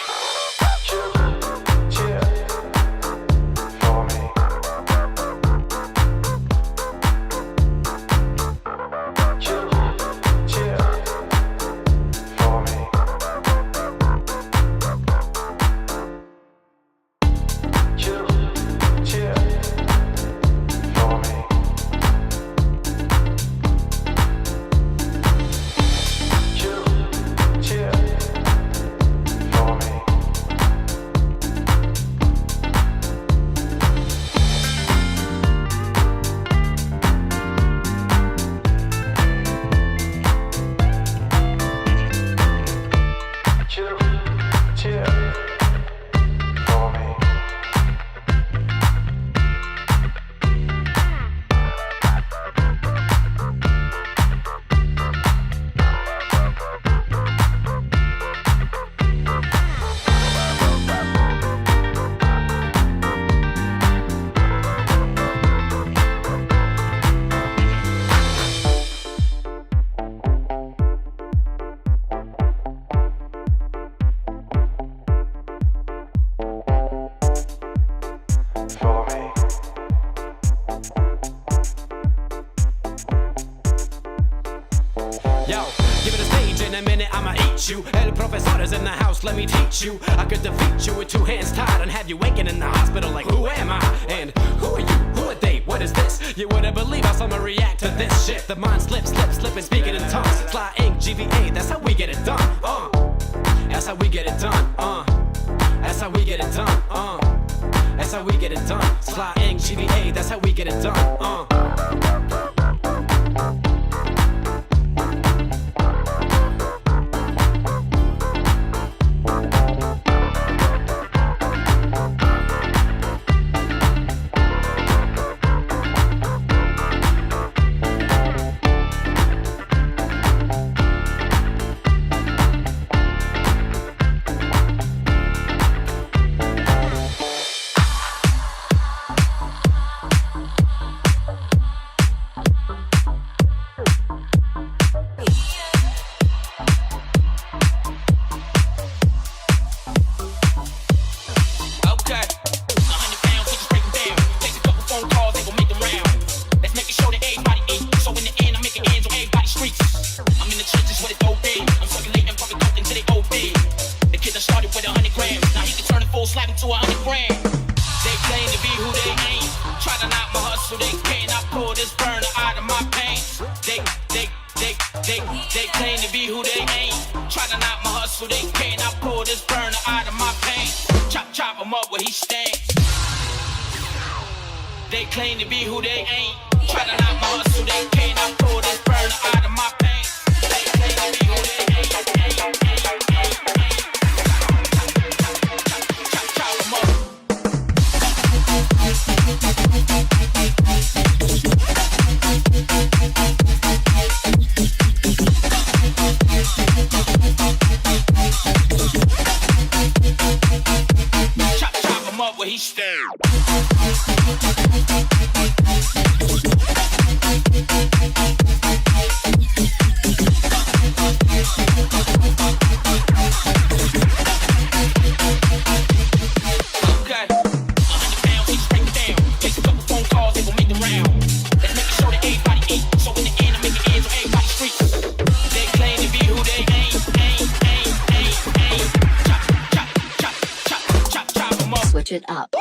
Yo, give it a stage in a minute, I'ma eat you. El profesor is in the house, let me teach you. I could defeat you with two hands tied and have you waking in the hospital like, who am I? And who are you? Who are they? What is this? You wouldn't believe how someone react to this shit. The mind slips, and speaking in tongues. Sly ink, GVA, that's how we get it done. That's how we get it done. That's how we get it done. That's how we get it done. Sly ink, GVA, that's how we get it done. They claim to be who they ain't. Try to knock my hustle, they can't. I pull this burner out of my pants. Chop him up where he stands. They claim to be who they ain't. Try to knock my hustle, they can't. I pull this burner out of my pants. They claim to be who they ain't. Chop him up. Switch it up.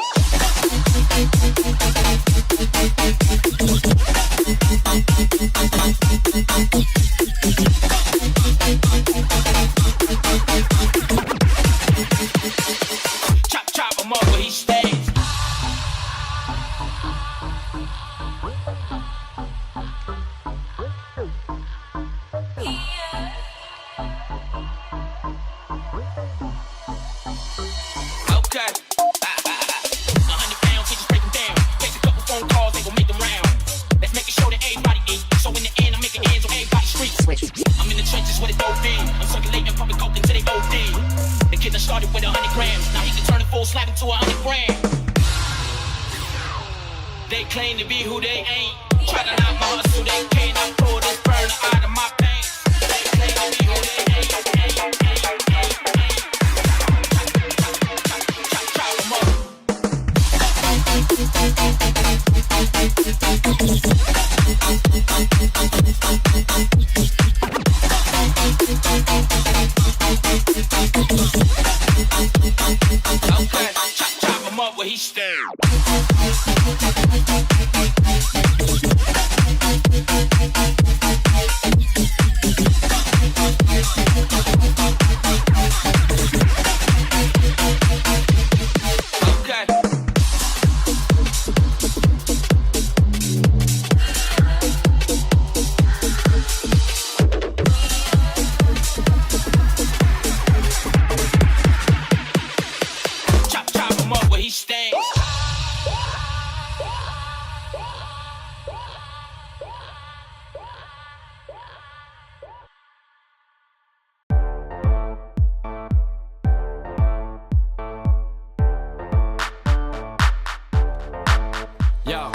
Chop him up where he stays. Okay. 100 pounds, we just break them down. Take a couple phone calls, they gon' make them round. Let's make it show that everybody eat. So in the end, I'm making ends on everybody's street. Switch. I'm in the trenches with a dope thing. I'm circulating pumping coke until they OD. The kid that started with 100 grams. Now he can turn a full slab into 100 grand. They claim to be who they ain't. Try to knock my hustle, they can't. I pull this burner out of my pants. They claim to be who they ain't. Chop 'em up. Okay, chop him up where he stand. Okay. Chop him up where he stands. Yo,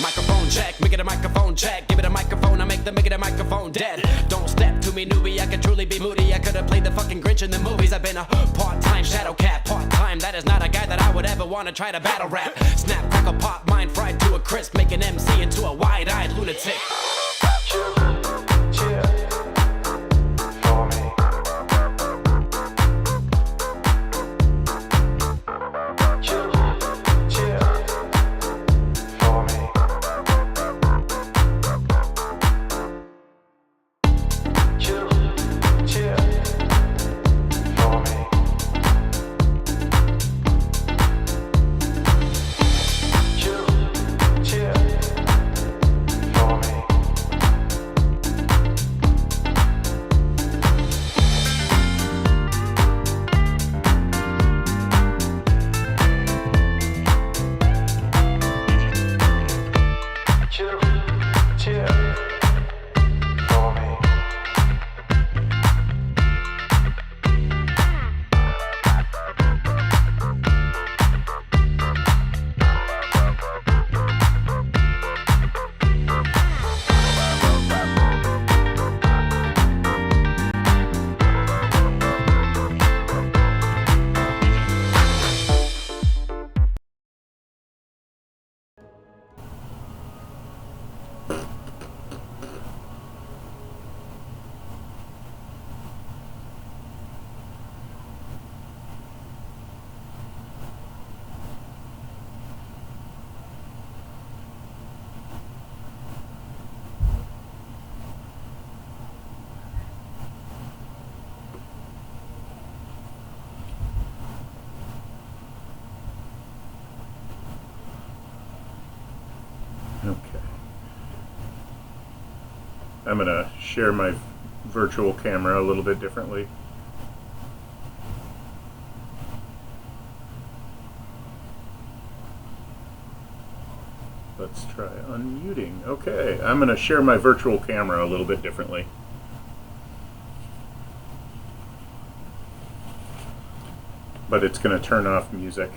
microphone check, make it a microphone check. Give it a microphone, I make it a microphone dead. Don't step to me, newbie, I could truly be moody. I could've played the fucking Grinch in the movies. I've been a part-time shadow cat, part-time. That is not a guy that I would ever wanna try to battle rap. Snap, crackle, pop, mind fried to a crisp. Make an MC into a wide-eyed lunatic. Okay. I'm gonna share my virtual camera a little bit differently. Let's try unmuting. Okay, I'm gonna share my virtual camera a little bit differently. But it's gonna turn off music.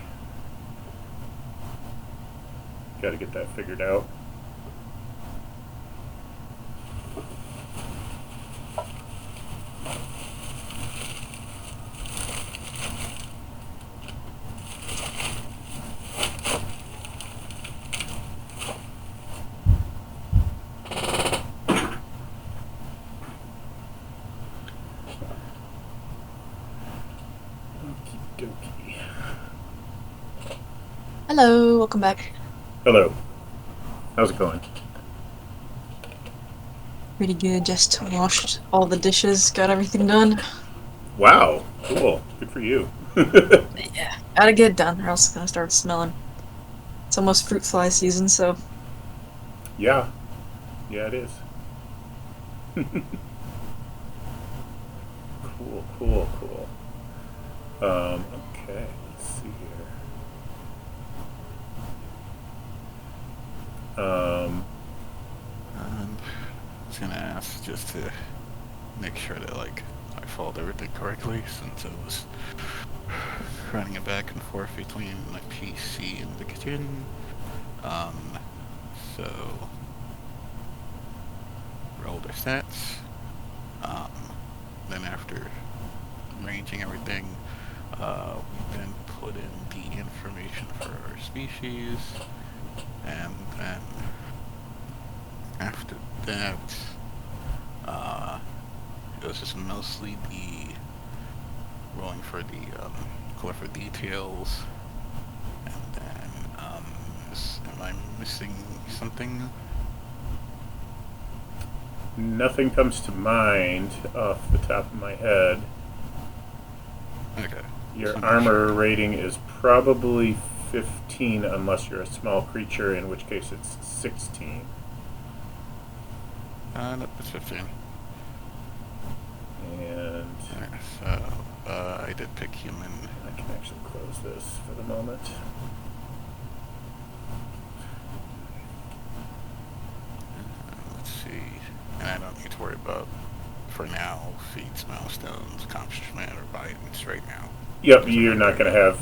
got to get that figured out. Okey-dokey. Hello, welcome back. Hello. How's it going? Pretty good. Just washed all the dishes, got everything done. Wow. Cool. Good for you. Yeah, gotta get it done, or else it's gonna start smelling. It's almost fruit fly season, so Yeah. Yeah, it is. Cool. Okay, let's see here. I was gonna ask just to make sure that like I followed everything correctly, since I was running it back and forth between my PC and the kitchen. So roll their stats. Then after arranging everything, we then put in the information for our species, and then after that, it was just mostly the rolling for the colorful details, and then am I missing something? Nothing comes to mind off the top of my head. Okay. Your So armor rating is probably 15 unless you're a small creature, in which case it's 16. no, it's 15. And Alright, so I did pick human. I can actually close this for the moment. Let's see. And I don't need to worry about, for now, feats, milestones, accomplishment, or items right now. Yep, you're not going to have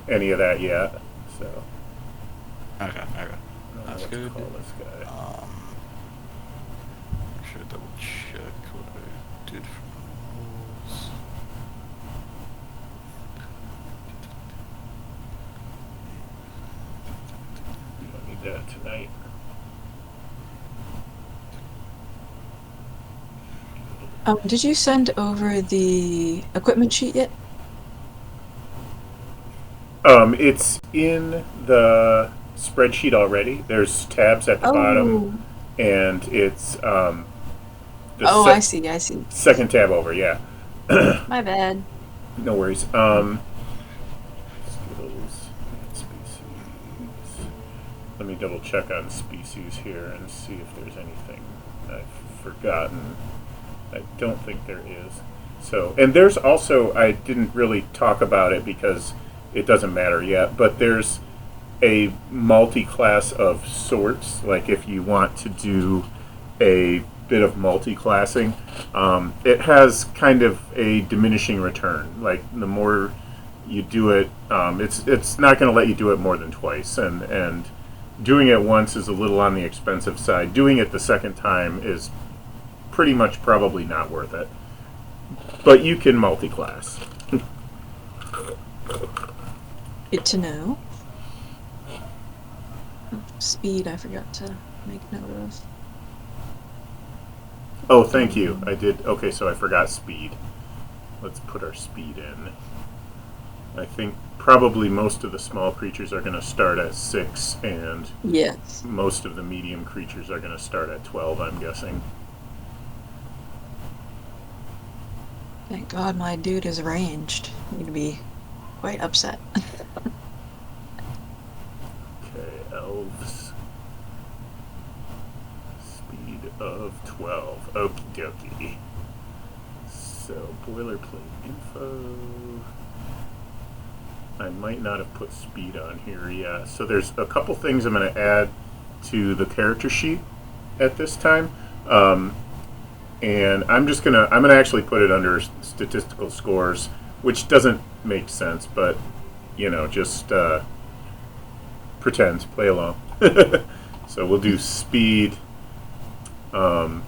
any of that yet. So Okay. I don't know That's what to good. call this guy. I should double check what I did for rules. You don't need that tonight. Did you send over the equipment sheet yet? It's in the spreadsheet already. There's tabs at the bottom, and it's the I see. second tab over. Yeah. My bad. No worries. Skills and species. Let me double check on species here and see if there's anything I've forgotten. I don't think there is. So, and there's also, I didn't really talk about it because it doesn't matter yet, but there's a multi-class of sorts. Like if you want to do a bit of multi-classing, it has kind of a diminishing return. Like the more you do it, it's not going to let you do it more than twice, and doing it once is a little on the expensive side. Doing it the second time is pretty much probably not worth it. But you can multi-class. Good to know. Speed, I forgot to make note of. Oh, thank you. I did. Okay, so I forgot speed. Let's put our speed in. I think probably most of the small creatures are going to start at 6, and Yes. most of the medium creatures are going to start at 12, I'm guessing. Thank God my dude is ranged. He'd be quite upset. Okay, elves. Speed of 12. Okie dokie. So, boilerplate info. I might not have put speed on here yet. So there's a couple things I'm going to add to the character sheet at this time. And I'm going to actually put it under statistical scores, which doesn't make sense, but, just pretend, play along. So we'll do speed, and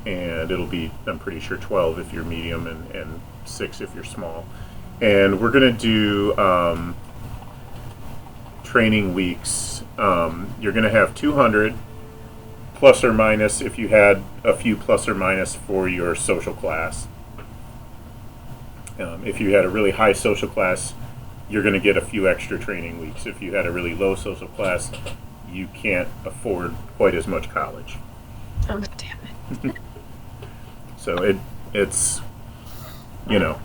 it'll be, I'm pretty sure, 12 if you're medium and 6 if you're small. And we're going to do training weeks. You're going to have 200 plus or minus if you had a few plus or minus for your social class. If you had a really high social class, you're going to get a few extra training weeks. If you had a really low social class, you can't afford quite as much college. Oh, damn it. So it's, you know.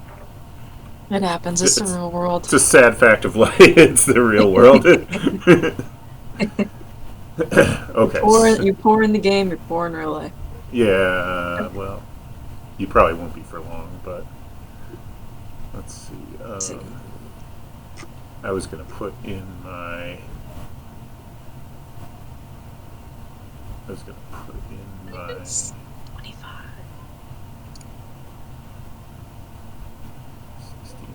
It happens. It's the real world. It's a sad fact of life. It's the real world. Okay. You're poor in the game, you're poor in real life. Yeah, well, you probably won't be for long, but let's see. I was going to put in my... I was going to put in my... 25.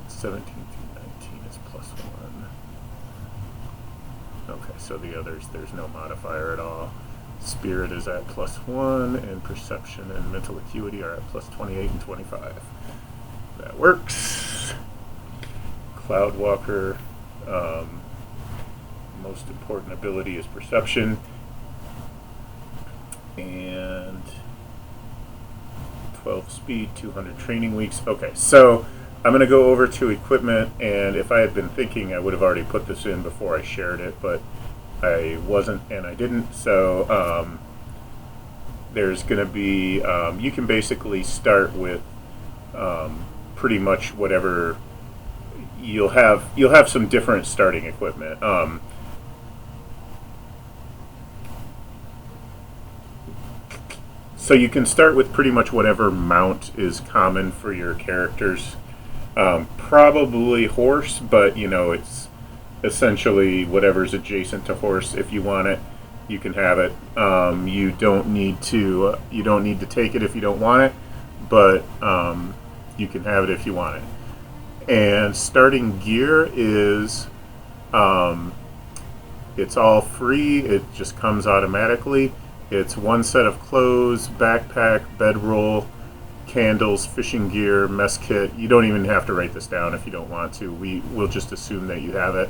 17 through 19 is plus 1. Okay, so the others, there's no modifier at all. Spirit is at plus 1, and perception and mental acuity are at plus 28 and 25. That works. Cloudwalker, most important ability is perception. And 12 speed, 200 training weeks. Okay, so I'm going to go over to equipment, and if I had been thinking, I would have already put this in before I shared it, but I wasn't and I didn't. So there's going to be, you can basically start with pretty much whatever. You'll have some different starting equipment. So you can start with pretty much whatever mount is common for your characters. Probably horse, but it's essentially whatever's adjacent to horse. If you want it, you can have it. You don't need to take it if you don't want it, but you can have it if you want it. And starting gear is it's all free. It just comes automatically. It's one set of clothes, backpack, bedroll, candles, fishing gear, mess kit. You don't even have to write this down if you don't want to. We'll just assume that you have it.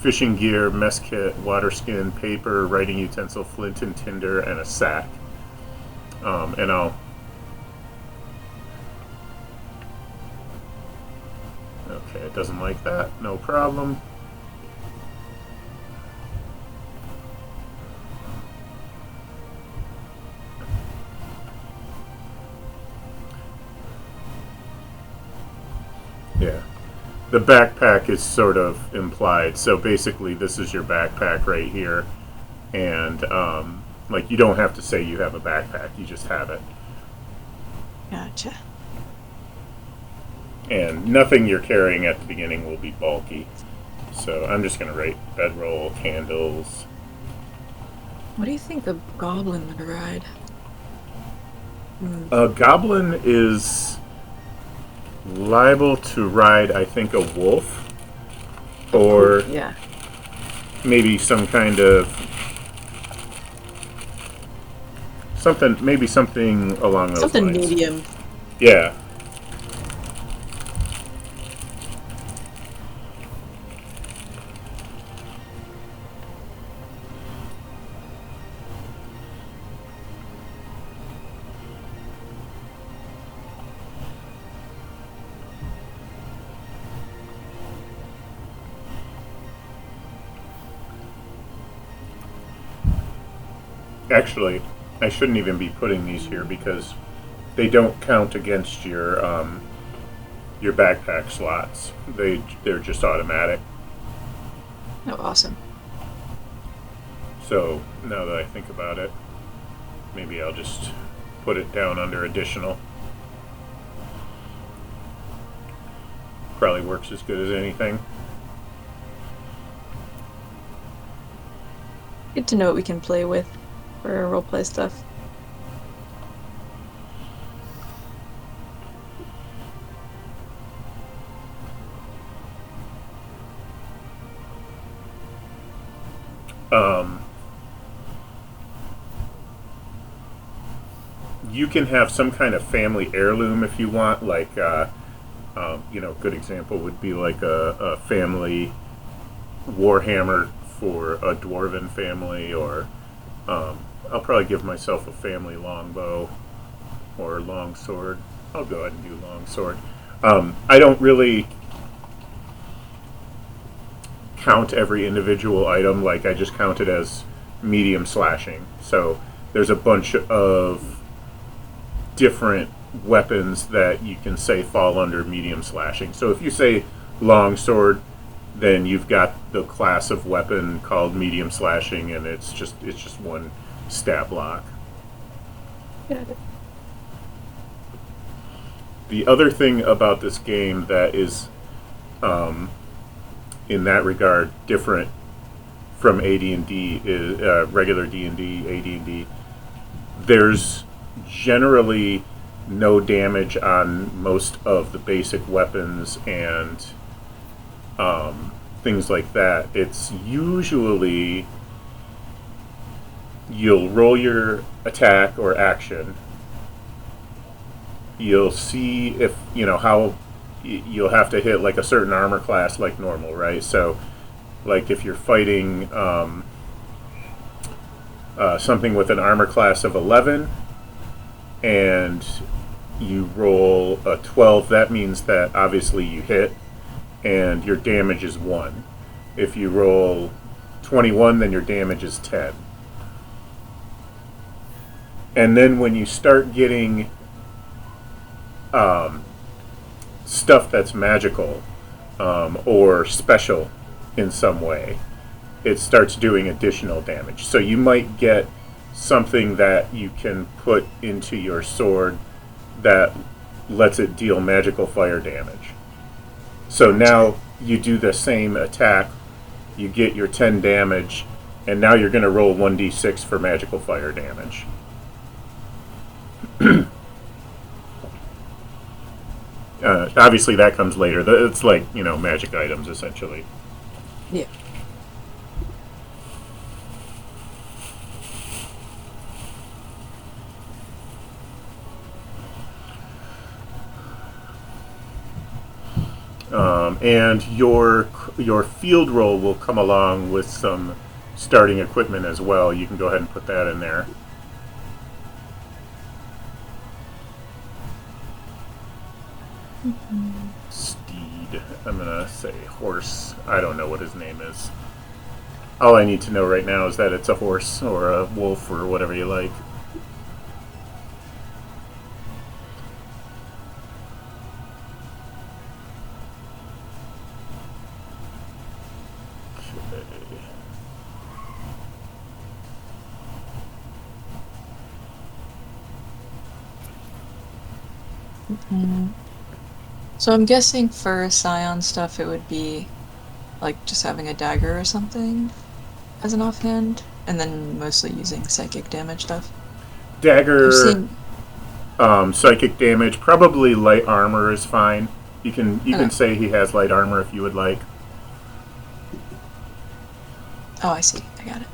Fishing gear, mess kit, water skin, paper, writing utensil, flint and tinder, and a sack. And I'll... Okay, it doesn't like that. No problem. Yeah. The backpack is sort of implied. So basically this is your backpack right here. And you don't have to say you have a backpack. You just have it. Gotcha. And nothing you're carrying at the beginning will be bulky. So I'm just going to write bedroll, candles. What do you think a goblin would ride? A goblin is liable to ride, I think, a wolf. Or yeah, maybe some kind of... something along those something lines. medium. Yeah. Actually, I shouldn't even be putting these here because they don't count against your backpack slots. They're just automatic. Oh, awesome. So now that I think about it, maybe I'll just put it down under additional. Probably works as good as anything. Good to know what we can play with for roleplay stuff. um, you can have some kind of family heirloom if you want. Like, good example would be like a family warhammer for a dwarven family, or I'll probably give myself a family longbow or longsword. I'll go ahead and do longsword. I don't really count every individual item. Like, I just count it as medium slashing. So there's a bunch of different weapons that you can say fall under medium slashing. So if you say longsword, then you've got the class of weapon called medium slashing, and it's just one stat block. The other thing about this game that is, in that regard, different from AD&D is regular D&D, AD&D. There's generally no damage on most of the basic weapons and things like that. It's usually you'll roll your attack or action. You'll see if, how you'll have to hit like a certain armor class like normal, right? So, like if you're fighting something with an armor class of 11 and you roll a 12, that means that obviously you hit and your damage is 1. If you roll 21, then your damage is 10. And then when you start getting stuff that's magical or special in some way, it starts doing additional damage. So you might get something that you can put into your sword that lets it deal magical fire damage. So now you do the same attack, you get your 10 damage, and now you're going to roll 1d6 for magical fire damage. Obviously that comes later. It's like, magic items essentially. Yeah. And your field roll will come along with some starting equipment as well. You can go ahead and put that in there. Steed. I'm gonna say horse. I don't know what his name is. All I need to know right now is that it's a horse or a wolf or whatever you like. So I'm guessing for Scion stuff it would be like just having a dagger or something as an offhand, and then mostly using psychic damage stuff. Dagger, psychic damage, probably light armor is fine. You can say he has light armor if you would like. Oh, I see. I got it.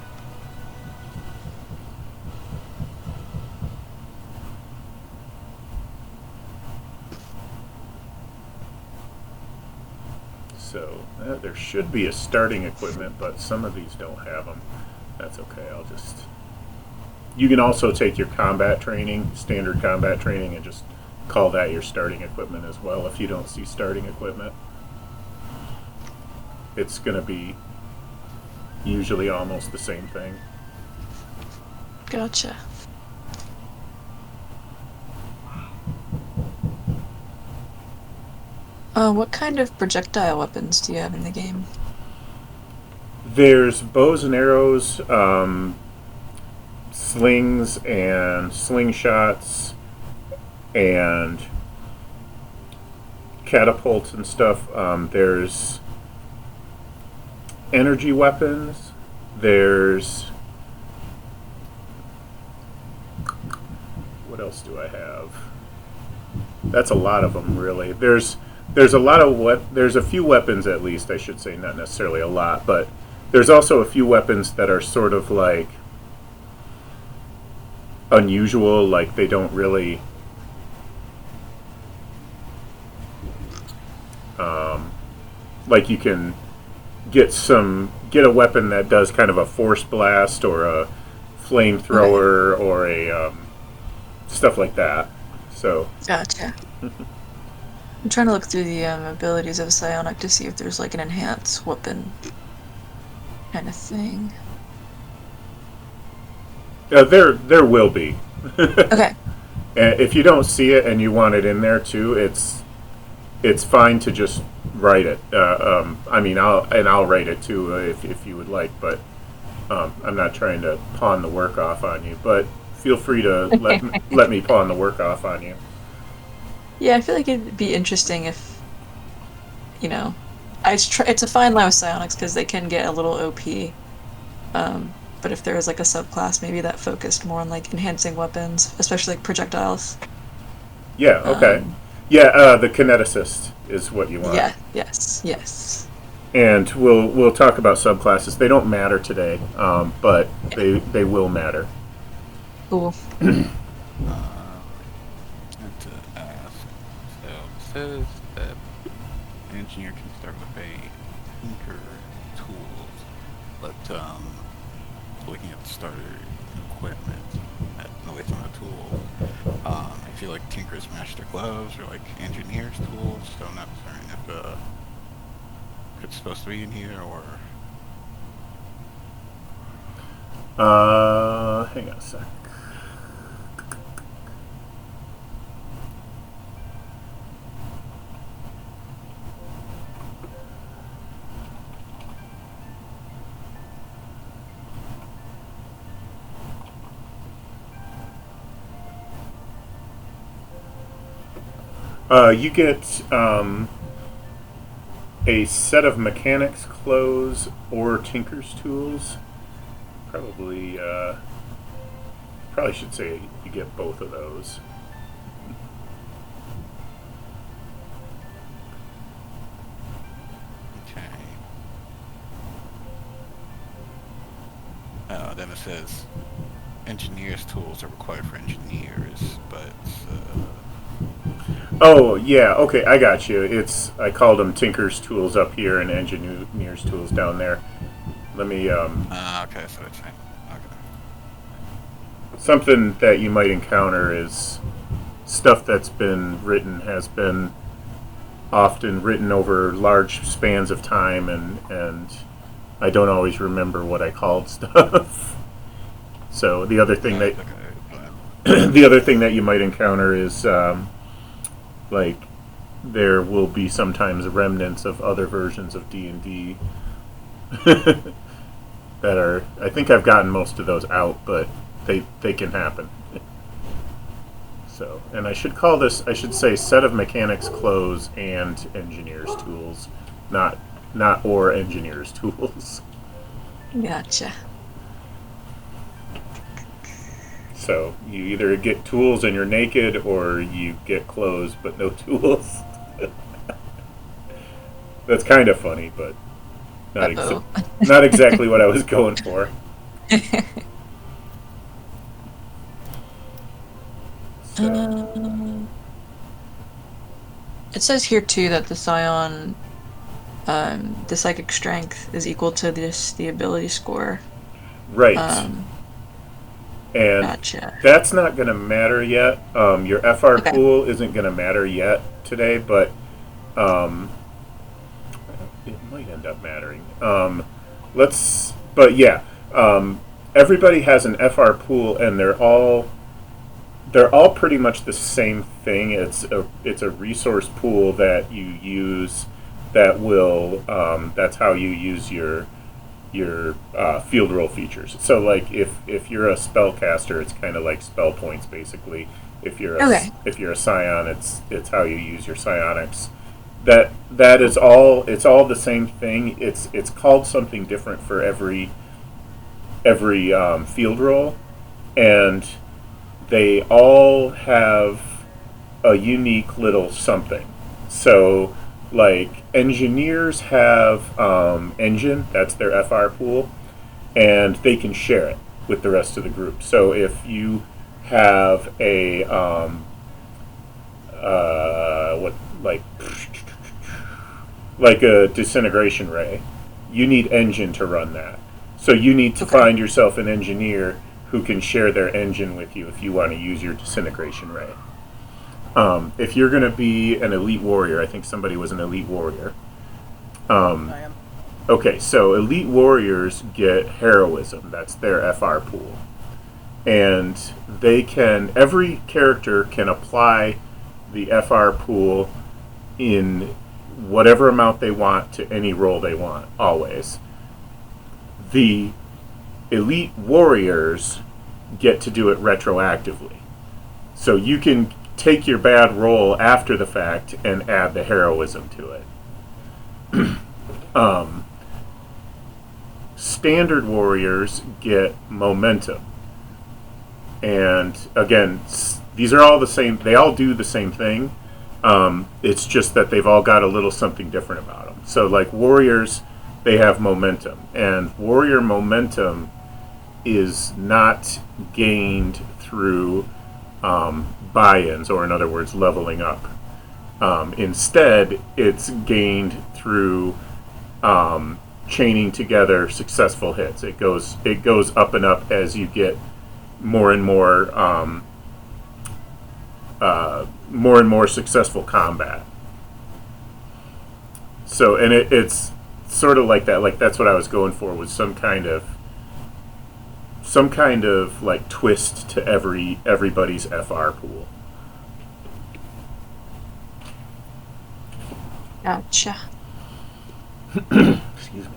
So there should be a starting equipment, but some of these don't have them. That's okay. You can also take your combat training, standard combat training, and just call that your starting equipment as well if you don't see starting equipment. It's going to be usually almost the same thing. Gotcha. What kind of projectile weapons do you have in the game? There's bows and arrows, slings and slingshots, and catapults and stuff. There's energy weapons. There's... what else do I have? That's a lot of them, really. There's a lot of there's a few weapons, at least I should say, not necessarily a lot, but There's also a few weapons that are sort of like unusual, like they don't really like you can get a weapon that does kind of a force blast or a flamethrower or a stuff like that. So Gotcha. I'm trying to look through the abilities of psionic to see if there's like an enhanced weapon kind of thing. there will be. Okay. And if you don't see it and you want it in there too, it's fine to just write it. I mean, I'll write it too if you would like, but I'm not trying to pawn the work off on you. But feel free to let me pawn the work off on you. Yeah, I feel like it'd be interesting if, you know, it's a fine line with psionics because they can get a little OP. But if there was like a subclass maybe that focused more on like enhancing weapons, especially like projectiles. Yeah. Okay. Yeah. The kineticist is what you want. Yeah. Yes. And we'll talk about subclasses. They don't matter today, but they will matter. Cool. And to ask, so it says that an engineer can start with a tinker tools, but looking at the starter equipment, away from the tool, I feel like tinkers master gloves or like engineers tools, so I'm not certain if it's supposed to be in here or. Hang on a sec. You get a set of mechanics clothes or tinker's tools. Probably should say you get both of those. Okay. Then it says engineers' tools are required for engineers, but Oh yeah, okay, I got you. I called them tinker's tools up here and engineer's tools down there. Let me okay, so it's fine. Okay. something that you might encounter is stuff that's been written has been often written over large spans of time, and I don't always remember what I called stuff. So the other thing the other thing that you might encounter is like there will be sometimes remnants of other versions of D&D that are. I think I've gotten most of those out, but they can happen. So, and I should say set of mechanics clothes and engineers tools, not or engineers tools. Gotcha. So you either get tools and you're naked, or you get clothes but no tools. That's kind of funny, but not exactly what I was going for. So. It says here too that the Scion, the psychic strength is equal to the ability score. Right. And Gotcha. that's not going to matter yet. Your FR pool isn't going to matter yet today, but it might end up mattering. Everybody has an FR pool, and they're all pretty much the same thing. It's a resource pool that you use that will that's how you use your field roll features. So like if you're a spellcaster, it's kind of like spell points basically. If you're a scion, it's how you use your psionics. That is all. It's all the same thing. It's called something different for every field roll, and they all have a unique little something. So like engineers have engine, that's their FR pool, and they can share it with the rest of the group. So if you have a what like a disintegration ray, you need engine to run that. So you need to find yourself an engineer who can share their engine with you if you want to use your disintegration ray. If you're going to be an elite warrior, I think somebody was an elite warrior. I am. Okay, so elite warriors get heroism. That's their FR pool. And they can, every character can apply the FR pool in whatever amount they want to any role they want, always. The elite warriors get to do it retroactively. So you can take your bad roll after the fact and add the heroism to it. Standard warriors get momentum. And again, these are all the same. They all do the same thing. It's just that they've all got a little something different about them. So like warriors, they have momentum. And warrior momentum is not gained through buy-ins, or in other words, leveling up. Instead, it's gained through chaining together successful hits. It goes up and up as you get more and more successful combat. So, and it's sort of like that. Like that's what I was going for, was some kind of like twist to everybody's FR pool. Gotcha. Excuse me.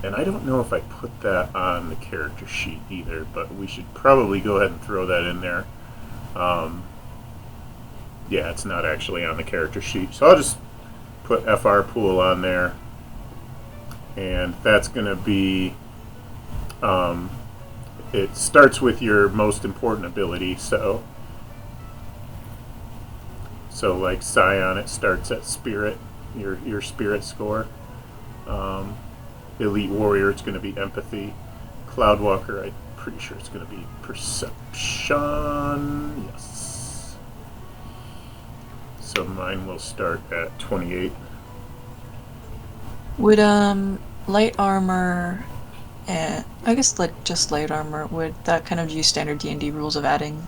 And I don't know if I put that on the character sheet either, but we should probably go ahead and throw that in there. Yeah, it's not actually on the character sheet, so I'll just put FR pool on there, and that's going to be, it starts with your most important ability, so like Scion, it starts at Spirit, your Spirit score. Elite Warrior, it's going to be Empathy. Cloudwalker, I'm pretty sure it's going to be Perception. Yes. So mine will start at 28. Would light armor, and I guess just light armor, would that kind of use standard D&D rules of adding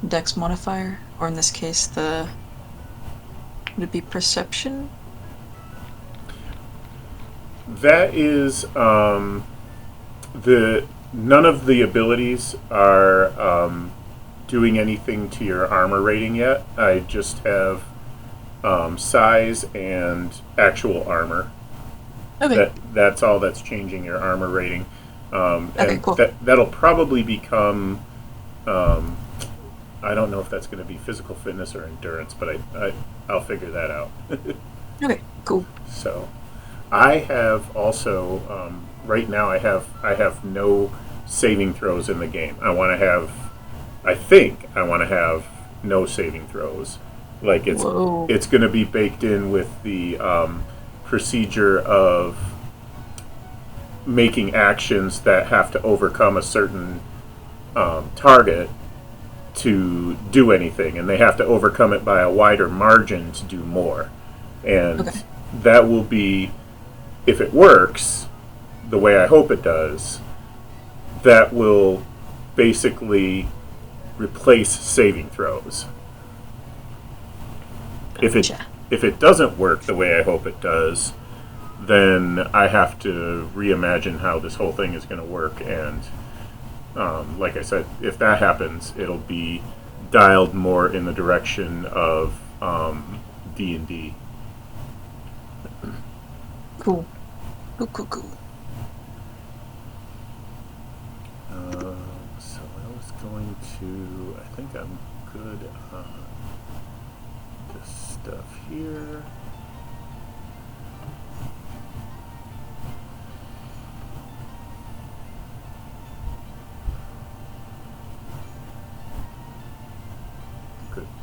Dex modifier, or in this case would it be Perception? That is none of the abilities are doing anything to your armor rating yet. I just have size and actual armor. Okay. That's all that's changing your armor rating. Okay, cool. That'll probably become, I don't know if that's going to be physical fitness or endurance, but I'll figure that out. Okay, cool. So, I have also right now I have no saving throws in the game. I think I want to have no saving throws. Like it's going to be baked in with the procedure of making actions that have to overcome a certain target to do anything, and they have to overcome it by a wider margin to do more. And that will be, if it works the way I hope it does, that will basically replace saving throws. Gotcha. If it doesn't work the way I hope it does, then I have to reimagine how this whole thing is going to work. And like I said, if that happens, it'll be dialed more in the direction of D&D. Cool. Cool. So I was going to, I think I'm good on this stuff here.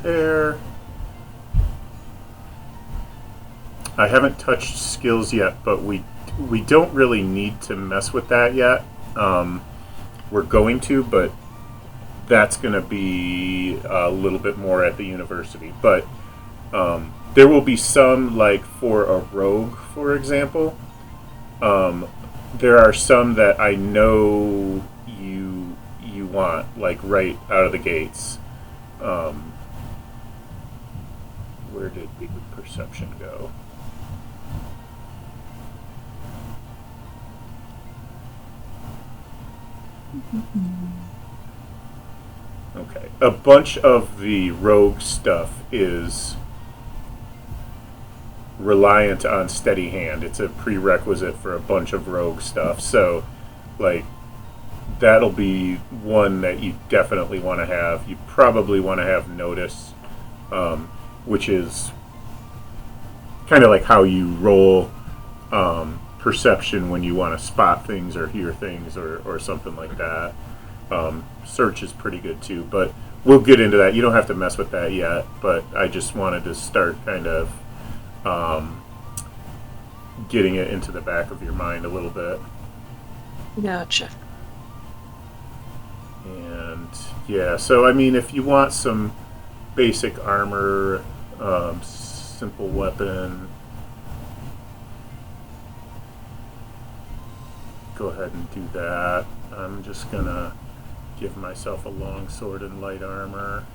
there. I haven't touched skills yet, but we don't really need to mess with that yet. We're going to, but that's going to be a little bit more at the university. But there will be some, like for a rogue, for example. There are some that I know you want, like right out of the gates. Where did perception go? Okay. A bunch of the rogue stuff is reliant on steady hand. It's a prerequisite for a bunch of rogue stuff. So, like, that'll be one that you definitely want to have. You probably want to have notice, which is kind of like how you roll perception when you want to spot things or hear things or something like that. Search is pretty good too, but we'll get into that. You don't have to mess with that yet, but I just wanted to start kind of getting it into the back of your mind a little bit. Gotcha. And yeah, so I mean, if you want some basic armor, simple weapon, go ahead and do that. I'm just gonna give myself a long sword and light armor.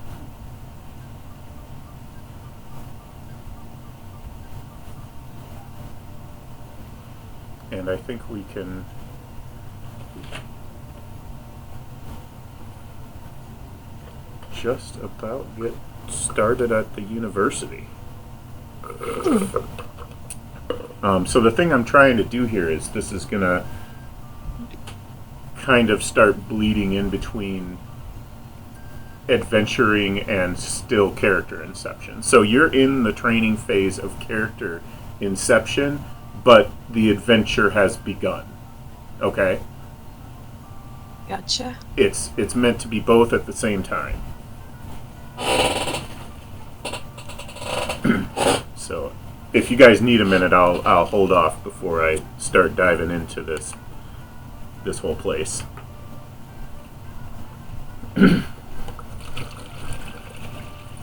And I think we can just about get started at the university. So the thing I'm trying to do here is this is going to kind of start bleeding in between adventuring and still character inception. So you're in the training phase of character inception, but the adventure has begun. Okay? Gotcha. It's meant to be both at the same time. So if you guys need a minute, I'll hold off before I start diving into this whole place.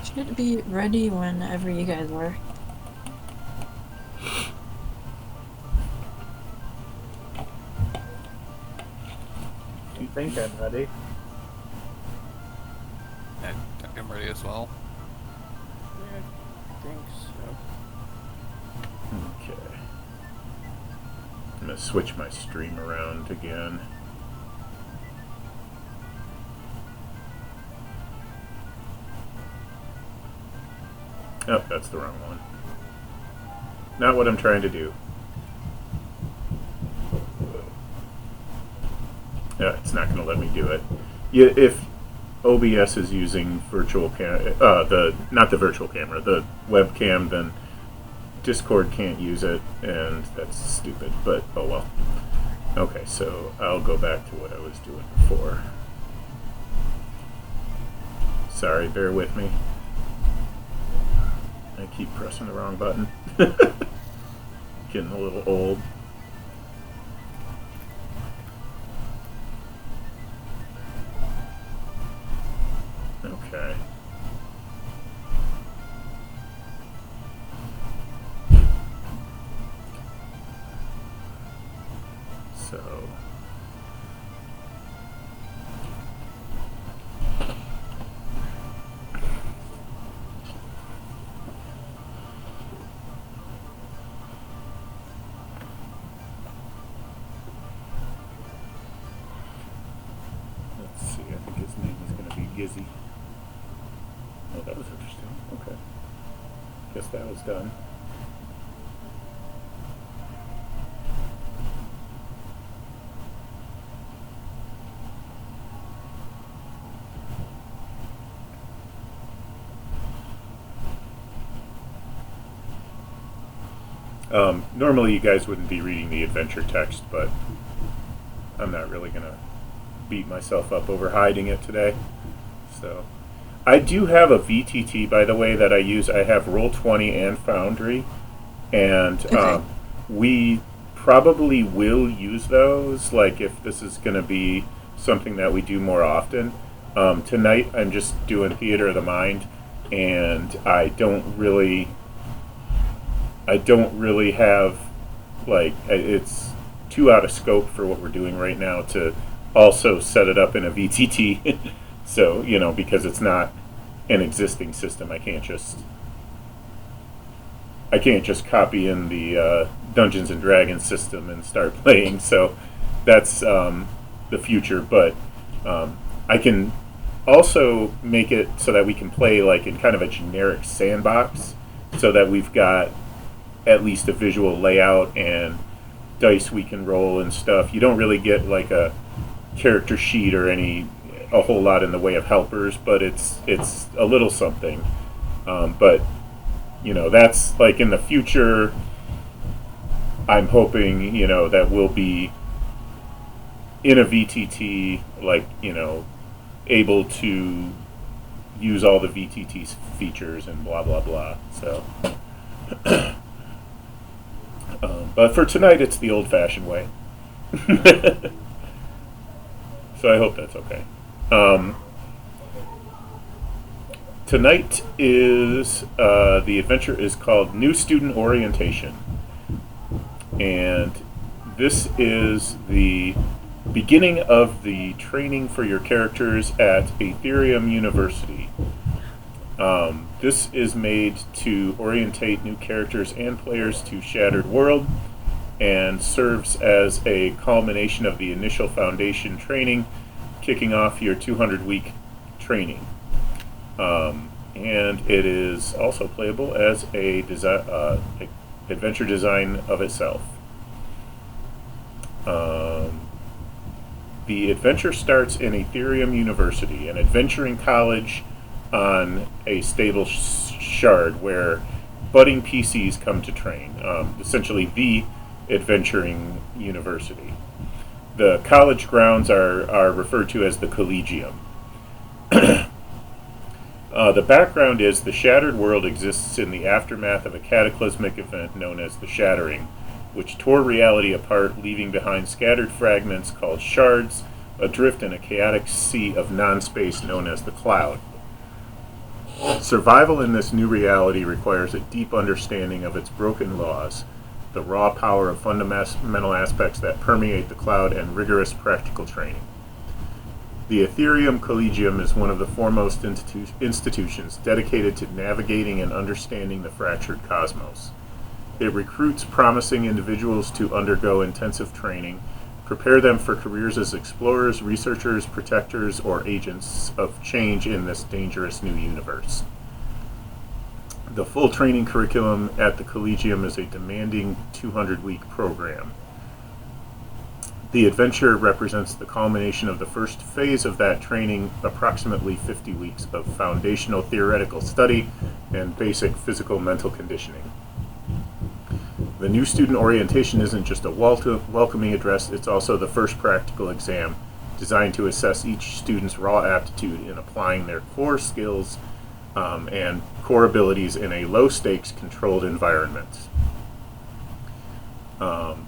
Should be ready whenever you guys are. You think I'm ready? I think I'm ready as well. Yeah, I think so. Okay. I'm going to switch my stream around again. Oh, that's the wrong one. Not what I'm trying to do. Yeah, it's not going to let me do it. Yeah, if OBS is using virtual not the virtual camera, the webcam, then Discord can't use it, and that's stupid, but oh well. Okay, so I'll go back to what I was doing before. Sorry, bear with me. I keep pressing the wrong button. Getting a little old. Okay. So let's see, I think his name is going to be Gizzy. Oh, that was interesting. Okay. Guess that was done. Normally you guys wouldn't be reading the adventure text, but I'm not really going to beat myself up over hiding it today. So, I do have a VTT, by the way, that I use. I have Roll20 and Foundry, and Okay. we probably will use those, like if this is going to be something that we do more often. Tonight I'm just doing Theater of the Mind, and I don't really have, like, it's too out of scope for what we're doing right now to also set it up in a VTT. So, because it's not an existing system, I can't just copy in the Dungeons and Dragons system and start playing. So that's the future. But I can also make it so that we can play like in kind of a generic sandbox, so that we've got at least a visual layout and dice we can roll and stuff. You don't really get like a character sheet or a whole lot in the way of helpers, but it's a little something. But that's like in the future. I'm hoping that we'll be in a VTT, like able to use all the VTT features and blah blah blah. So, but for tonight, it's the old-fashioned way. So I hope that's okay. Tonight is the adventure is called New Student Orientation, and this is the beginning of the training for your characters at Ætherium University. This is made to orientate new characters and players to Shattered World, and serves as a culmination of the initial foundation training, kicking off your 200-week training. And it is also playable as a adventure design of itself. The adventure starts in Ætherium University, an adventuring college on a stable shard where budding PCs come to train. Essentially, the adventuring university. The college grounds are referred to as the Collegium. The background is the Shattered World exists in the aftermath of a cataclysmic event known as the Shattering, which tore reality apart, leaving behind scattered fragments called shards, adrift in a chaotic sea of non-space known as the Cloud. Survival in this new reality requires a deep understanding of its broken laws, the raw power of fundamental aspects that permeate the Cloud, and rigorous practical training. The Ætherium Collegium is one of the foremost institutions dedicated to navigating and understanding the fractured cosmos. It recruits promising individuals to undergo intensive training, prepare them for careers as explorers, researchers, protectors, or agents of change in this dangerous new universe. The full training curriculum at the Collegium is a demanding 200-week program. The adventure represents the culmination of the first phase of that training, approximately 50 weeks of foundational theoretical study and basic physical mental conditioning. The new student orientation isn't just a welcoming address, it's also the first practical exam designed to assess each student's raw aptitude in applying their core skills and core abilities in a low-stakes, controlled environment.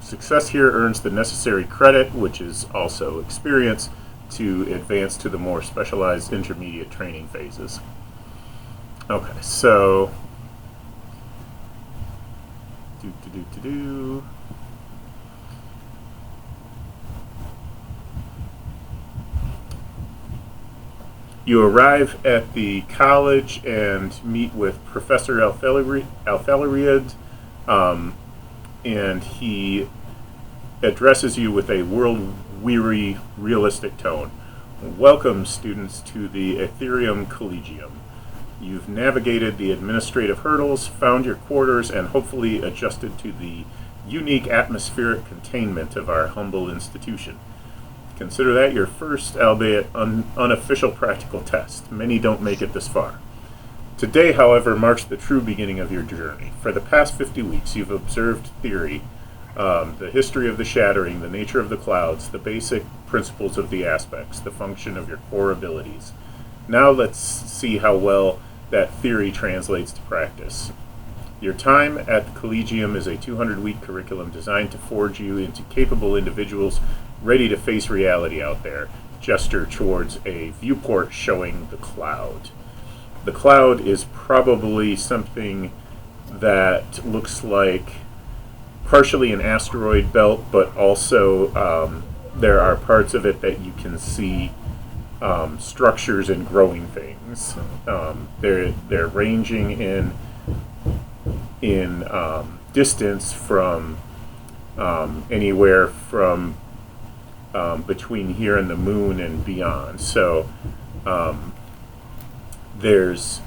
Success here earns the necessary credit, which is also experience, to advance to the more specialized intermediate training phases. Okay, so You arrive at the college and meet with Professor Ætherium, and he addresses you with a world-weary, realistic tone. Welcome, students, to the Ætherium Collegium. You've navigated the administrative hurdles, found your quarters, and hopefully adjusted to the unique atmospheric containment of our humble institution. Consider that your first, albeit unofficial, practical test. Many don't make it this far. Today, however, marks the true beginning of your journey. For the past 50 weeks, you've observed theory, the history of the shattering, the nature of the clouds, the basic principles of the aspects, the function of your core abilities. Now let's see how well that theory translates to practice. Your time at the Collegium is a 200-week curriculum designed to forge you into capable individuals ready to face reality out there. Gesture towards a viewport showing the cloud. The cloud is probably something that looks like partially an asteroid belt, but also there are parts of it that you can see structures and growing things. They're ranging in distance from anywhere from between here and the moon and beyond. So there's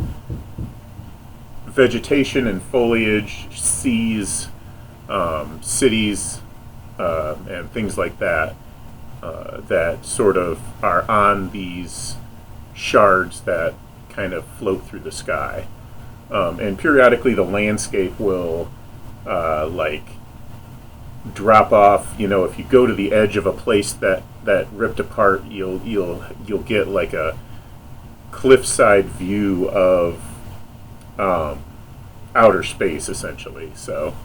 vegetation and foliage, seas, cities, and things like that that sort of are on these shards that kind of float through the sky. And periodically the landscape will like drop off. You know, if you go to the edge of a place that ripped apart, you'll get like a cliffside view of outer space, essentially. So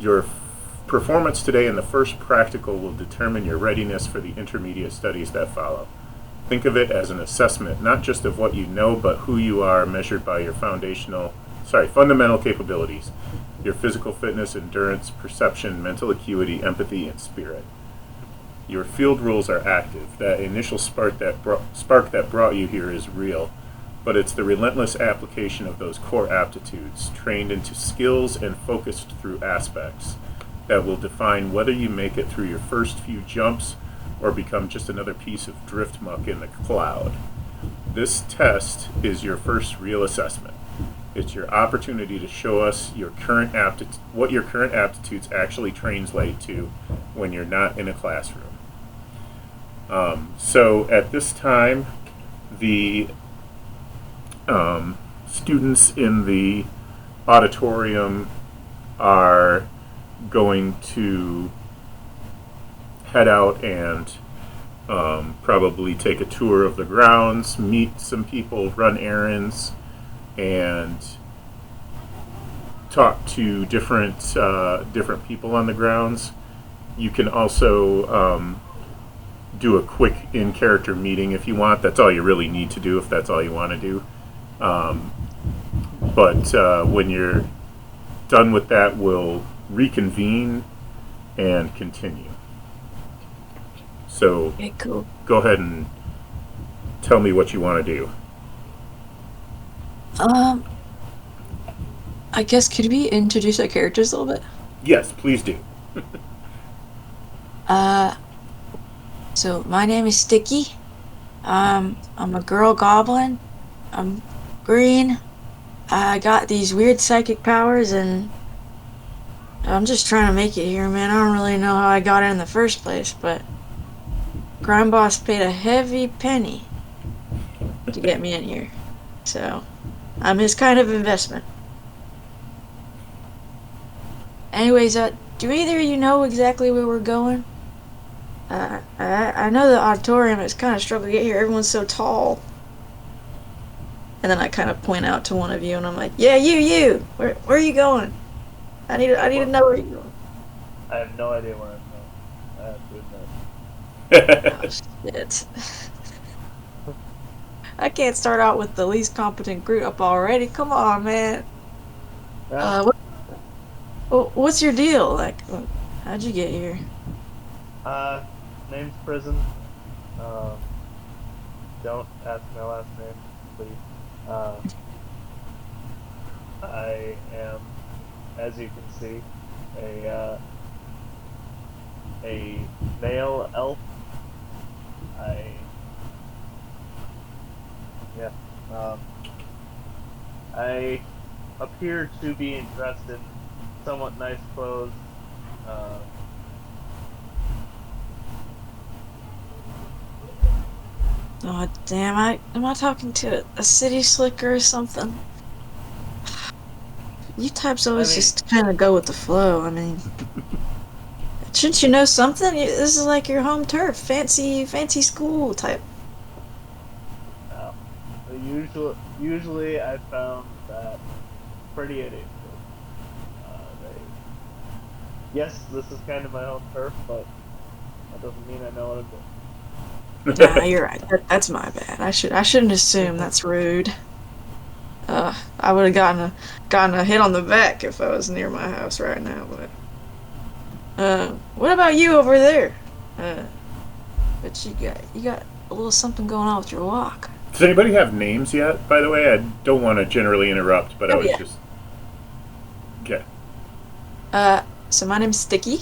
your performance today in the first practical will determine your readiness for the intermediate studies that follow. Think of it as an assessment, not just of what you know, but who you are, measured by your fundamental capabilities, your physical fitness, endurance, perception, mental acuity, empathy, and spirit. Your field rules are active. That initial spark that brought you here is real, but it's the relentless application of those core aptitudes, trained into skills and focused through aspects, that will define whether you make it through your first few jumps or become just another piece of drift muck in the cloud. This test is your first real assessment. It's your opportunity to show us what your current aptitudes actually translate to when you're not in a classroom. So at this time, the students in the auditorium are going to head out and probably take a tour of the grounds, meet some people, run errands, and talk to different people on the grounds. You can also do a quick in-character meeting if you want. That's all you really need to do if that's all you want to do. But when you're done with that, we'll reconvene and continue. So Okay, cool. go ahead and tell me what you want to do. I guess could we introduce our characters a little bit? Yes, please do. So my name is Sticky. I'm a girl goblin. I'm green. I got these weird psychic powers, and I'm just trying to make it here, man. I don't really know how I got in the first place, but Crime Boss paid a heavy penny to get me in here. So I'm his kind of investment. Anyways, do either of you know exactly where we're going? I know the auditorium is kind of struggling to get here. Everyone's so tall. And then I kind of point out to one of you, and I'm like, "Yeah, you. Where are you going? I need to know where you're going." I have no idea where I'm going. I have to admit. Oh, shit. I can't start out with the least competent group up already. Come on, man. Yeah. What's your deal? Like, how'd you get here? Name's Prison. Don't ask my last name, please. I am, as you can see, a male elf. I appear to be dressed in somewhat nice clothes. Oh, damn, am I talking to a city slicker or something? You types always just kind of go with the flow. I mean, shouldn't you know something? This is like your home turf, fancy school type. No. Usually I found that pretty idiotic. Yes, this is kind of my home turf, but that doesn't mean I know what I'm doing. Nah, you're right. That's my bad. I shouldn't assume. That's rude. I would have gotten a hit on the back if I was near my house right now. But what about you over there? But you got a little something going on with your walk. Does anybody have names yet? By the way, I don't want to generally interrupt, but I was yeah. just okay. So my name's Sticky.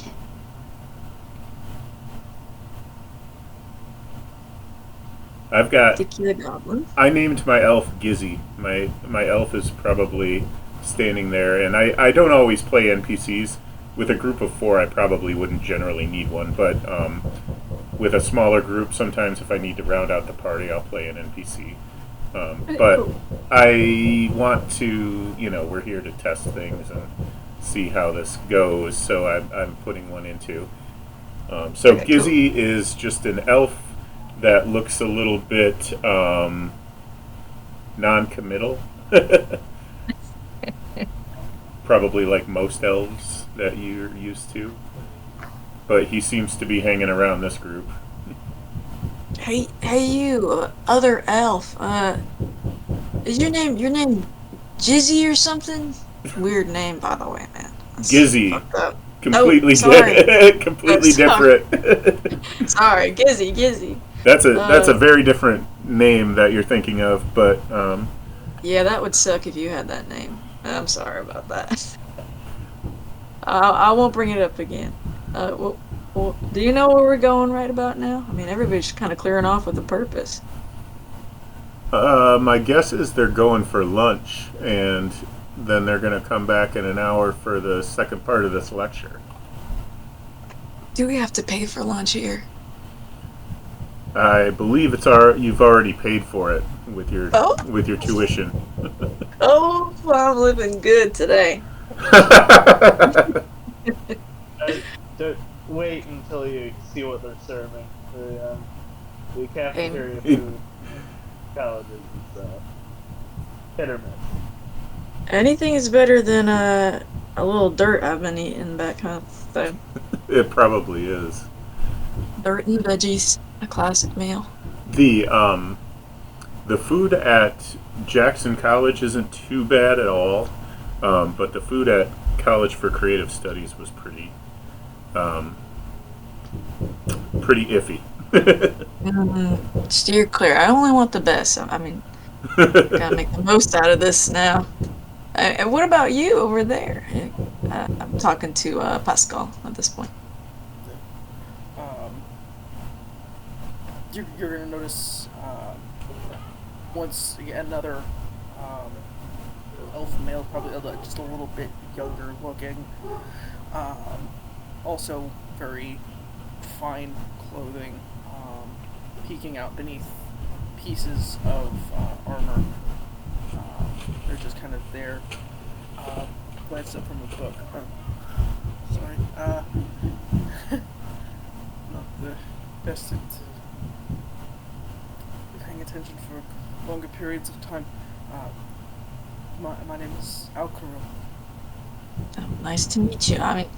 I've got. Sticky the Goblin. I named my elf Gizzy. My elf is probably standing there, and I don't always play NPCs. With a group of 4, I probably wouldn't generally need one, but with a smaller group, sometimes if I need to round out the party, I'll play an NPC. But Cool. I want to, we're here to test things and see how this goes, so I'm putting one into. So Okay, Gizzy is just an elf that looks a little bit non-committal. Probably like most elves that you're used to. But he seems to be hanging around this group. Hey, you, other elf. Is your name Jizzy or something? Weird name, by the way, man. That's Gizzy. fucked up. Completely sorry. completely Sorry. different. Sorry, Gizzy. That's a very different name that you're thinking of, but Yeah, that would suck if you had that name. I'm sorry about that. I won't bring it up again. Well, do you know where we're going right about now? I mean, everybody's kind of clearing off with a purpose. my guess is they're going for lunch, and then they're going to come back in an hour for the second part of this lecture. Do we have to pay for lunch here? I believe you've already paid for it with your tuition. Oh, well, I'm living good today. Don't wait until you see what they're serving. The cafeteria food in colleges is hit or miss. Anything is better than a little dirt I've been eating back home. So, It probably is. dirt and veggies, a classic meal. The food at Jackson College isn't too bad at all, but the food at College for Creative Studies was pretty iffy. Steer clear. I only want the best. I mean, gotta make the most out of this now. And what about you over there? I'm talking to Pascal at this point. You're gonna notice once again another elf male, probably just a little bit younger looking, also very fine clothing, peeking out beneath pieces of armor. They're just kind of there. Glanced up from a book. Sorry. Not the best at paying attention for longer periods of time. My name is Alcaro. Oh, nice to meet you. I mean,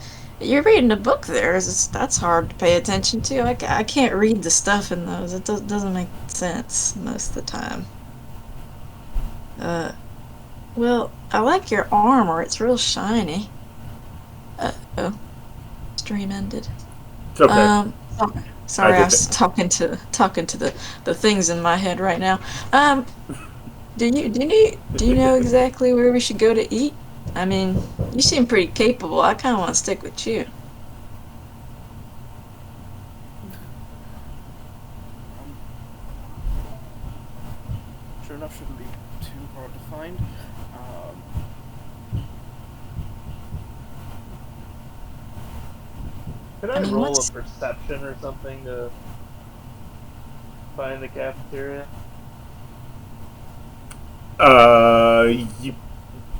you're reading a book there. That's hard to pay attention to. I can't read the stuff in those. It doesn't make sense most of the time. Well, I like your armor. It's real shiny. Uh-oh. Stream ended. It's okay. Sorry, I I did was talking to the things in my head right now. Do you know exactly where we should go to eat? I mean, you seem pretty capable. I kind of want to stick with you. Sure enough, shouldn't be too hard to find. Could I I mean, roll what's- a perception or something to find the cafeteria? You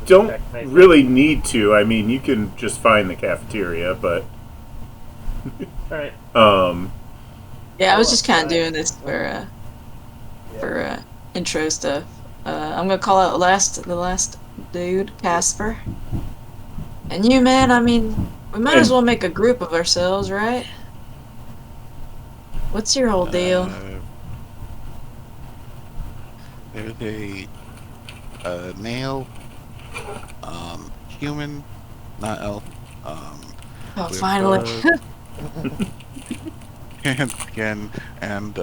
don't really need to. I mean, you can just find the cafeteria, but Alright. Yeah, I was just kind of Alright. doing this Yeah. for intro stuff. I'm gonna call out the last dude, Casper. And you, man, I mean, we might as well make a group of ourselves, right? What's your whole deal? There's a male, human, not elf, Oh, with finally. tan skin, and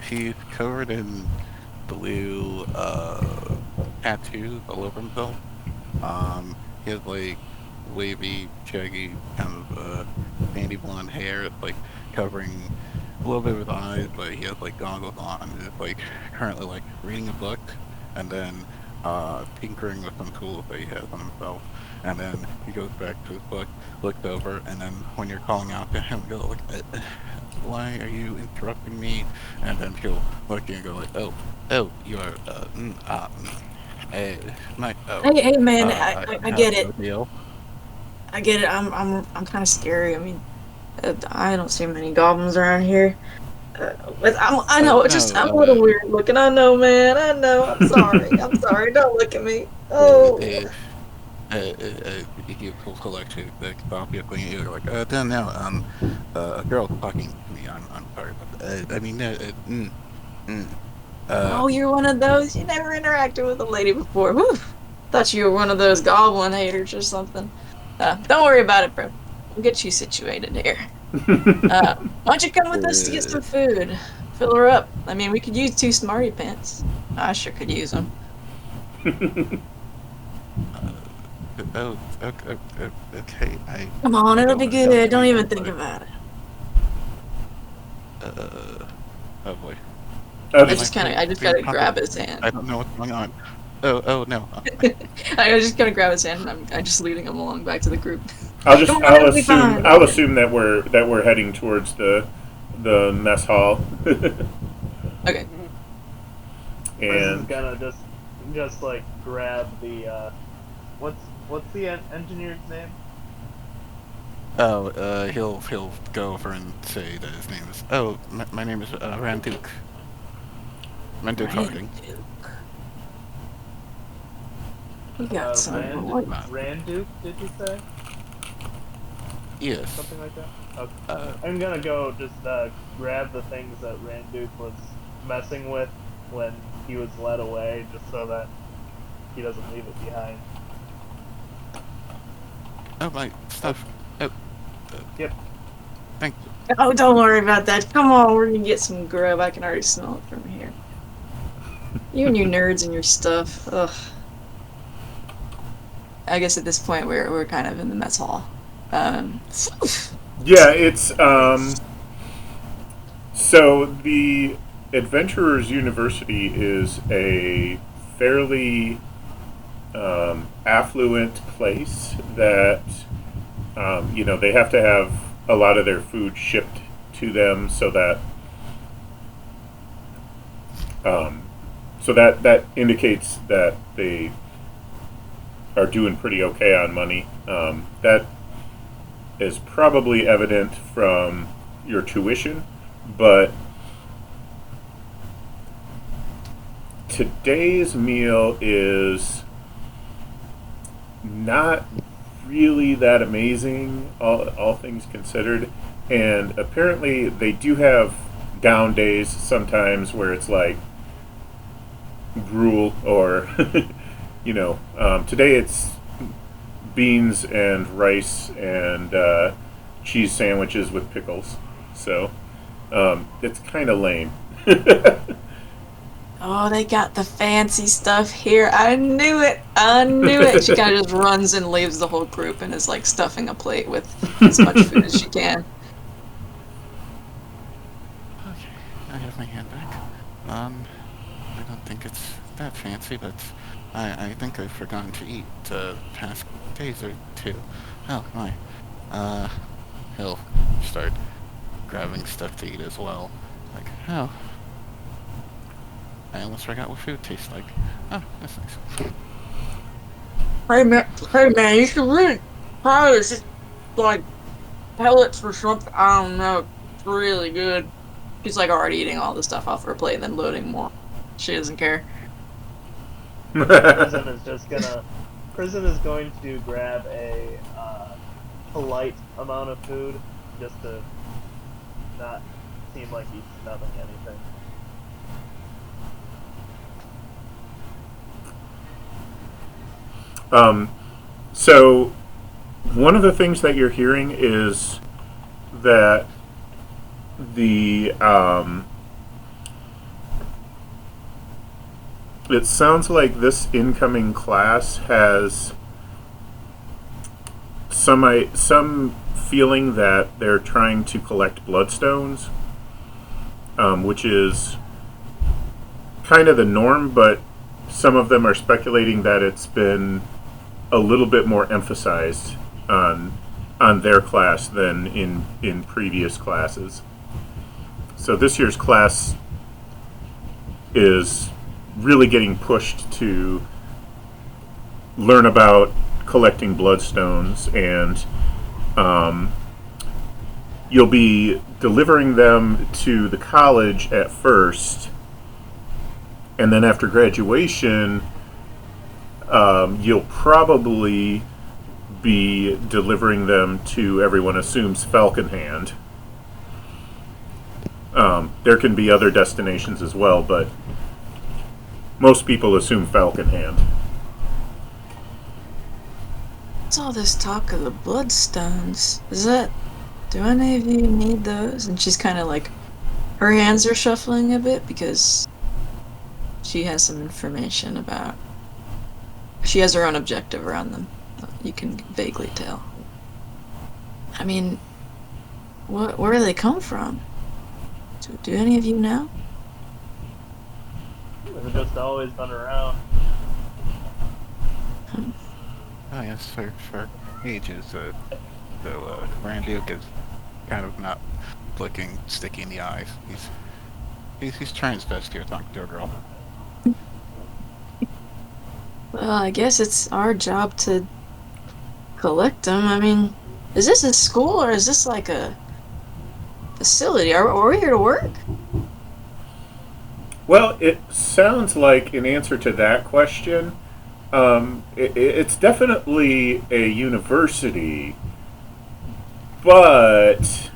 he's covered in blue tattoos all over himself. He has like wavy, shaggy, kind of sandy blonde hair. It's like covering a little bit of his eyes, but he has like goggles on. And is like currently like reading a book, and then tinkering with some tools that he has on himself. And then he goes back to his book, looks over, and then when you're calling out to him, go like, "Why are you interrupting me?" And then he'll look at you and go like, "Oh, you are my Hey, man, I get it. no deal." I get it. I'm kind of scary. I mean, I don't see many goblins around here. But I know, I'm a little weird looking. I know, man. I know. I'm sorry. I'm sorry. Don't look at me. Oh. He'll actually stop you and you're like, no, a girl's talking to me. I'm sorry, but I mean, Oh, you're one of those. You never interacted with a lady before. Whew. Thought you were one of those goblin haters or something. Don't worry about it, bro. We'll get you situated here. Why don't you come with us to get some food? Fill her up. I mean, we could use 2 smarty pants. I sure could use them. Okay. Come on, it'll be good. Don't even think about it. Oh boy. I just gotta grab his hand. I don't know what's going on. Oh no. I just gotta grab his hand, and I'm just leading him along back to the group. I'll assume that we're heading towards the mess hall. Okay. And gonna just like grab the what's the engineer's name? Oh, he'll go over and say that his name is. Oh, my name is Randuk. Randuk Harding. We got some. Randuk, did you say? Yes. Something like that. Okay. I'm gonna go just grab the things that Randuk was messing with when he was led away, just so that he doesn't leave it behind. Oh, my stuff. Oh. Yep. Thank you. Oh, don't worry about that. Come on, we're gonna get some grub. I can already smell it from here. You and your nerds and your stuff. Ugh. I guess at this point we're kind of in the mess hall. Yeah, it's so the Adventurers University is a fairly affluent place that they have to have a lot of their food shipped to them so that that indicates that they are doing pretty okay on money. That is probably evident from your tuition, but today's meal is not really that amazing, all things considered. And apparently they do have down days sometimes where it's like gruel or today it's beans and rice and cheese sandwiches with pickles. So it's kind of lame. Oh, they got the fancy stuff here. I knew it. She kind of just runs and leaves the whole group and is like stuffing a plate with as much food as she can. Okay, I have my hand back. I don't think it's that fancy, but I think I've forgotten to eat the past days or two. Oh my. He'll start grabbing stuff to eat as well. Like, oh. I almost forgot what food tastes like. Oh, that's nice. Hey man, you should really try this. It's like pellets for shrimp. I don't know. It's really good. She's like already eating all the stuff off her plate and then loading more. She doesn't care. Prison is going to grab a polite amount of food just to not seem like he's snubbing anything. So one of the things that you're hearing is that the it sounds like this incoming class has some feeling that they're trying to collect bloodstones, which is kind of the norm, but some of them are speculating that it's been a little bit more emphasized on their class than in previous classes. So this year's class is really getting pushed to learn about collecting bloodstones, and you'll be delivering them to the college at first, and then after graduation, you'll probably be delivering them to, everyone assumes, Falcon Hand. There can be other destinations as well, but most people assume Falcon Hand. What's all this talk of the bloodstones? Do any of you need those? And she's kind of like, her hands are shuffling a bit because she has some information about. She has her own objective around them. You can vaguely tell. I mean, where do they come from? Do any of you know? They've just always been around. Oh yes, for ages. The Grand Duke is kind of not looking sticky in the eyes. He's trying his best here, talking to a girl. Well, I guess it's our job to collect them. I mean, is this a school or is this like a facility? Are we here to work? Well, it sounds like, in answer to that question, it's definitely a university, but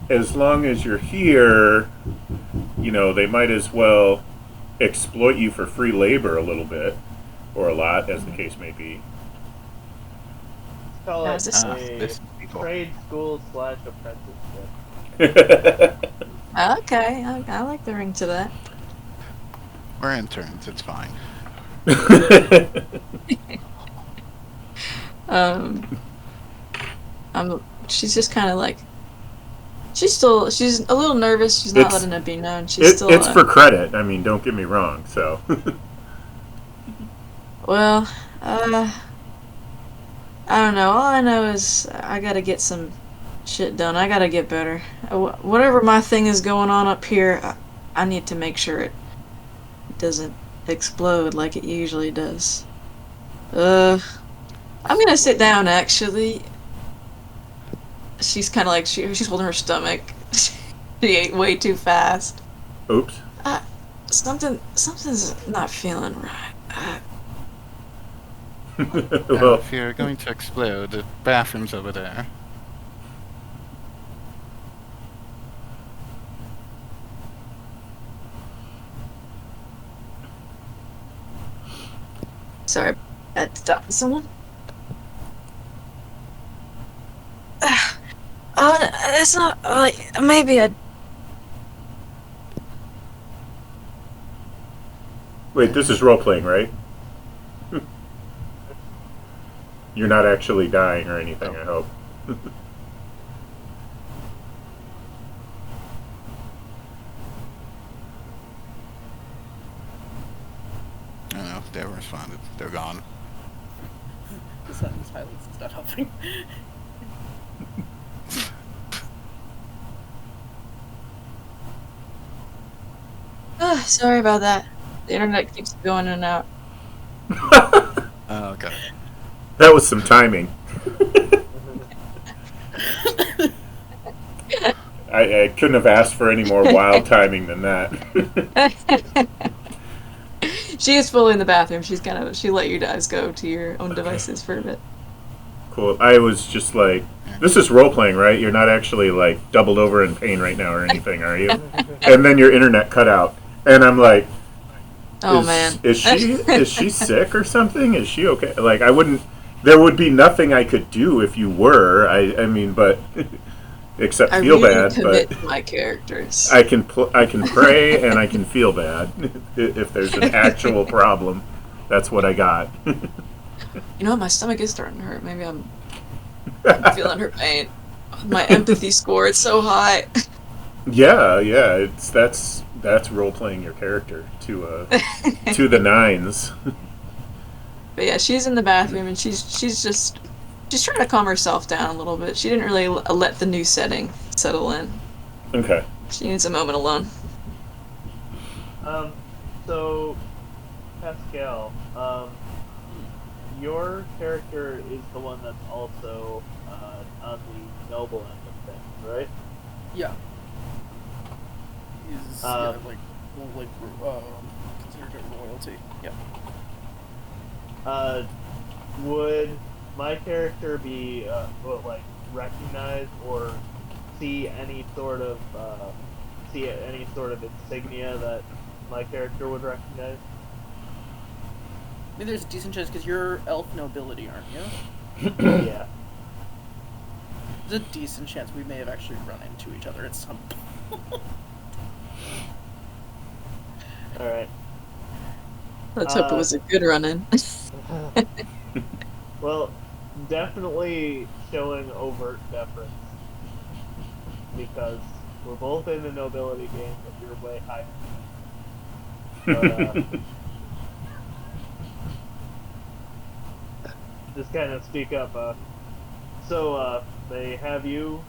as long as you're here, they might as well exploit you for free labor a little bit, or a lot, as the case may be. Let's call Is this it a trade school / apprenticeship. Okay, I like the ring to that. We're interns, it's fine. She's just kind of like, she's a little nervous. She's not letting it be known. It's for credit. I mean, don't get me wrong. So. Well, I don't know. All I know is I gotta get some shit done. I gotta get better. Whatever my thing is going on up here, I need to make sure it doesn't explode like it usually does. I'm gonna sit down, actually. She's kind of like, she's holding her stomach. She ate way too fast. Oops. Something's not feeling right. Well, if you're going to explode, the bathroom's over there. Sorry, I had to talk to someone. It's not like maybe I. Wait, this is role playing, right? You're not actually dying or anything, I hope. I don't know, they haven't responded. They're gone. The sentence highlights is not helping. Sorry about that. The internet keeps going in and out. Oh, okay. That was some timing. I couldn't have asked for any more wild timing than that. She is fully in the bathroom. She let you guys go to your own devices for a bit. Cool. I was just like, this is role playing, right? You're not actually like doubled over in pain right now or anything, are you? And then your internet cut out, and I'm like, Oh man, is she sick or something? Is she okay? Like, I wouldn't. There would be nothing I could do if you were. I mean, but except I feel really bad. commit But to my characters. I can pray and I can feel bad if there's an actual problem. That's what I got. You know what? My stomach is starting to hurt. Maybe I'm feeling her pain. My empathy score is so high. Yeah. That's role playing your character to the nines. But yeah, she's in the bathroom and she's trying to calm herself down a little bit. She didn't really let the new setting settle in. Okay. She needs a moment alone. So Pascal, your character is the one that's also on the noble end of things, right? Yeah. He's considered a royalty. Yeah. Would my character be recognize or see any sort of insignia that my character would recognize? I mean, there's a decent chance because you're elf nobility, aren't you? Yeah. There's a decent chance we may have actually run into each other at some point. All right. Let's hope it was a good run-in. Well, definitely showing overt deference because we're both in the nobility game, but you're way higher. But, just kind of speak up. So they have you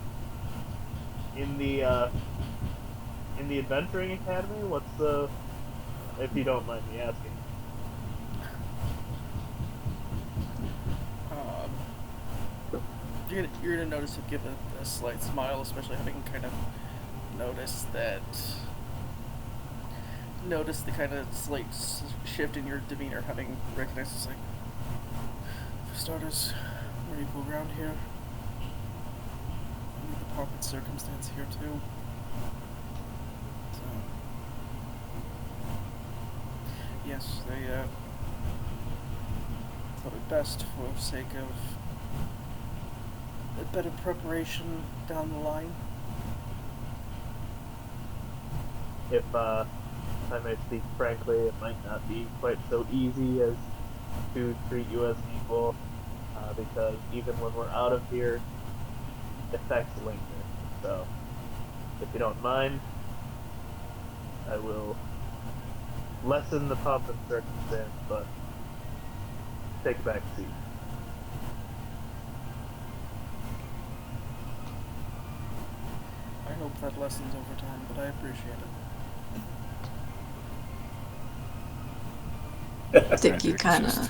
in the adventuring academy. What's the, if you don't mind me asking? You're gonna notice it give a slight smile, especially having kind of noticed the kind of slight shift in your demeanor, having recognized it's like, for starters, we're equal ground here. We need the pomp and circumstance here too. So, yes, they thought it best for sake of a better preparation down the line. If I may speak frankly, it might not be quite so easy as to treat you as an equal, because even when we're out of here, effects linger. So, if you don't mind, I will lessen the pomp and circumstance, but take a back seat. I hope that lessens over time, but I appreciate it. I think you kind of...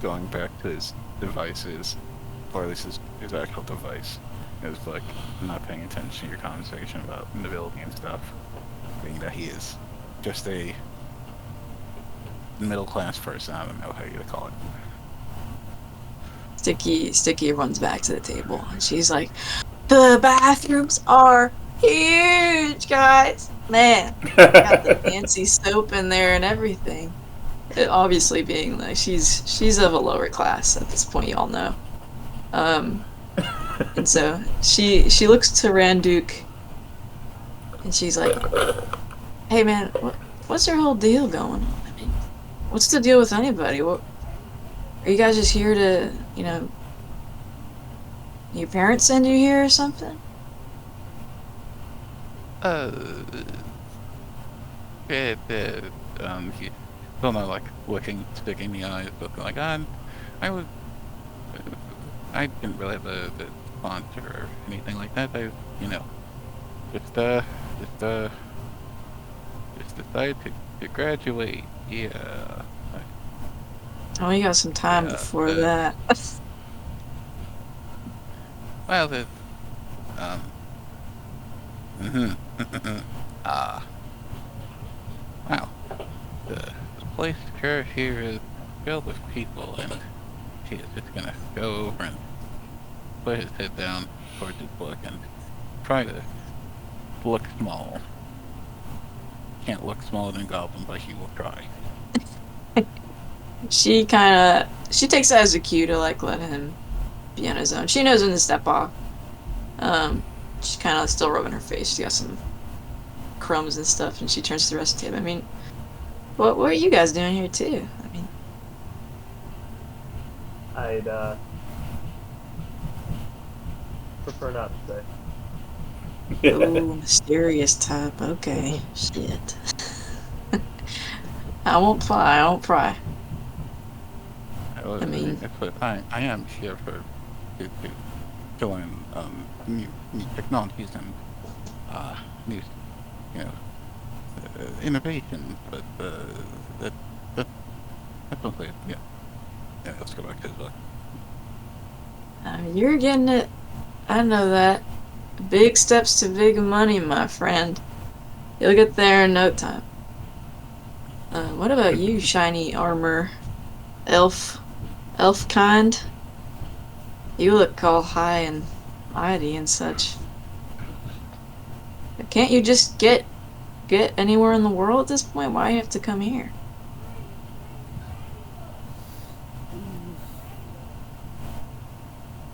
Going back to his devices, or at least his actual device, is like not paying attention to your conversation about nobility and stuff, being that he is just a middle-class person. I don't know how you would call it. Sticky runs back to the table and she's like, the bathrooms are huge, guys. Man, got the fancy soap in there and everything. It obviously being like she's of a lower class at this point, y'all know. And so she looks to Randuk and she's like, hey man, what's your whole deal going on? I mean, what's the deal with anybody? What are you guys just here to, your parents send you here or something? He still not like sticking the eyes, but like, I didn't really have a sponsor or anything like that. I, just decided to graduate. Yeah. Oh, you got some time before that. Well, Wow. The place here is filled with people, and he is just gonna go over and put his head down towards his book and try to look small. Can't look smaller than Goblin, but he will try. She takes that as a cue to like let him be on his own. She knows when to step off. She's kind of still rubbing her face. She got some crumbs and stuff, and she turns to the rest of the table. I mean, what are you guys doing here too? I mean, I'd prefer not to say. oh, mysterious type. Okay, shit. I won't pry. I mean, I am here to join new technologies and new, innovation. But that's okay. Yeah. Let's go back to his book. You're getting it. I know that. Big steps to big money, my friend. You'll get there in no time. What about you, shiny armor elf kind? You look all high and mighty and such. Can't you just get anywhere in the world at this point? Why do you have to come here?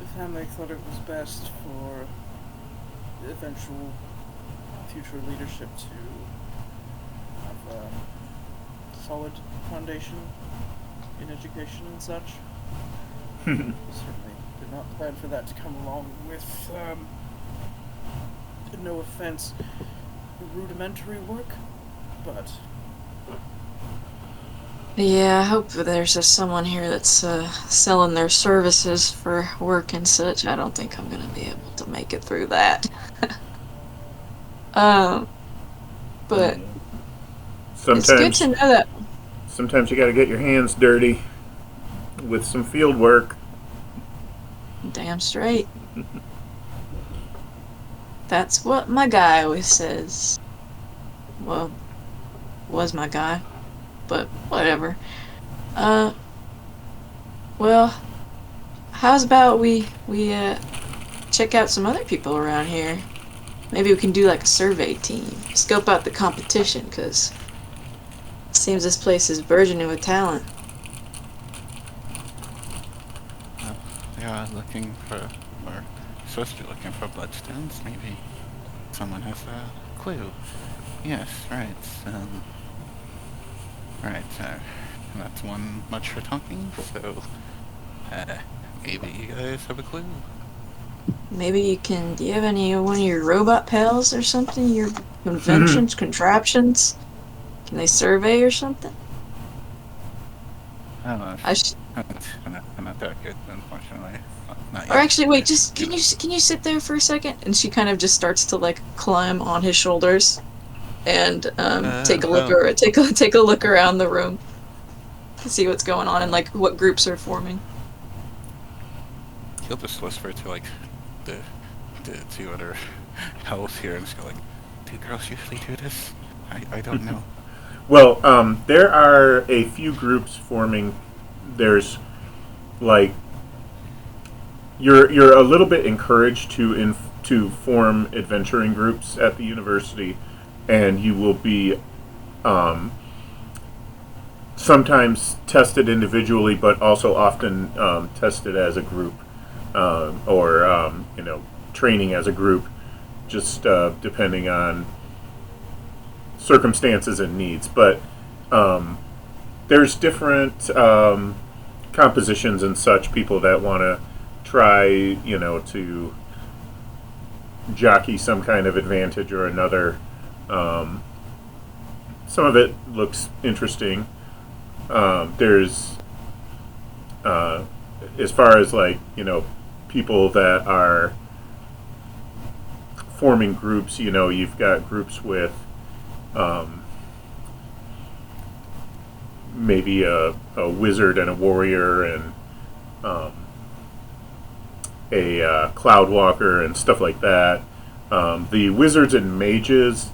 The family thought it was best for the eventual future leadership to have a solid foundation in education and such. Certainly did not plan for that to come along with, no offense, rudimentary work, but... Yeah, I hope there's just someone here that's selling their services for work and such. I don't think I'm gonna be able to make it through that. But it's good to know that. Sometimes you got to get your hands dirty with some field work. Damn straight. That's what my guy always says. Well, was my guy, but whatever. Well, how's about we check out some other people around here? Maybe we can do like a survey team, scope out the competition, because it seems this place is burgeoning with talent. They are looking for, or supposed to be looking for bloodstones. Maybe someone has a clue. Yes, right. Right. That's one much for talking. So, maybe you guys have a clue. Maybe you can. Do you have one of your robot pals or something? Your conventions, contraptions? Can they survey or something? I don't know. I'm not that good, unfortunately. Not yet. Or actually, wait. Just can you sit there for a second? And she kind of just starts to like climb on his shoulders, and take a look take a look around the room to see what's going on and like what groups are forming. He'll just whisper to like the two other elves here and just go like, "Do girls usually do this? I don't know." Well, there are a few groups forming. There's like you're a little bit encouraged to form adventuring groups at the university, and you will be sometimes tested individually, but also often tested as a group, or training as a group, just depending on circumstances and needs. But there's different compositions and such, people that want to try, to jockey some kind of advantage or another. Some of it looks interesting. There's, as far as like, people that are forming groups, you've got groups with maybe a wizard and a warrior and a cloud walker and stuff like that. The wizards and mages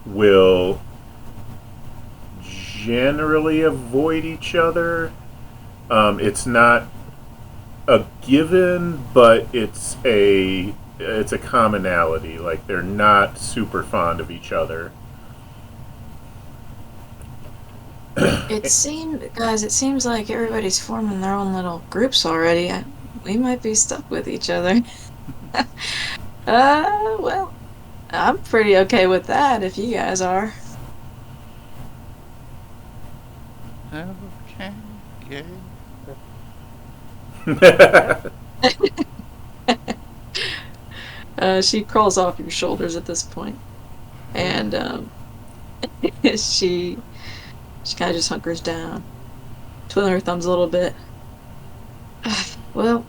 will generally avoid each other. It's not a given, but it's a commonality. Like, they're not super fond of each other. It seems like everybody's forming their own little groups already. We might be stuck with each other. Well, I'm pretty okay with that if you guys are. Okay. Yeah. She crawls off your shoulders at this point, and she kind of just hunkers down, twiddling her thumbs a little bit. Well,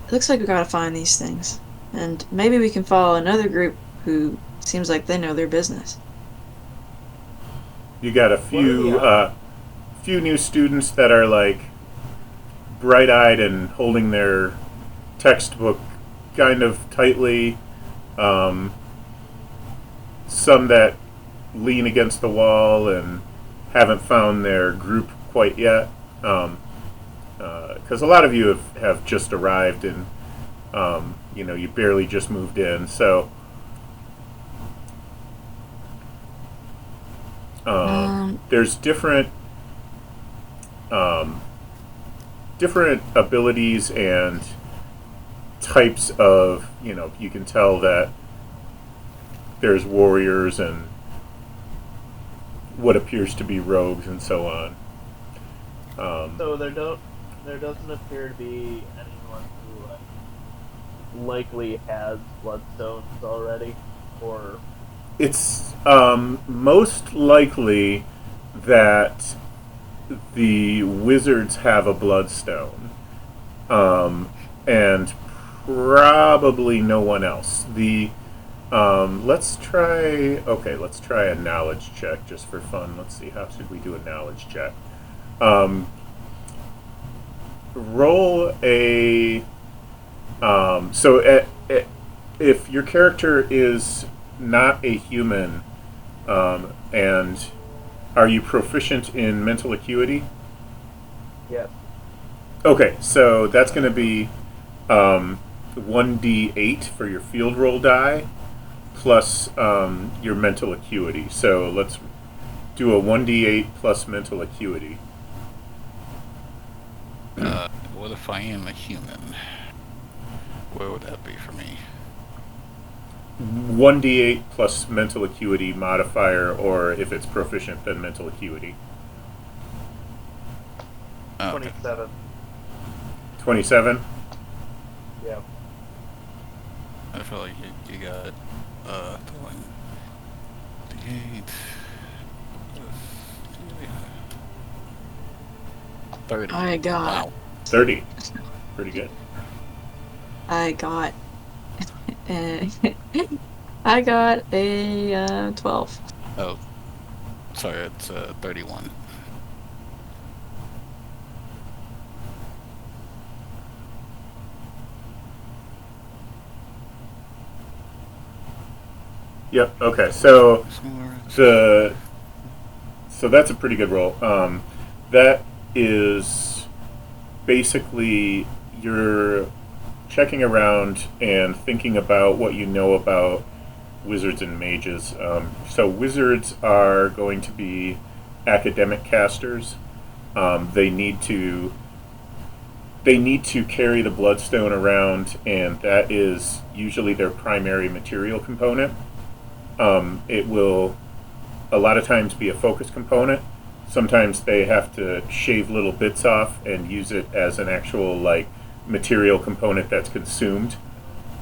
it looks like we gotta find these things, and maybe we can follow another group who seems like they know their business. You got a few new students that are like bright-eyed and holding their textbook kind of tightly. Some that lean against the wall and haven't found their group quite yet. Because a lot of you have just arrived and you barely just moved in. So there's different abilities and types of, you can tell that there's warriors and what appears to be rogues and so on. So there doesn't appear to be anyone who likely has bloodstones already, or It's most likely that the wizards have a bloodstone, and probably no one else. Let's try a knowledge check just for fun. Let's see, how should we do a knowledge check? Roll a if your character is not a human, and are you proficient in mental acuity? yes. Okay, so that's going to be 1d8 for your field roll die plus your mental acuity. So let's do a 1d8 plus mental acuity. What if I am a human? Where would that be for me? 1d8 plus mental acuity modifier, or if it's proficient, then mental acuity. Oh, okay. 27. 27? Yeah. I feel like you got 28. 30. I got. Wow. 30. Pretty good. I got. I got a 12. Oh, sorry, it's 31. Yep. Okay. So that's a pretty good roll. That is basically you're checking around and thinking about what you know about wizards and mages. So wizards are going to be academic casters. They need to carry the bloodstone around, and that is usually their primary material component. It will a lot of times be a focus component. Sometimes they have to shave little bits off and use it as an actual material component that's consumed.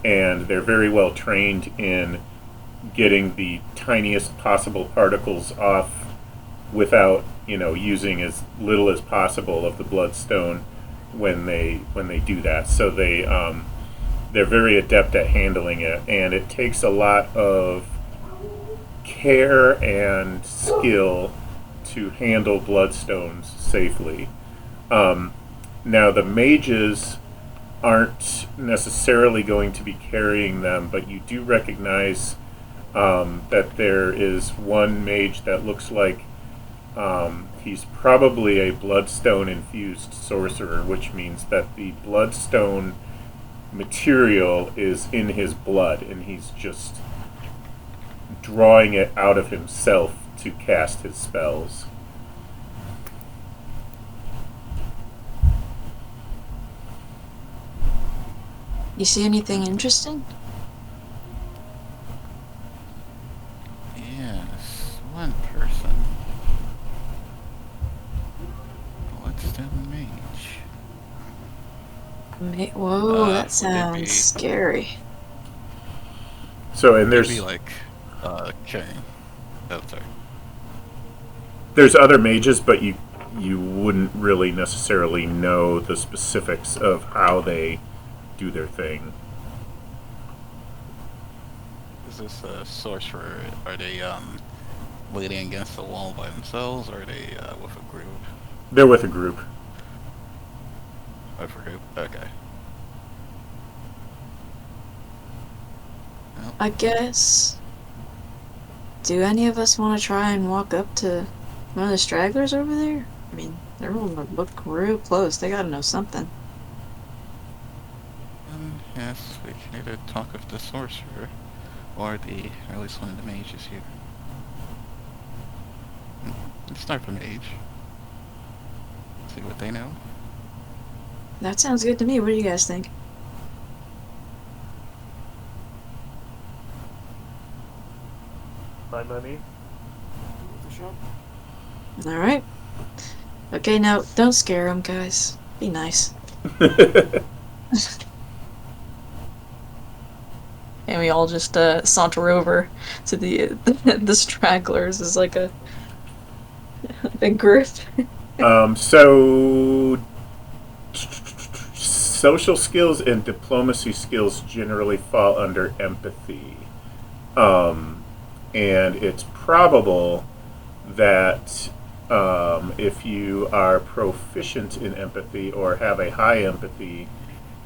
And they're very well trained in getting the tiniest possible particles off without using as little as possible of the bloodstone when they do that. So they're very adept at handling it, and it takes a lot of care and skill to handle bloodstones safely. Now the mages aren't necessarily going to be carrying them, but you do recognize that there is one mage that looks like he's probably a bloodstone infused sorcerer, which means that the bloodstone material is in his blood and he's just drawing it out of himself to cast his spells. You see anything interesting? Yes, one person. Bloodstone mage. Whoa, that would it sounds be- scary. So, and there's Maybe like, okay. Oh, sorry. there's other mages, but you wouldn't really necessarily know the specifics of how they do their thing. Is this a sorcerer? Are they leaning against the wall by themselves, or are they with a group? They're with a group. With a group. Okay. Well, I guess. Do any of us want to try and walk up to one of the stragglers over there? I mean, everyone would look real close. They gotta know something. yes, we can either talk with the sorcerer, or at least one of the mages here. Let's start with the mage. See what they know. That sounds good to me. What do you guys think? Fine by me. For sure. All right. Okay, now don't scare them, guys. Be nice. And we all just saunter over to the the stragglers as like a big group. So social skills and diplomacy skills generally fall under empathy. And it's probable that if you are proficient in empathy or have a high empathy,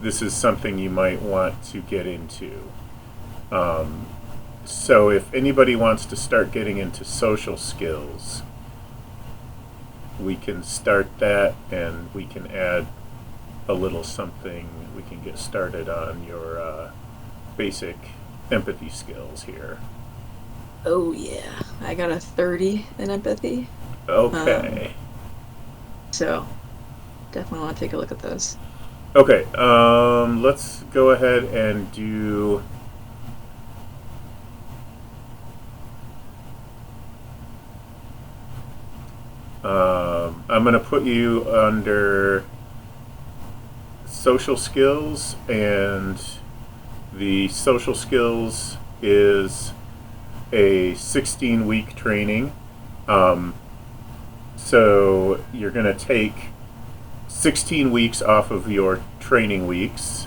this is something you might want to get into. So if anybody wants to start getting into social skills, we can start that and we can add a little something. We can get started on your basic empathy skills here. Oh yeah, I got a 30 in empathy, Okay. so definitely want to take a look at those. Okay, let's go ahead and do... I'm going to put you under social skills, and the social skills is a 16-week training. So you're going to take 16 weeks off of your training weeks,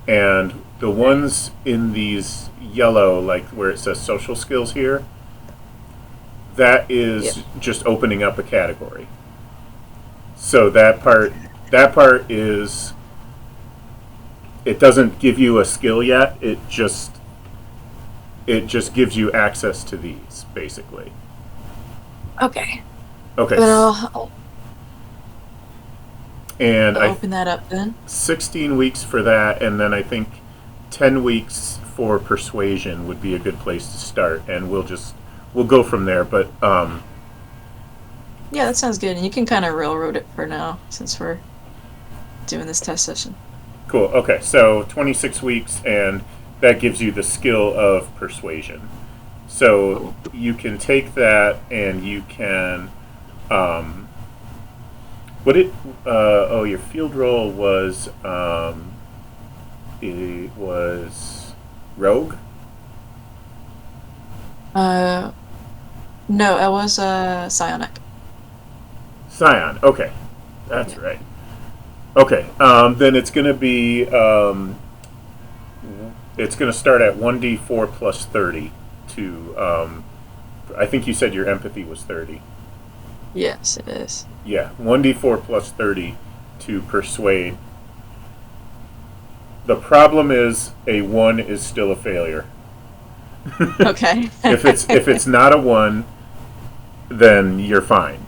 and the ones in these yellow, like where it says social skills here, that is just opening up a category. So that part is, it doesn't give you a skill yet. It just gives you access to these, basically. Okay, Okay. but I'll And I open that up then. 16 weeks for that, and then I think 10 weeks for persuasion would be a good place to start, and we'll go from there. But Yeah, that sounds good. And you can kind of railroad it for now, since we're doing this test session. cool. Okay, so 26 weeks, and that gives you the skill of persuasion. So you can take that, and you can your field roll was it was rogue. No, it was psionic. Scion. Okay, that's right. Okay, then it's going to be it's going to start at 1d4 plus 30 to I think you said your empathy was 30. Yes, it is. Yeah, 1d4 plus 30 to persuade. The problem is a 1 is still a failure. Okay. if it's not a 1, then you're fine.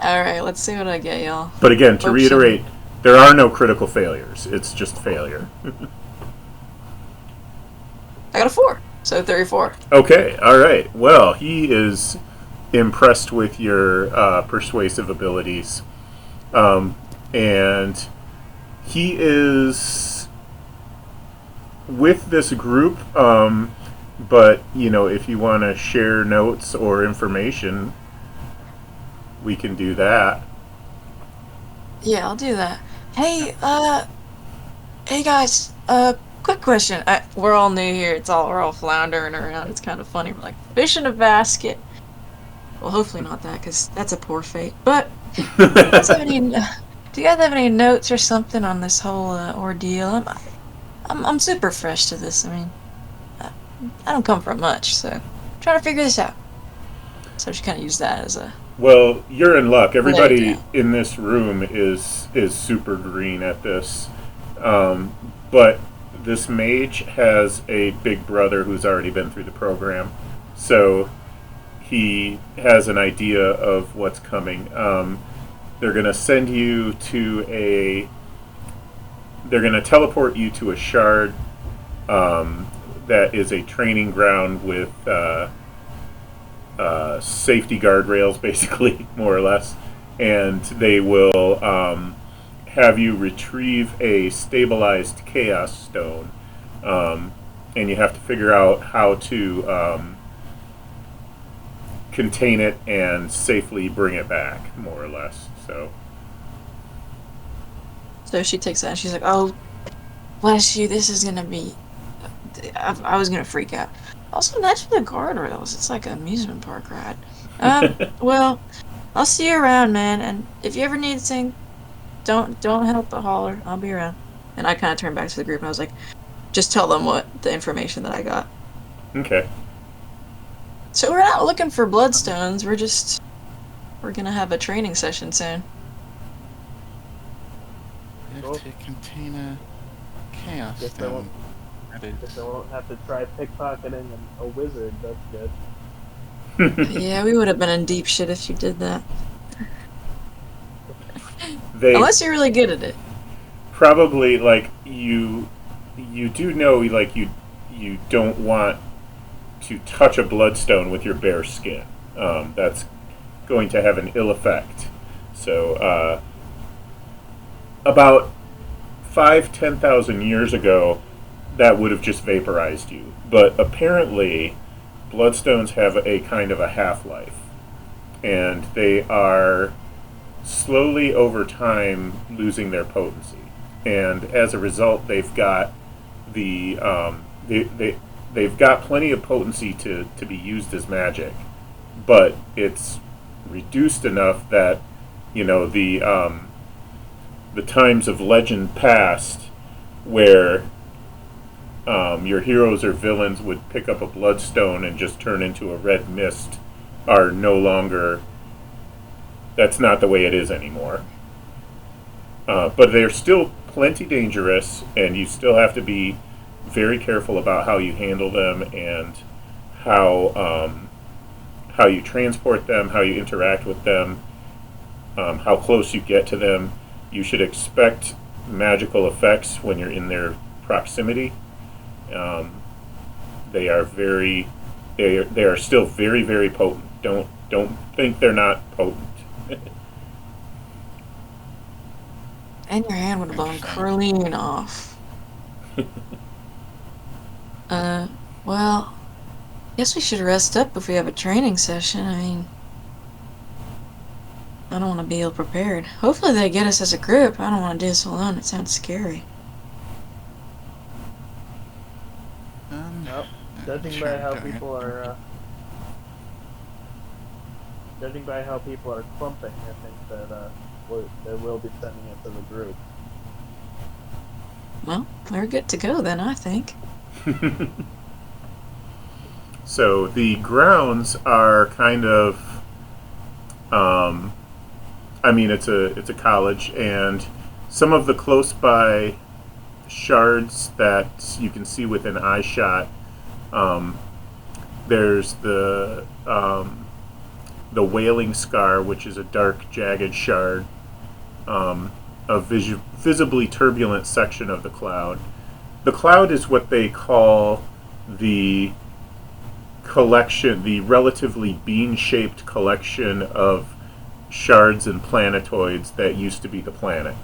Alright, let's see what I get, y'all. But again, to Oops. reiterate, there are no critical failures. It's just failure. I got a 4, so 34. Okay, all right. Well, he is impressed with your persuasive abilities. And he is with this group, but, if you want to share notes or information, we can do that. Yeah, I'll do that. Hey, hey guys, quick question. We're all new here. We're all floundering around. It's kind of funny. We're like, fish in a basket. Well, hopefully not that, because that's a poor fate. But, do you guys have any notes or something on this whole ordeal? I'm super fresh to this. I mean, I don't come from much, so I'm trying to figure this out. So I just kind of use that as a... Well, you're in luck. Everybody down. in this room is super green at this. But this mage has a big brother who's already been through the program. So he has an idea of what's coming. They're going to send you to they're going to teleport you to a shard that is a training ground with safety guardrails, basically, more or less. And they will have you retrieve a stabilized chaos stone. And you have to figure out how to contain it and safely bring it back, more or less. So she takes that and she's like, oh, bless you, this is gonna be... I was gonna freak out. Also, nice for the guardrails. It's like an amusement park ride. Well, I'll see you around, man, and if you ever need anything, don't help but holler. I'll be around. And I kind of turned back to the group and I was like, just tell them the information that I got. Okay. So we're not looking for bloodstones, we're gonna have a training session soon. You have to contain a chaos Guess I stone. won't- That is- Guess I won't have to try pickpocketing a wizard. That's good. Yeah, we would have been in deep shit if you did that. They Unless you're really good at it. probably, you do know, you don't want to touch a bloodstone with your bare skin. That's going to have an ill effect. So, about 10,000 years ago, that would have just vaporized you. But apparently, bloodstones have a kind of a half-life. And they are slowly over time losing their potency. And as a result, they've got they've got plenty of potency to be used as magic, but it's reduced enough that the times of legend past where your heroes or villains would pick up a bloodstone and just turn into a red mist are no longer. That's not the way it is anymore. But they're still plenty dangerous, and you still have to be very careful about how you handle them and how you transport them, how you interact with them, how close you get to them. You should expect magical effects when you're in their proximity. They are still very, very potent. Don't think they're not potent. And your hand would have blown clean off. Well, guess we should rest up if we have a training session. I mean, I don't want to be ill prepared. Hopefully they get us as a group. I don't want to do this alone. It sounds scary. Nope. Judging sure, by how don't people are, clumping, I think that they will be sending it to the group. Well, we're good to go then, I think. So the grounds are kind of, it's a college, and some of the close by shards that you can see within eye shot. There's the Wailing Scar, which is a dark, jagged shard, a visibly turbulent section of the cloud. The cloud is what they call the collection, the relatively bean-shaped collection of shards and planetoids that used to be the planet.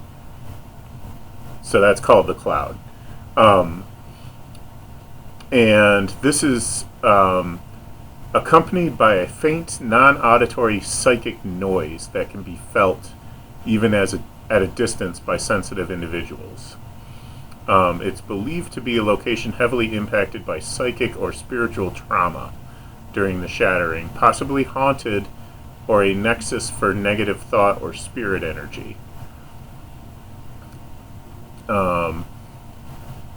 So that's called the cloud. And this is accompanied by a faint, non-auditory psychic noise that can be felt even at a distance by sensitive individuals. It's believed to be a location heavily impacted by psychic or spiritual trauma during the shattering, possibly haunted or a nexus for negative thought or spirit energy.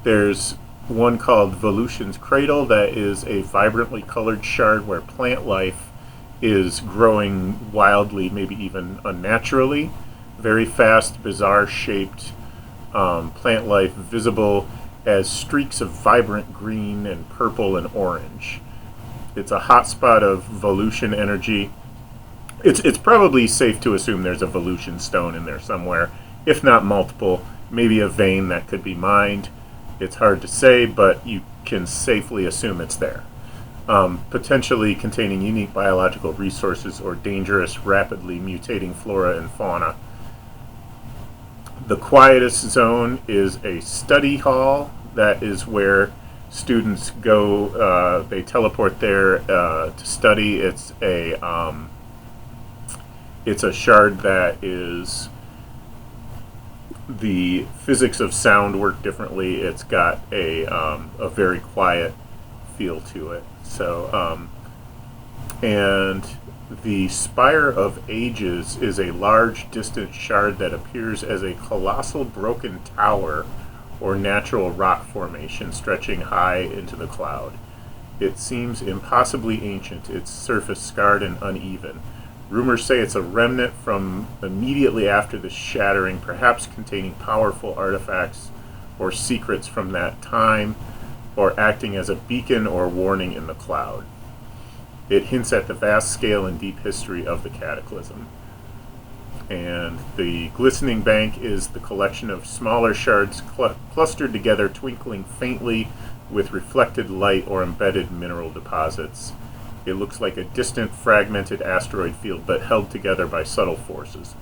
There's one called Volution's Cradle that is a vibrantly colored shard where plant life is growing wildly, maybe even unnaturally. Very fast, bizarre shaped plant life visible as streaks of vibrant green and purple and orange. It's a hotspot of Volution energy. It's probably safe to assume there's a Volution stone in there somewhere, if not multiple, maybe a vein that could be mined. It's hard to say, but you can safely assume it's there. Potentially containing unique biological resources or dangerous, rapidly mutating flora and fauna. The quietest zone is a study hall. That is where students go. They teleport there to study. It's a shard that is, the physics of sound work differently. It's got a very quiet feel to it. So, and the Spire of Ages is a large, distant shard that appears as a colossal broken tower or natural rock formation stretching high into the cloud. It seems impossibly ancient, its surface scarred and uneven. Rumors say it's a remnant from immediately after the shattering, perhaps containing powerful artifacts or secrets from that time, or acting as a beacon or warning in the cloud. It hints at the vast scale and deep history of the cataclysm. And the Glistening Bank is the collection of smaller shards clustered together, twinkling faintly with reflected light or embedded mineral deposits. It looks like a distant, fragmented asteroid field, but held together by subtle forces.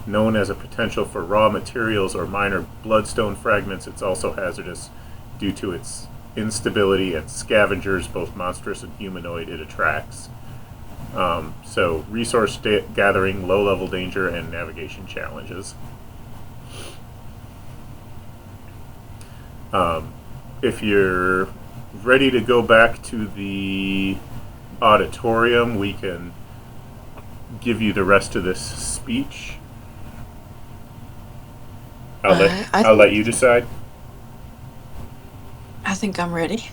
Known as a potential for raw materials or minor bloodstone fragments, it's also hazardous due to its instability and scavengers, both monstrous and humanoid, it attracts. So resource gathering, low-level danger, and navigation challenges. If you're ready to go back to the auditorium, we can give you the rest of this speech. I'll let you decide. I think I'm ready.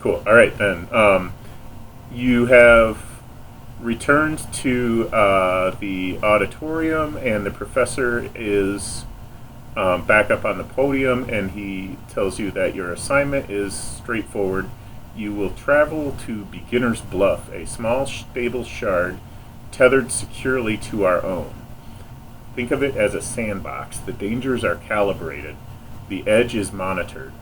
Cool. All right, then. You have returned to the auditorium, and the professor is back up on the podium, and he tells you that your assignment is straightforward. You will travel to Beginner's Bluff, a small, stable shard tethered securely to our own. Think of it as a sandbox. The dangers are calibrated. The edge is monitored.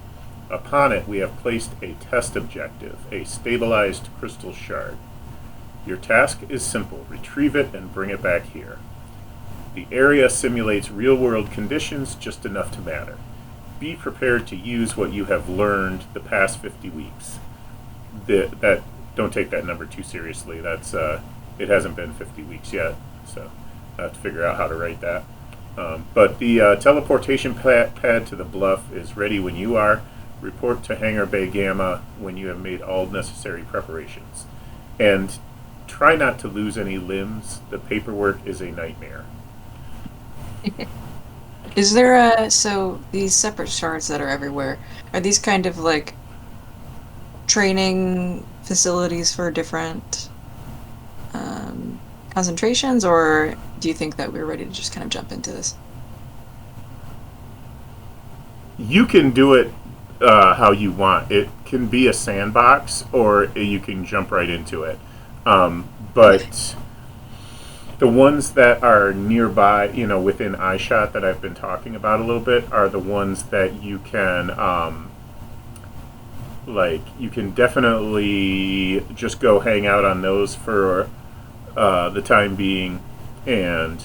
Upon it, we have placed a test objective, a stabilized crystal shard. Your task is simple. Retrieve it and bring it back here. The area simulates real-world conditions just enough to matter. Be prepared to use what you have learned the past 50 weeks. Don't take that number too seriously. It hasn't been 50 weeks yet, so I have to figure out how to write that. But the teleportation pad to the bluff is ready when you are. Report to Hangar Bay Gamma when you have made all necessary preparations. And try not to lose any limbs. The paperwork is a nightmare. Is there so these separate shards that are everywhere, are these kind of like training facilities for different kind concentrations, or do you think that we're ready to just kind of jump into this? You can do it how you want. It can be a sandbox, or you can jump right into it. But the ones that are nearby, within eyeshot that I've been talking about a little bit, are the ones that you can, you can definitely just go hang out on those for the time being, and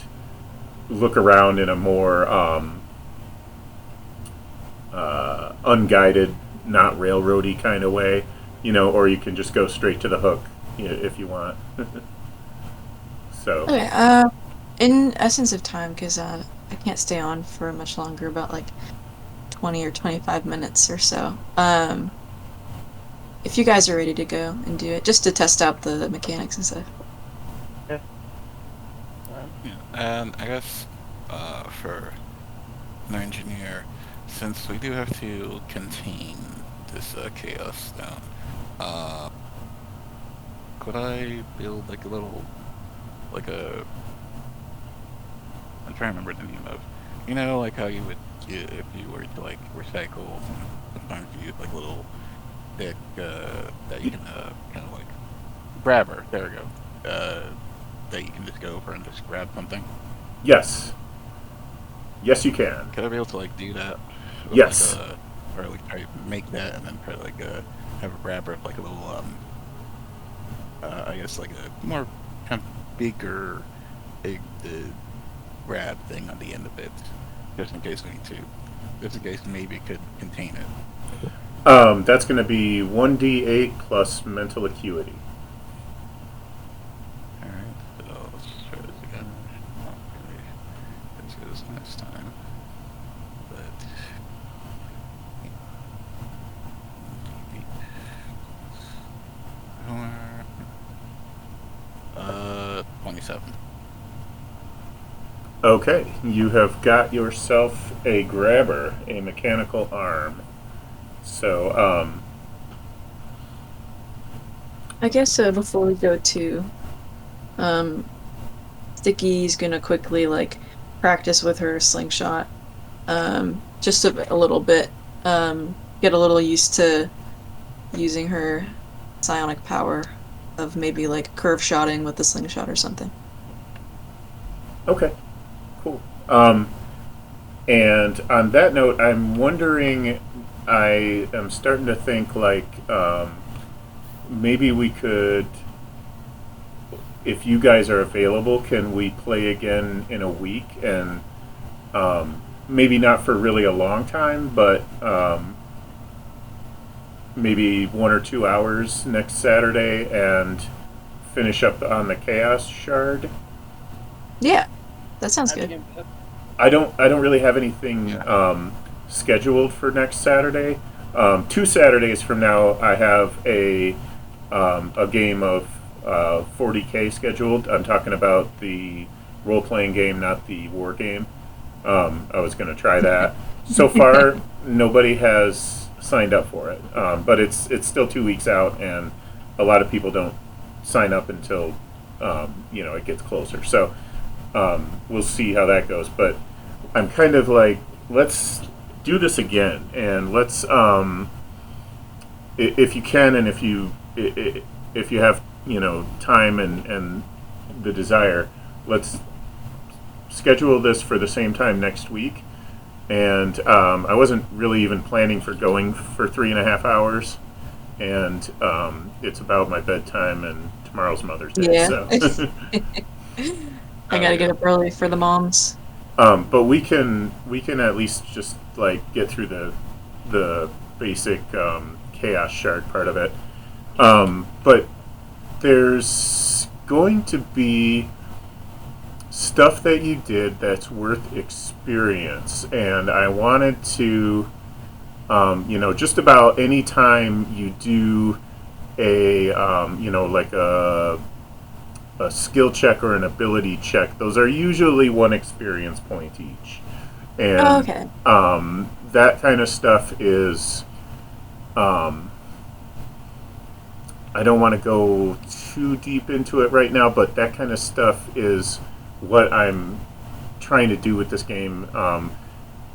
look around in a more unguided, not railroady kind of way, or you can just go straight to the hook if you want. So. Okay. In essence of time, because I can't stay on for much longer, about like 20 or 25 minutes or so. If you guys are ready to go and do it, just to test out the mechanics and stuff. Yeah. Yeah, and I guess for an engineer, since we do have to contain this chaos stone, could I build like a little, I'm trying to remember the name of, like how you would, if you were to like recycle, sometimes you use like a little stick that you can kind of like grabber. There we go. That you can just go over and just grab something. Yes, you can. Could I be able to like do that? Yes. Like, or like try to make that and then try to like have a grabber of like a little I guess like a more kind of bigger grab thing on the end of it, just in case we need to. Just in case maybe it could contain it. That's going to be 1d8 plus mental acuity. Alright, so let's try this again. Okay. Let's do this next time. But 27. Okay, you have got yourself a grabber, a mechanical arm. So, I guess before we go to, Sticky's gonna quickly like practice with her slingshot, just a little bit, get a little used to using her psionic power of maybe like curve shotting with the slingshot or something. okay, cool. And on that note, I'm wondering, I am starting to think like maybe we could, if you guys are available, can we play again in a week? And maybe not for really a long time, but maybe 1 or 2 hours next Saturday and finish up on the Chaos Shard. Yeah, that sounds good. I don't really have anything scheduled for next Saturday. 2 Saturdays from now, I have a game of 40K scheduled. I'm talking about the role-playing game, not the war game. I was going to try that. So far, nobody has signed up for it, but it's still 2 weeks out, and a lot of people don't sign up until it gets closer. So we'll see how that goes. But I'm kind of like, let's do this again, and let's if you can, and if you have time and the desire, let's schedule this for the same time next week. And I wasn't really even planning for going for 3.5 hours, and it's about my bedtime, and tomorrow's Mother's Day. Yeah. So. I gotta get up early for the moms. But we can at least just like get through the basic chaos shard part of it. But there's going to be stuff that you did that's worth experience, and I wanted to, just about any time you do a, like a skill check or an ability check, those are usually 1 experience point each, and okay. That kind of stuff is I don't want to go too deep into it right now, but that kind of stuff is what I'm trying to do with this game,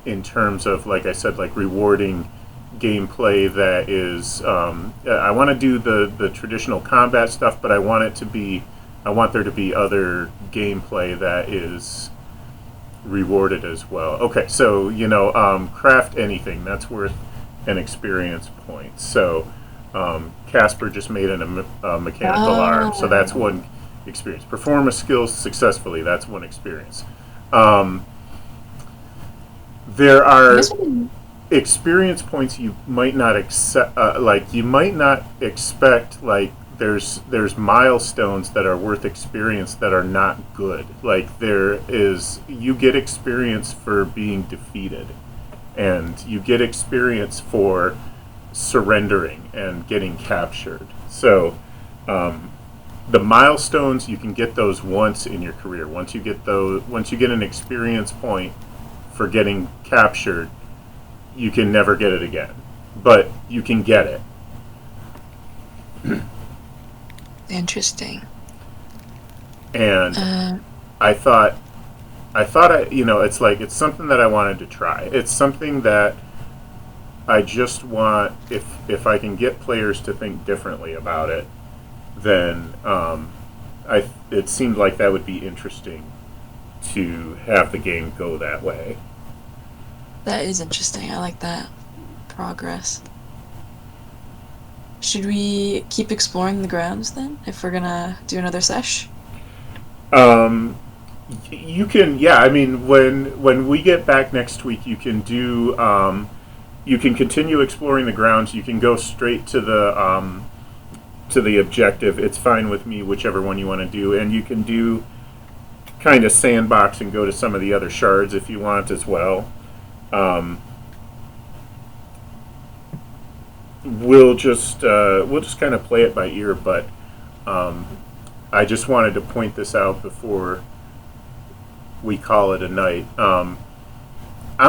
in terms of, like I said, like rewarding gameplay that is. I want to do the traditional combat stuff, but I want there to be other gameplay that is rewarded as well. Okay, so craft anything that's worth an experience point. So Casper just made a mechanical arm, so that's one experience. Perform a skill successfully, that's one experience. There are experience points you might not accept. You might not expect. Like there's milestones that are worth experience that are not good. Like you get experience for being defeated, and you get experience for surrendering and getting captured. So the milestones, you can get those once in your career. Once you get an experience point for getting captured, you can never get it again, but you can get it. Interesting. And I thought it's something that I wanted to try. It's something that I just want, if I can get players to think differently about it, then it seemed like that would be interesting to have the game go that way. That is interesting. I like that. Progress. Should we keep exploring the grounds then, if we're gonna do another sesh? You can, yeah. I mean, when we get back next week, you can do. You can continue exploring the grounds. You can go straight to the objective. It's fine with me, whichever one you want to do, and you can do kind of sandbox and go to some of the other shards if you want as well. We'll just kind of play it by ear, but I just wanted to point this out before we call it a night. I'm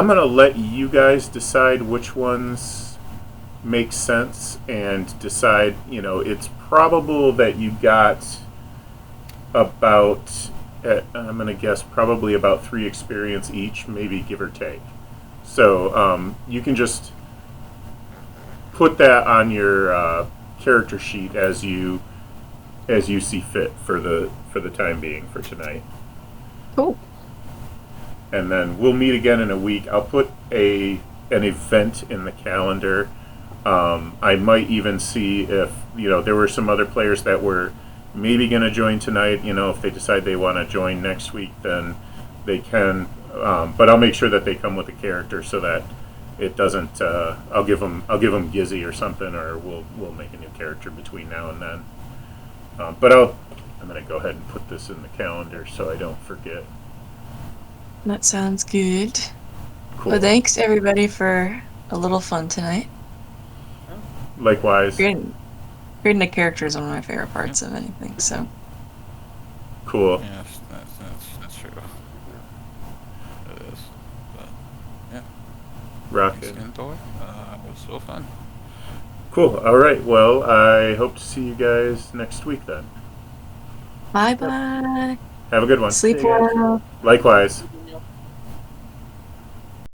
going to let you guys decide which ones make sense and decide, it's probable that you got about, I'm going to guess, probably about 3 experience each, maybe give or take. So you can just put that on your character sheet as you see fit for the time being for tonight. Cool. And then we'll meet again in a week. I'll put an event in the calendar. I might even see if there were some other players that were maybe going to join tonight. If they decide they want to join next week, then they can. But I'll make sure that they come with a character so that it doesn't. I'll give them Gizzy or something, or we'll make a new character between now and then. But I'm going to go ahead and put this in the calendar so I don't forget. That sounds good. Cool. Well, thanks everybody for a little fun tonight. Likewise. Creating the character is one of my favorite parts of anything. So. Cool. Yes, that's true. It is. But yeah. Rocket. It was so fun. Cool. All right. Well, I hope to see you guys next week then. Bye bye. Have a good one. Sleep well. Likewise.